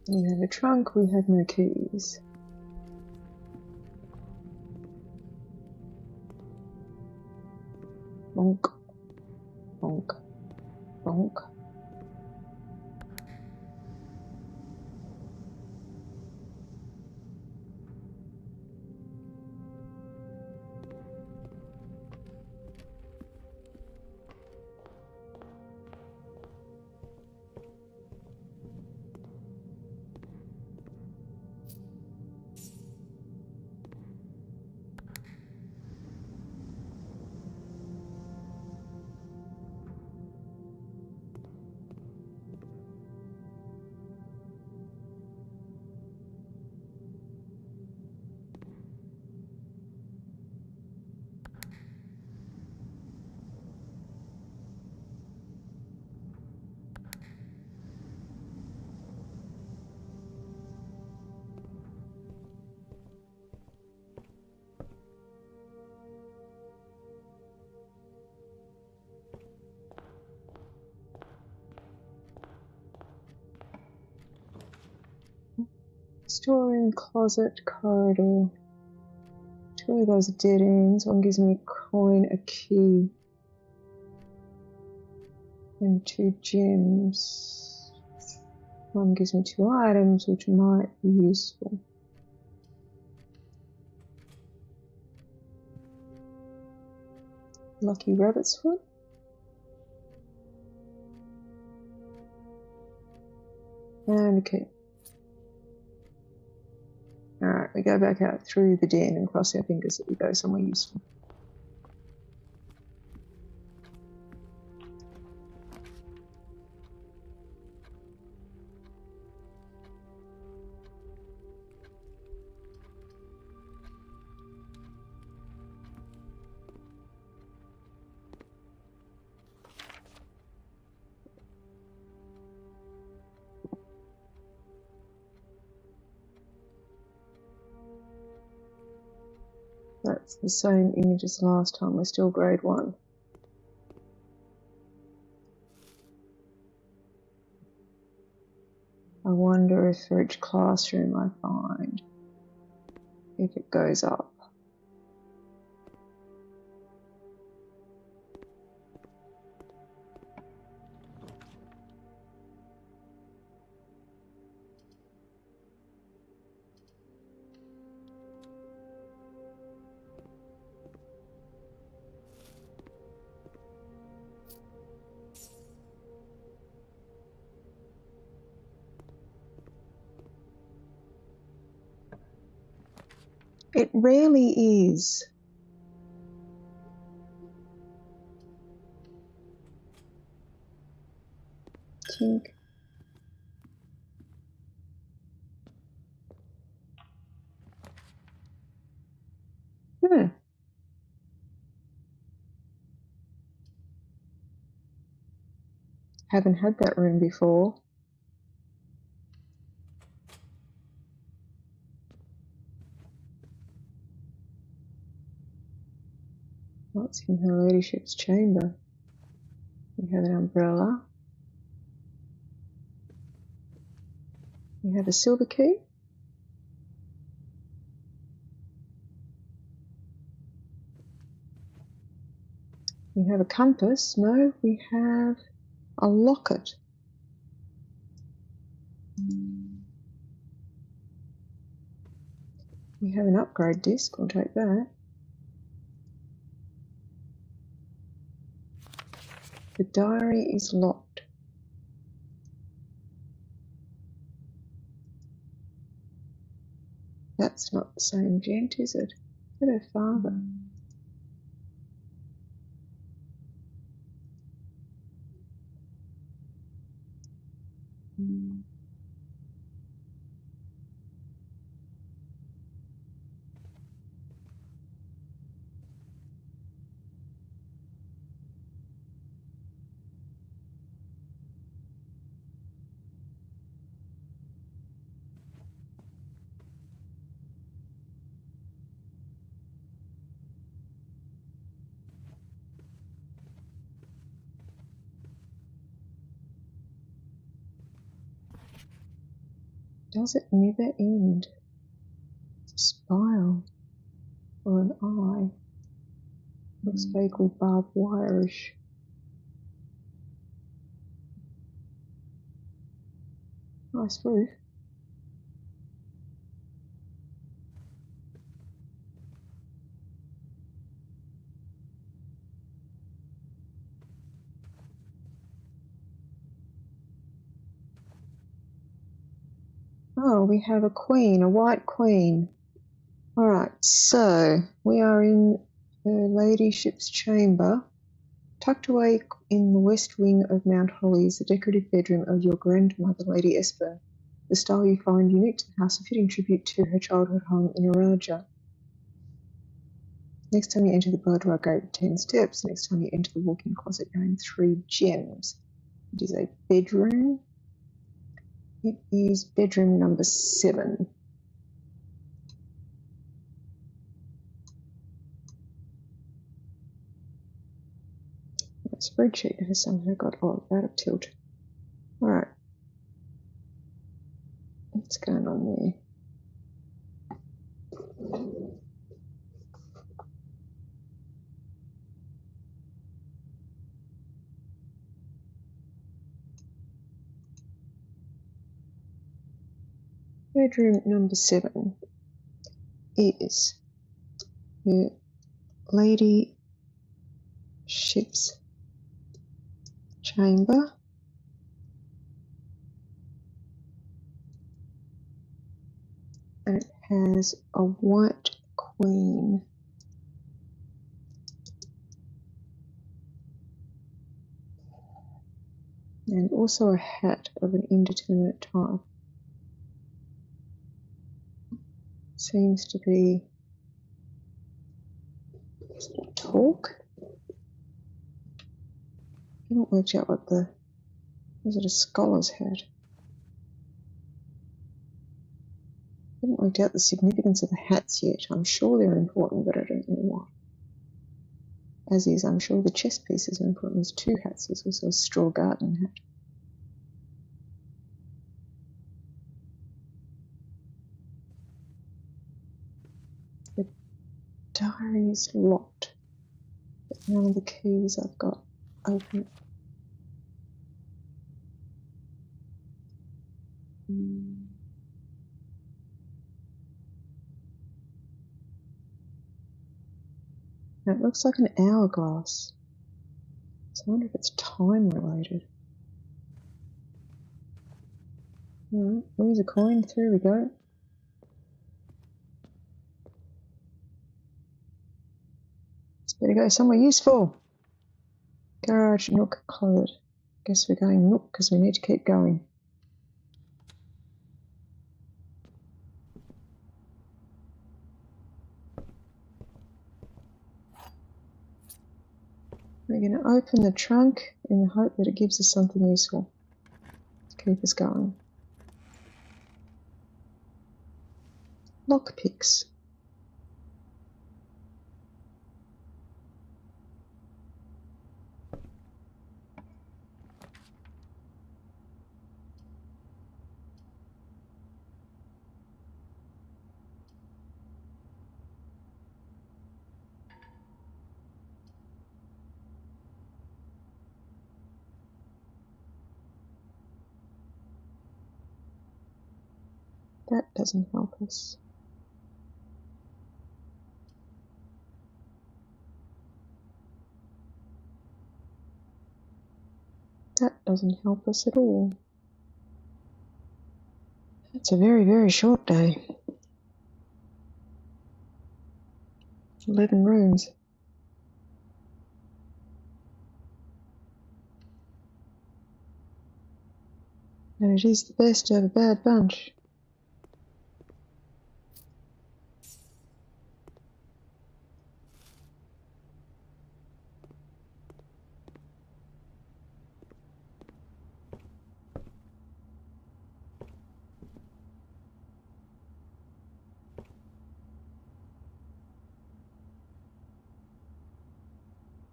S1: We have a trunk, we have no keys. Bonk, bonk, bonk. Storeroom, closet, corridor. Two of those are dead ends. One gives me a coin, a key, and 2 gems. One gives me 2 items, which might be useful. Lucky rabbit's foot. And a key. Alright, we go back out through the den and cross our fingers that we go somewhere useful. That's the same image as last time, we're still grade 1. I wonder if for each classroom I find, if it goes up. It rarely is. Tink. Haven't had that room before. What's in her ladyship's chamber? We have an umbrella. We have a silver key. We have a compass. No, we have a locket. We have an upgrade disc. We'll take that. The diary is locked. That's not the same gent, is it? Is it her father? Does it never end? It's a spiral or an eye. Looks vaguely barbed wire-ish. Nice roof. Oh, we have a queen, a white queen. Alright, so we are in her ladyship's chamber. Tucked away in the west wing of Mount Holly is the decorative bedroom of your grandmother, Lady Esper, the style you find unique to the house, a fitting tribute to her childhood home in Uraja. Next time you enter the boudoir, go 10 steps. Next time you enter the walk-in closet, gain 3 gems. It is a bedroom. It is bedroom number 7. The spreadsheet has somehow got out of tilt. Alright. What's going on there? Bedroom number 7 is the ladyship's chamber. And it has a white queen. And also a hat of an indeterminate type. Seems to be talk. I haven't worked out what is it a scholar's hat? I haven't worked out the significance of the hats yet. I'm sure they're important, but I don't know why. As is, I'm sure the chess pieces are important. There's 2 hats. There's also a straw garden hat. The diary is locked, but none of the keys I've got open. It looks like an hourglass. So I wonder if it's time related. Alright, lose a coin. There we go. Let's better go somewhere useful. Garage, nook, closet. Guess we're going nook because we need to keep going. We're going to open the trunk in the hope that it gives us something useful to keep us going. Lockpicks. That doesn't help us. That doesn't help us at all. It's a very, very short day. 11 rooms. And it is the best of a bad bunch.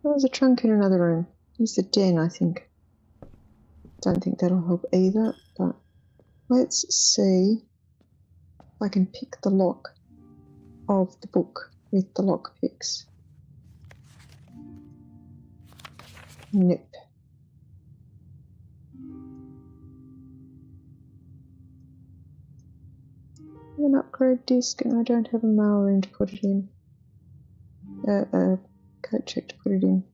S1: There was a trunk in another room. It's the den, I think. Don't think that'll help either, but let's see if I can pick the lock of the book with the lock picks. Nope. An upgrade disc, and I don't have a mail room to put it in. A coat check to put it in.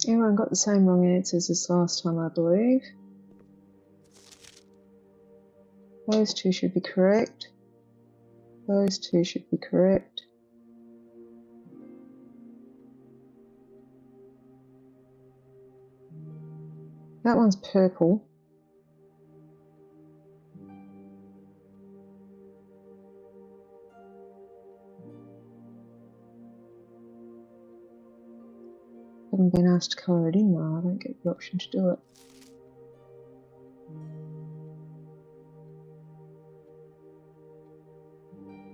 S1: Everyone got the same wrong answers as last time, I believe. Those two should be correct. Those two should be correct. That one's purple. Haven't been asked to colour it in though, I don't get the option to do it.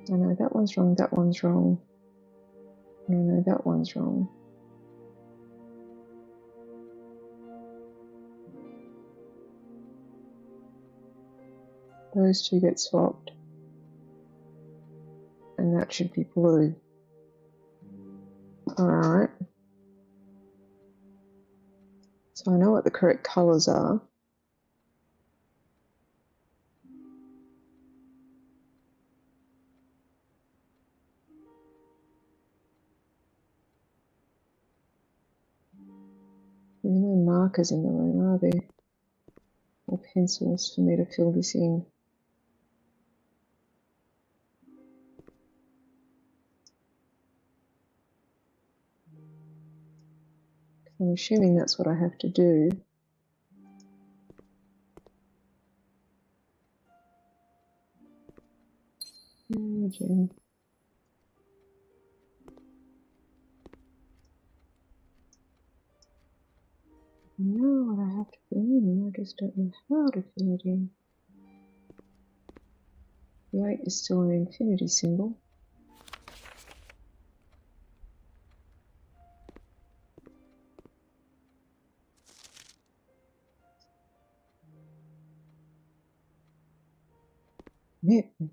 S1: Oh no, that one's wrong, that one's wrong. No, that one's wrong. Those two get swapped. And that should be blue. Alright. So I know what the correct colours are. There's no markers in the room, are there? Or pencils for me to fill this in. I'm assuming that's what I have to do. Imagine. I know what I have to fill in, I just don't know how to fill it in. The 8 is still an infinity symbol. Commitment.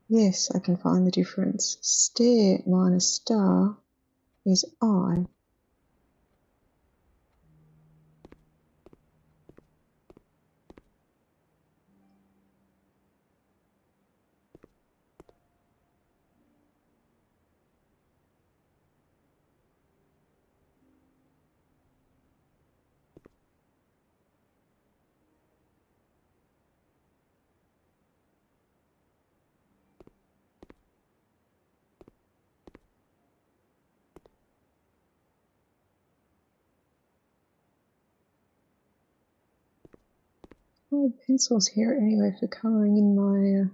S1: Yes, I can find the difference. Stare minus star is I. colored pencils here anyway for colouring in my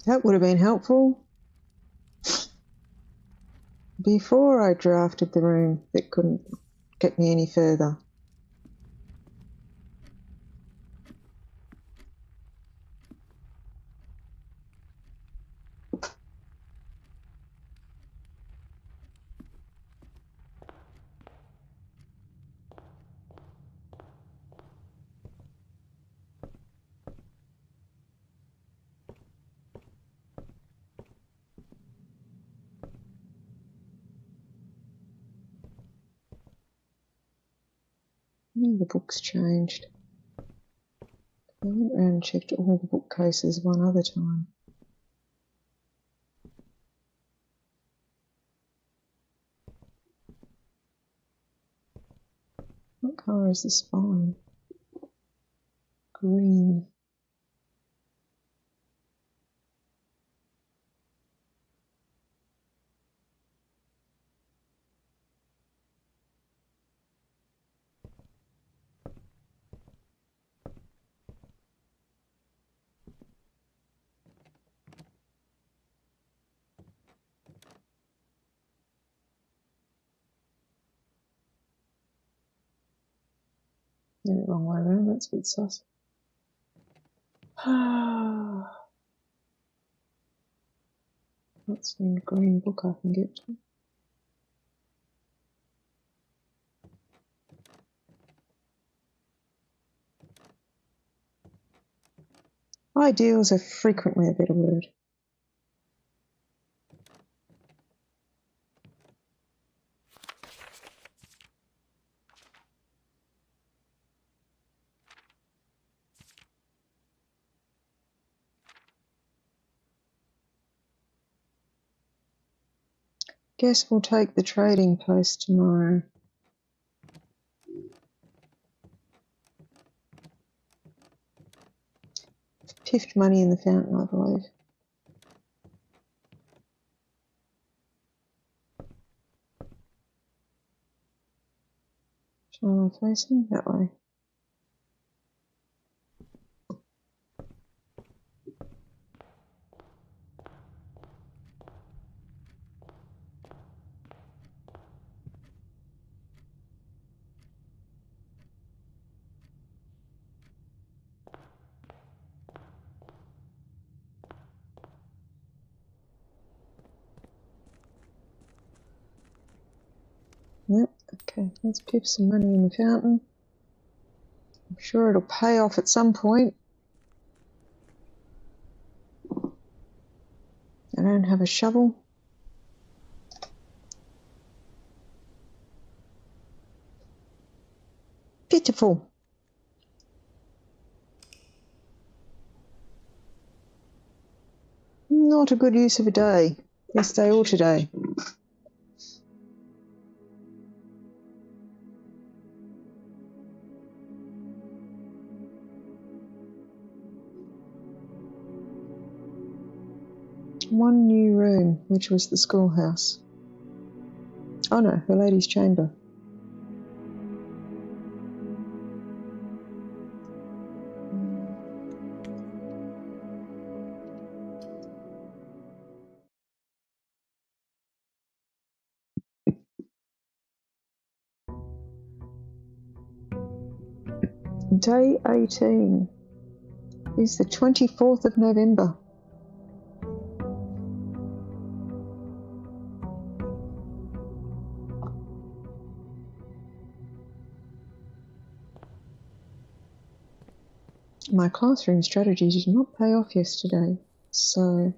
S1: that would have been helpful before I drafted the room that couldn't get me any further. The book's changed. I went around and checked all the bookcases one other time. What colour is the spine? Green. No, wrong way around, that's a bit sus. That's the green book I can get to. Ideals are frequently a better word. Guess we'll take the trading post tomorrow. Piffed money in the fountain, I believe. Which way am I facing? That way. Yep, okay, let's piff some money in the fountain. I'm sure it'll pay off at some point. I don't have a shovel. Pitiful. Not a good use of a day. Yesterday or today. One new room, which was the schoolhouse. Oh no, the ladies' chamber. Day 18 is the 24th of November. My classroom strategy did not pay off yesterday, so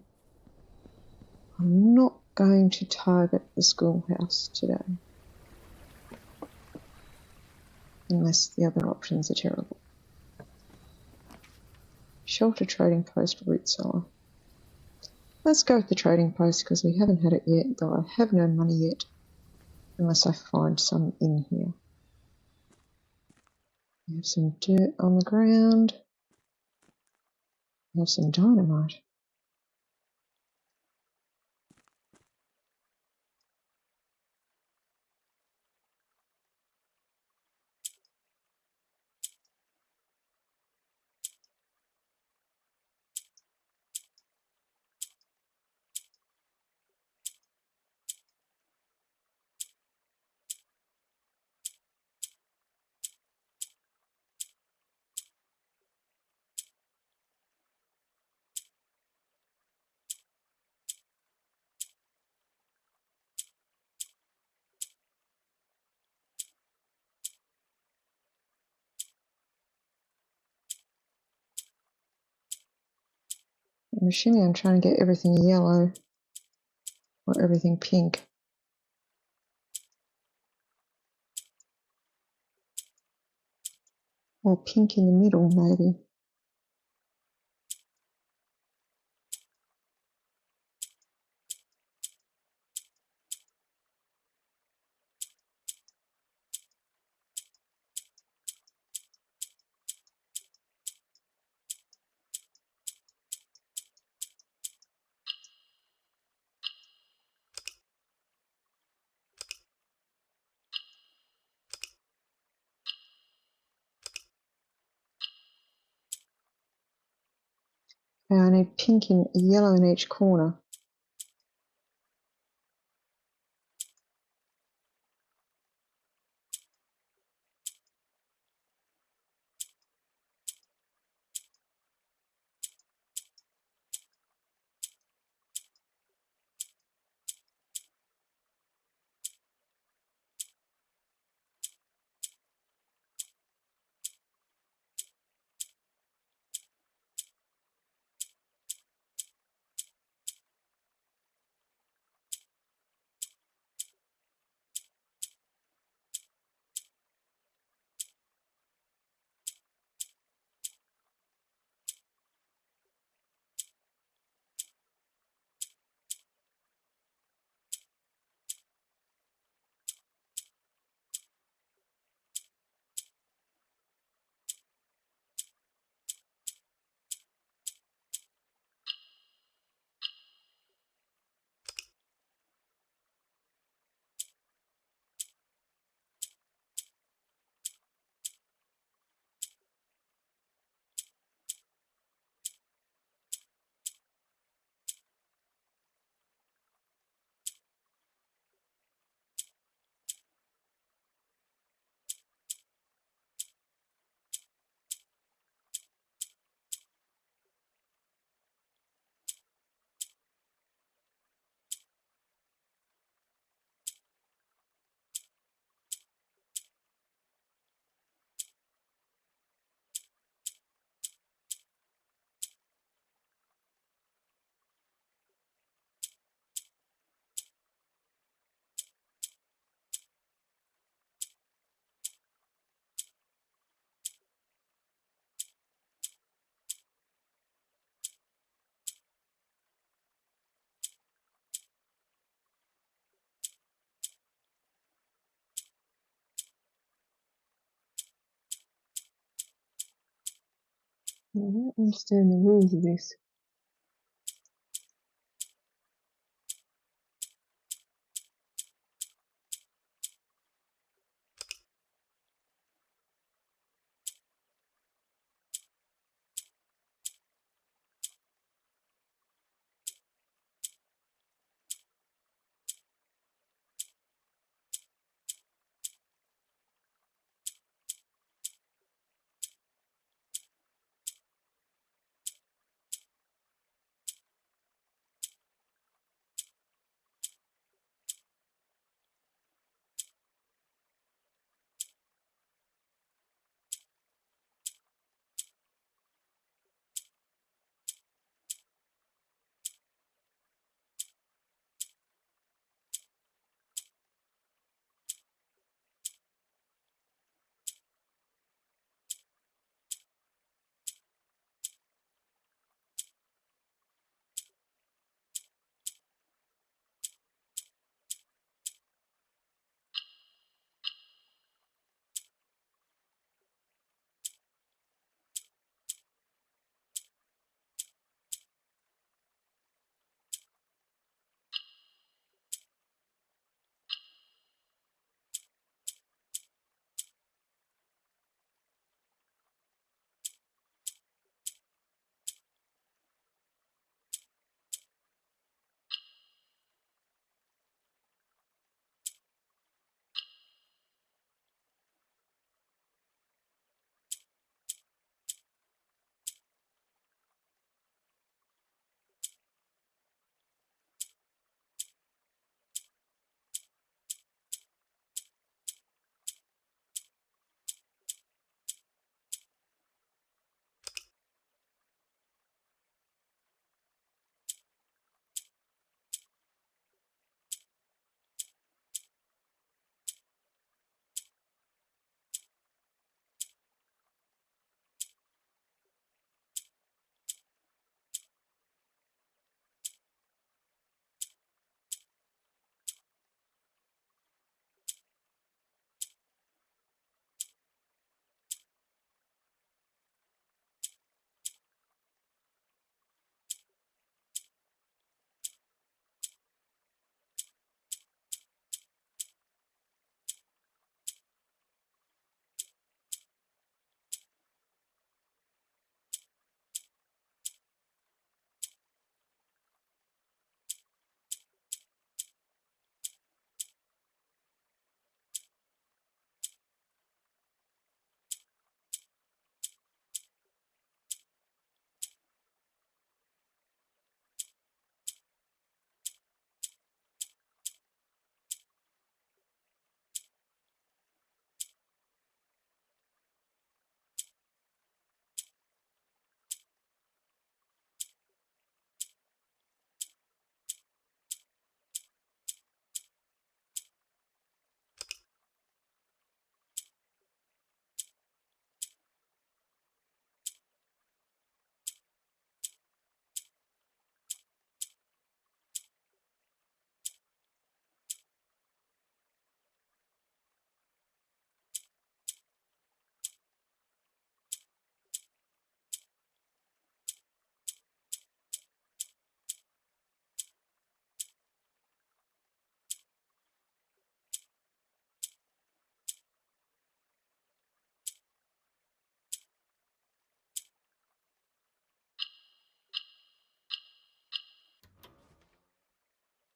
S1: I'm not going to target the schoolhouse today, unless the other options are terrible. Shelter, trading post, root cellar. Let's go with the trading post because we haven't had it yet, though I have no money yet, unless I find some in here. We have some dirt on the ground. We have some dynamite. I'm assuming I'm trying to get everything yellow or everything pink. Or pink in the middle, maybe. And I need pink and yellow in each corner. I don't understand the rules of this.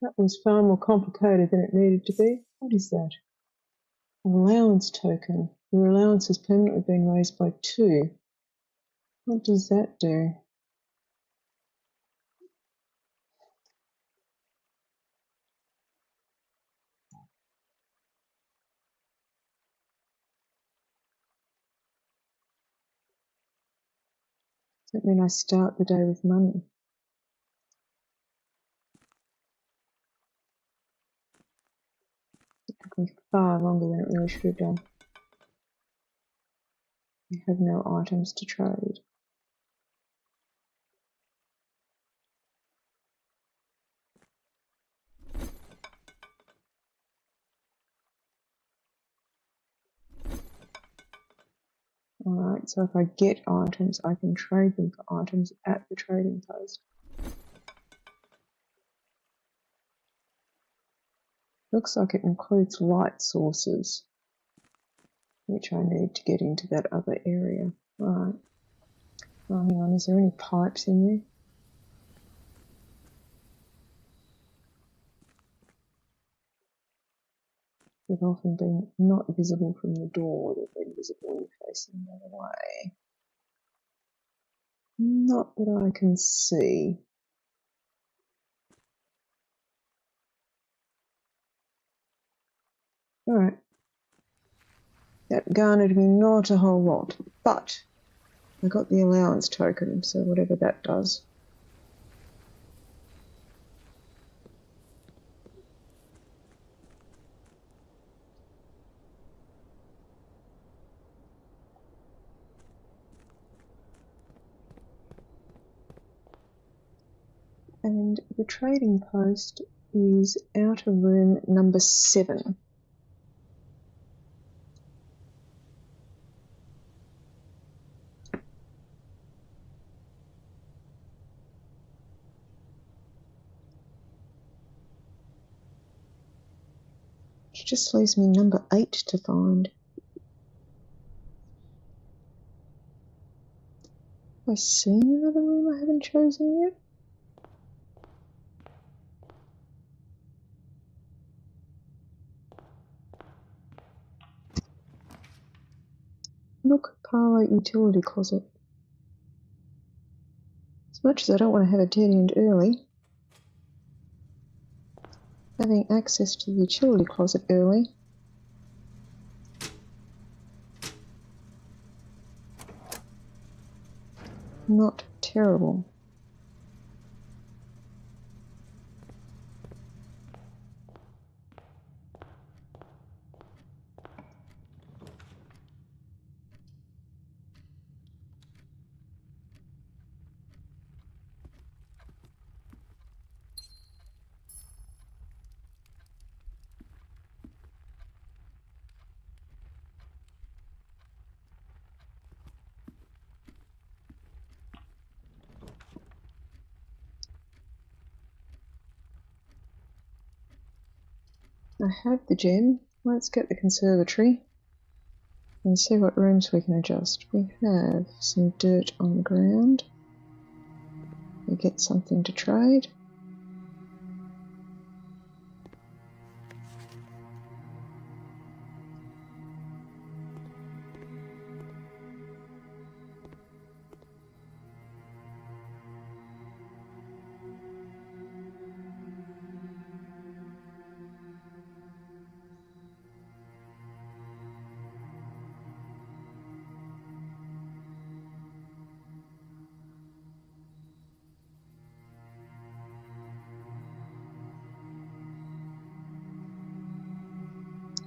S1: That was far more complicated than it needed to be. What is that? An allowance token. Your allowance has permanently been raised by 2. What does that do? Does that mean I start the day with money? It took me far longer than it really should have done. I have no items to trade. Alright, so if I get items, I can trade them for items at the trading post. Looks like it includes light sources, which I need to get into that other area. Alright. Oh, hang on, is there any pipes in there? They've often been not visible from the door, they've been visible when you're facing the other way. Not that I can see. Alright. That garnered me not a whole lot, but I got the allowance token, so whatever that does. And the trading post is outer room number 7. Which just leaves me number 8 to find. Have I seen another room I haven't chosen yet? Nook, parlour, utility closet. As much as I don't want to have a dead end early, having access to the utility closet early not terrible. I have the gem. Let's get the conservatory and see what rooms we can adjust. We have some dirt on the ground. We get something to trade.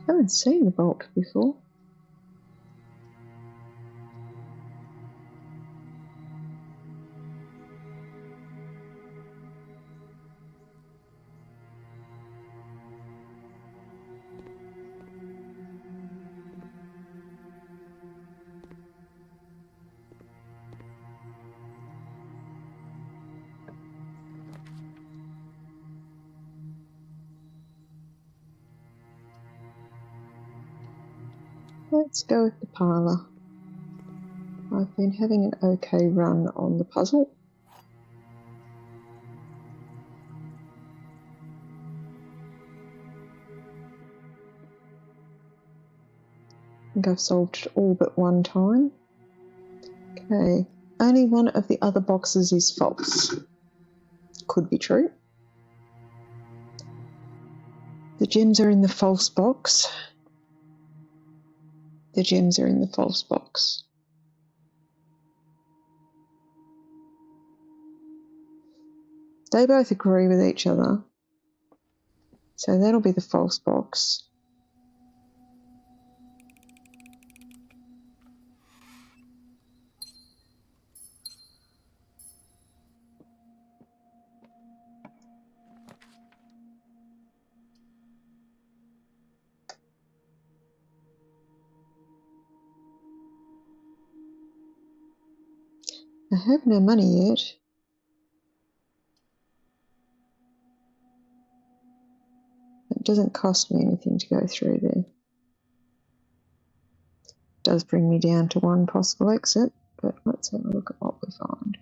S1: I haven't seen the vault before. Let's go with the parlour. I've been having an okay run on the puzzle. think I've solved it all but one time. Okay, only one of the other boxes is false. Could be true. The gems are in the false box. The gems are in the false box. They both agree with each other. So that'll be the false box. I have no money yet. It doesn't cost me anything to go through there. It does bring me down to one possible exit, but let's have a look at what we find.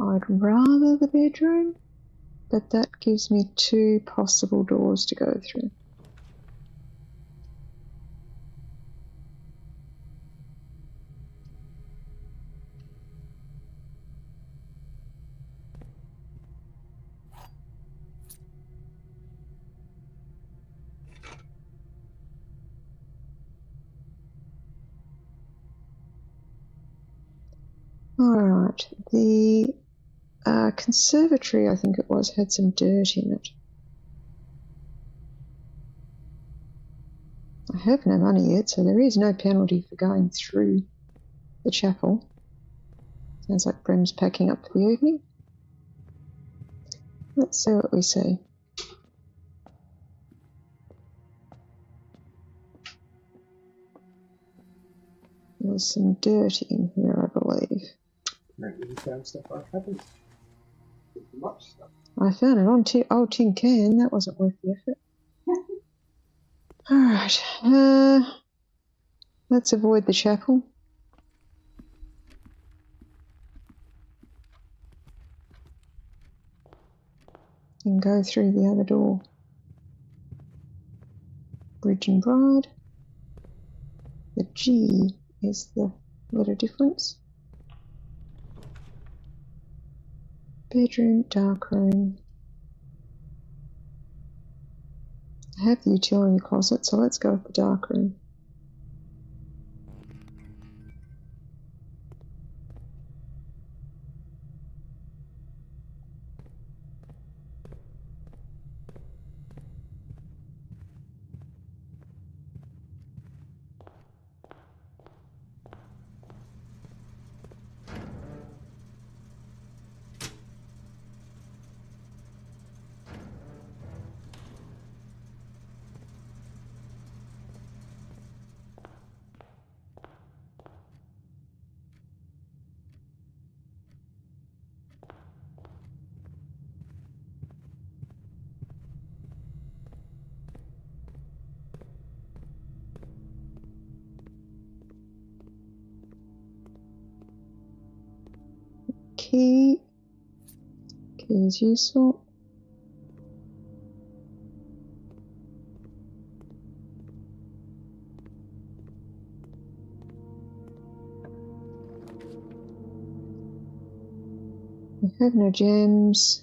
S1: I'd rather the bedroom, but that gives me two possible doors to go through. Alright, the conservatory, I think it was, had some dirt in it. I have no money yet, so there is no penalty for going through the chapel. Sounds like Brem's packing up for the evening. Let's see what we see. There's some dirt in here, I believe.
S3: Maybe you found stuff I haven't. Much stuff.
S1: I found an old tin can. That wasn't worth the effort. Alright, let's avoid the chapel. And go through the other door. Bridge and Bride. The G is the letter difference. Bedroom, dark room. I have the utility closet, so let's go with the dark room. Key is useful. We have no gems.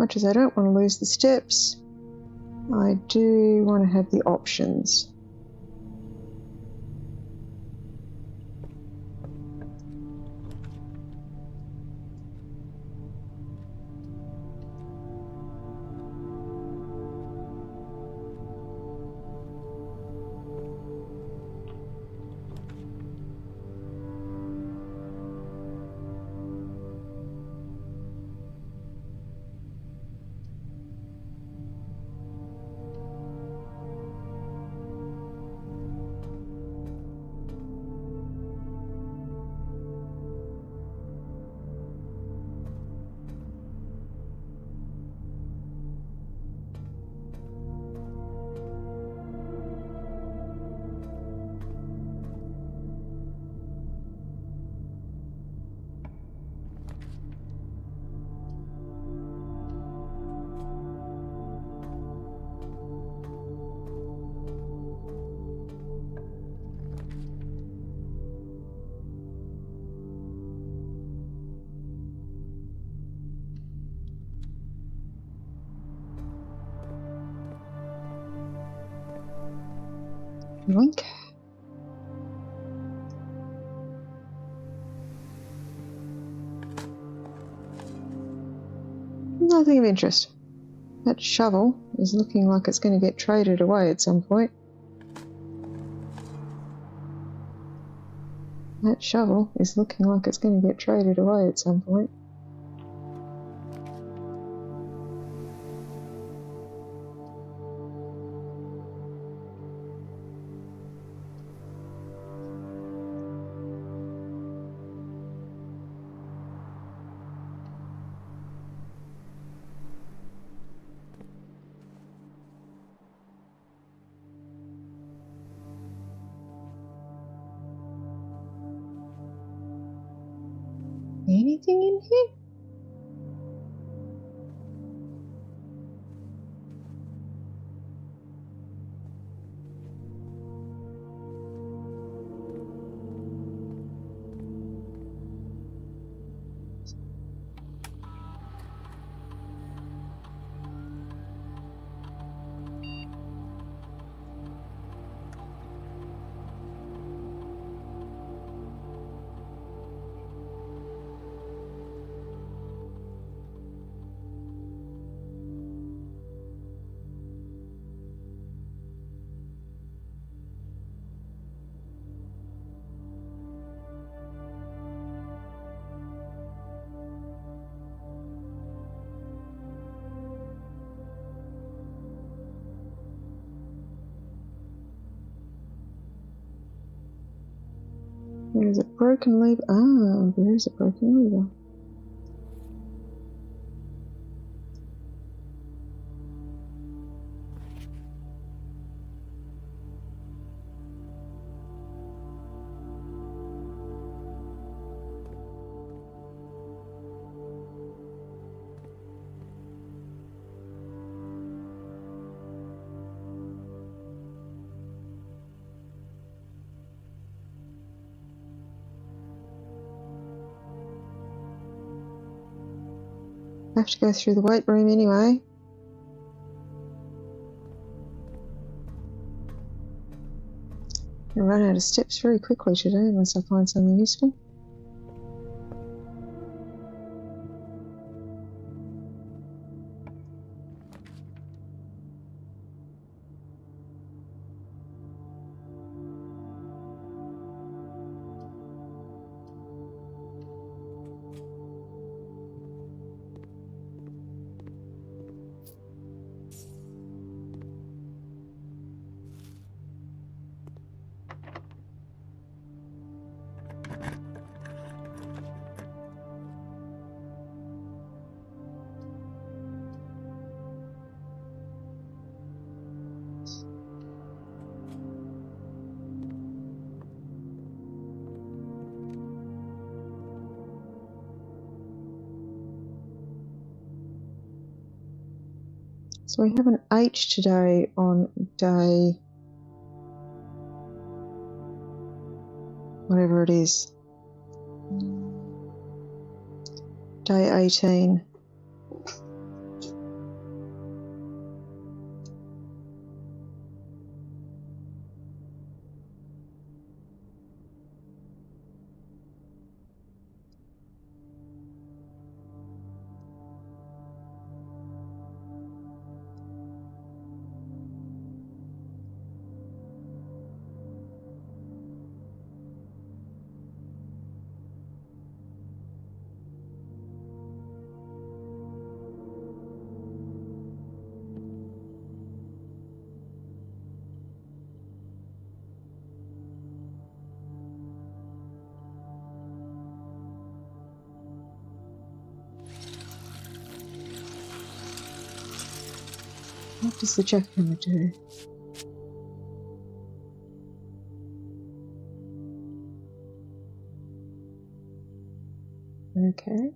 S1: Much as I don't want to lose the steps, I do want to have the options. Yoink. Nothing of interest. That shovel is looking like it's going to get traded away at some point. That shovel is looking like it's going to get traded away at some point. Anything in here? There's a broken lever. Ah, there's a broken lever. I have to go through the weight room anyway. I run out of steps very quickly today unless I find something useful. So we have an H today on day, whatever it is, day 18. What does the jackhammer do? Okay.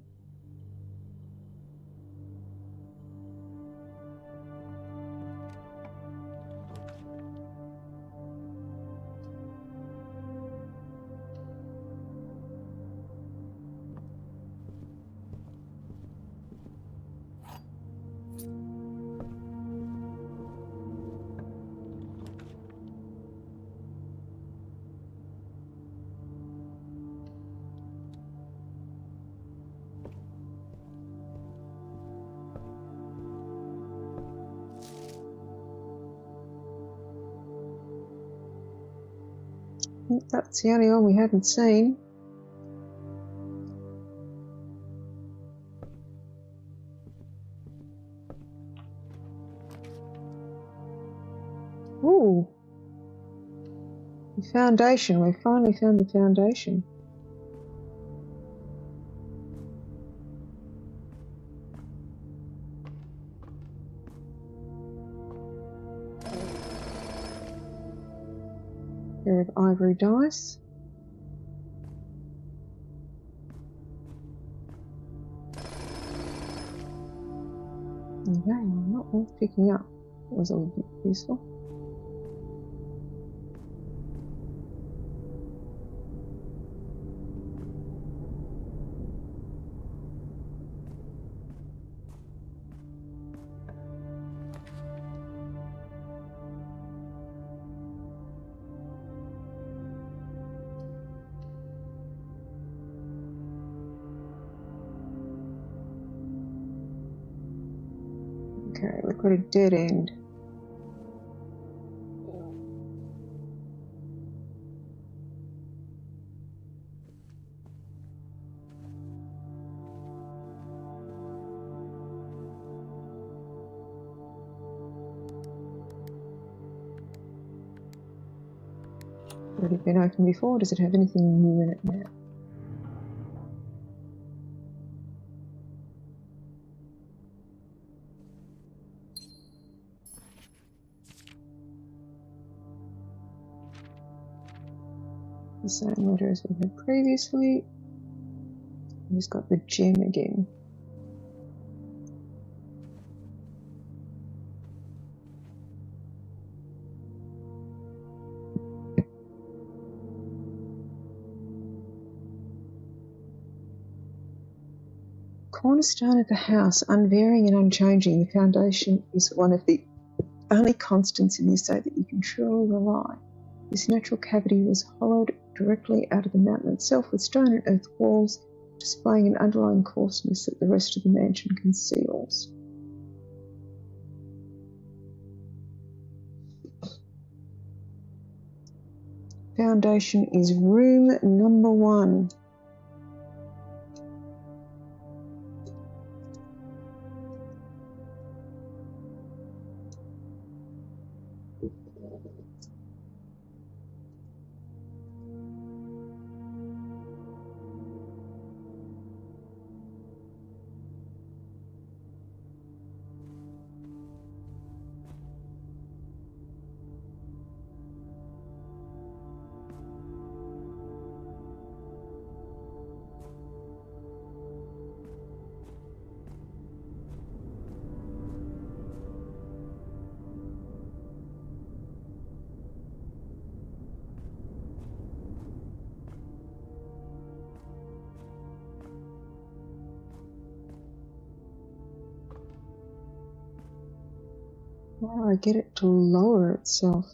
S1: I think that's the only one we haven't seen. Ooh. The foundation. We finally found the foundation. Pair of ivory dice. Okay, not worth picking up. That was a little bit useful. Okay, we've got a dead end. Already been opened before. Does it have anything new in it now? The same letter as we had previously. He's got the gem again. Cornerstone of the house, unvarying and unchanging. The foundation is one of the only constants in the estate that you can truly rely. This natural cavity was hollowed directly out of the mountain itself, with stone and earth walls displaying an underlying coarseness that the rest of the mansion conceals. Foundation is room number 1. How do I get it to lower itself?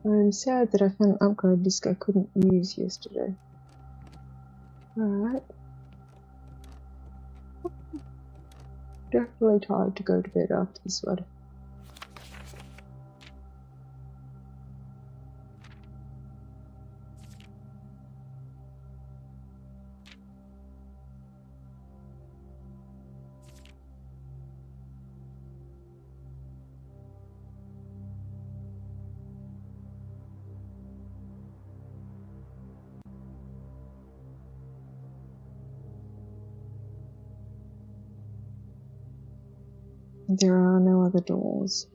S1: I'm sad that I found an upgrade disc I couldn't use yesterday. Alright. Definitely tired to go to bed after this one. There are no other doors.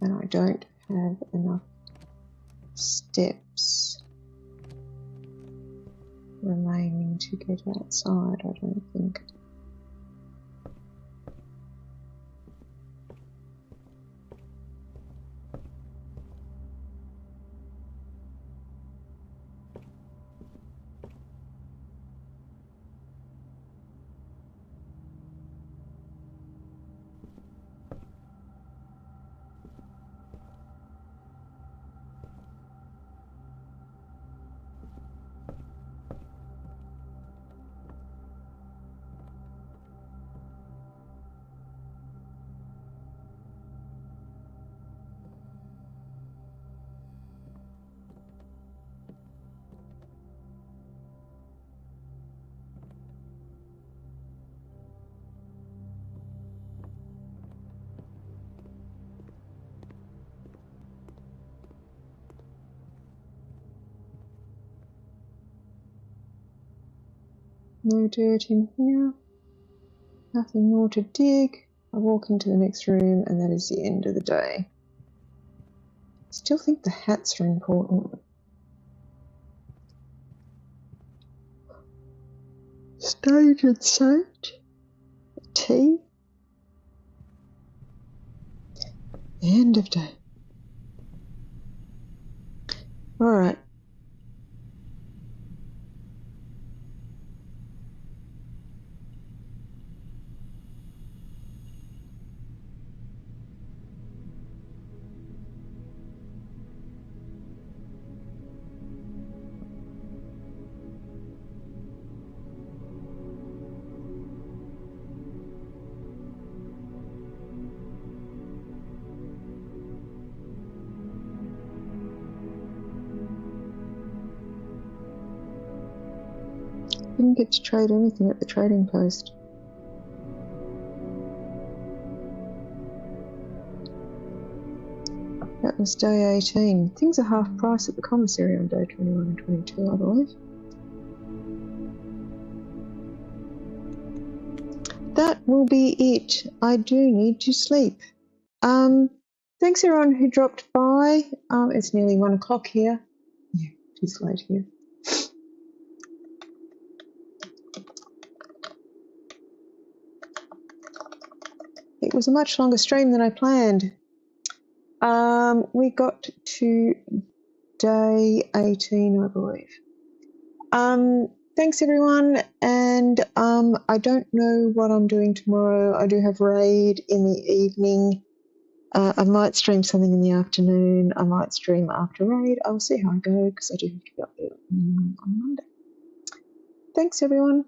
S1: And I don't have enough steps remaining to get outside, I don't think. No dirt in here. Nothing more to dig. I walk into the next room and that is the end of the day. Still think the hats are important. Stage and sage. Tea. End of day. Alright. Didn't get to trade anything at the trading post. That was day 18. Things are half price at the commissary on day 21 and 22, I believe. That will be it. I do need to sleep. Thanks everyone who dropped by. It's nearly 1 o'clock here. Yeah, it is late here. It was a much longer stream than I planned. We got to day 18, I believe. Thanks everyone, and I don't know what I'm doing tomorrow. I do have raid in the evening. I might stream something in the afternoon. I might stream after raid. I'll see how I go because I do have to be up there on Monday. Thanks everyone.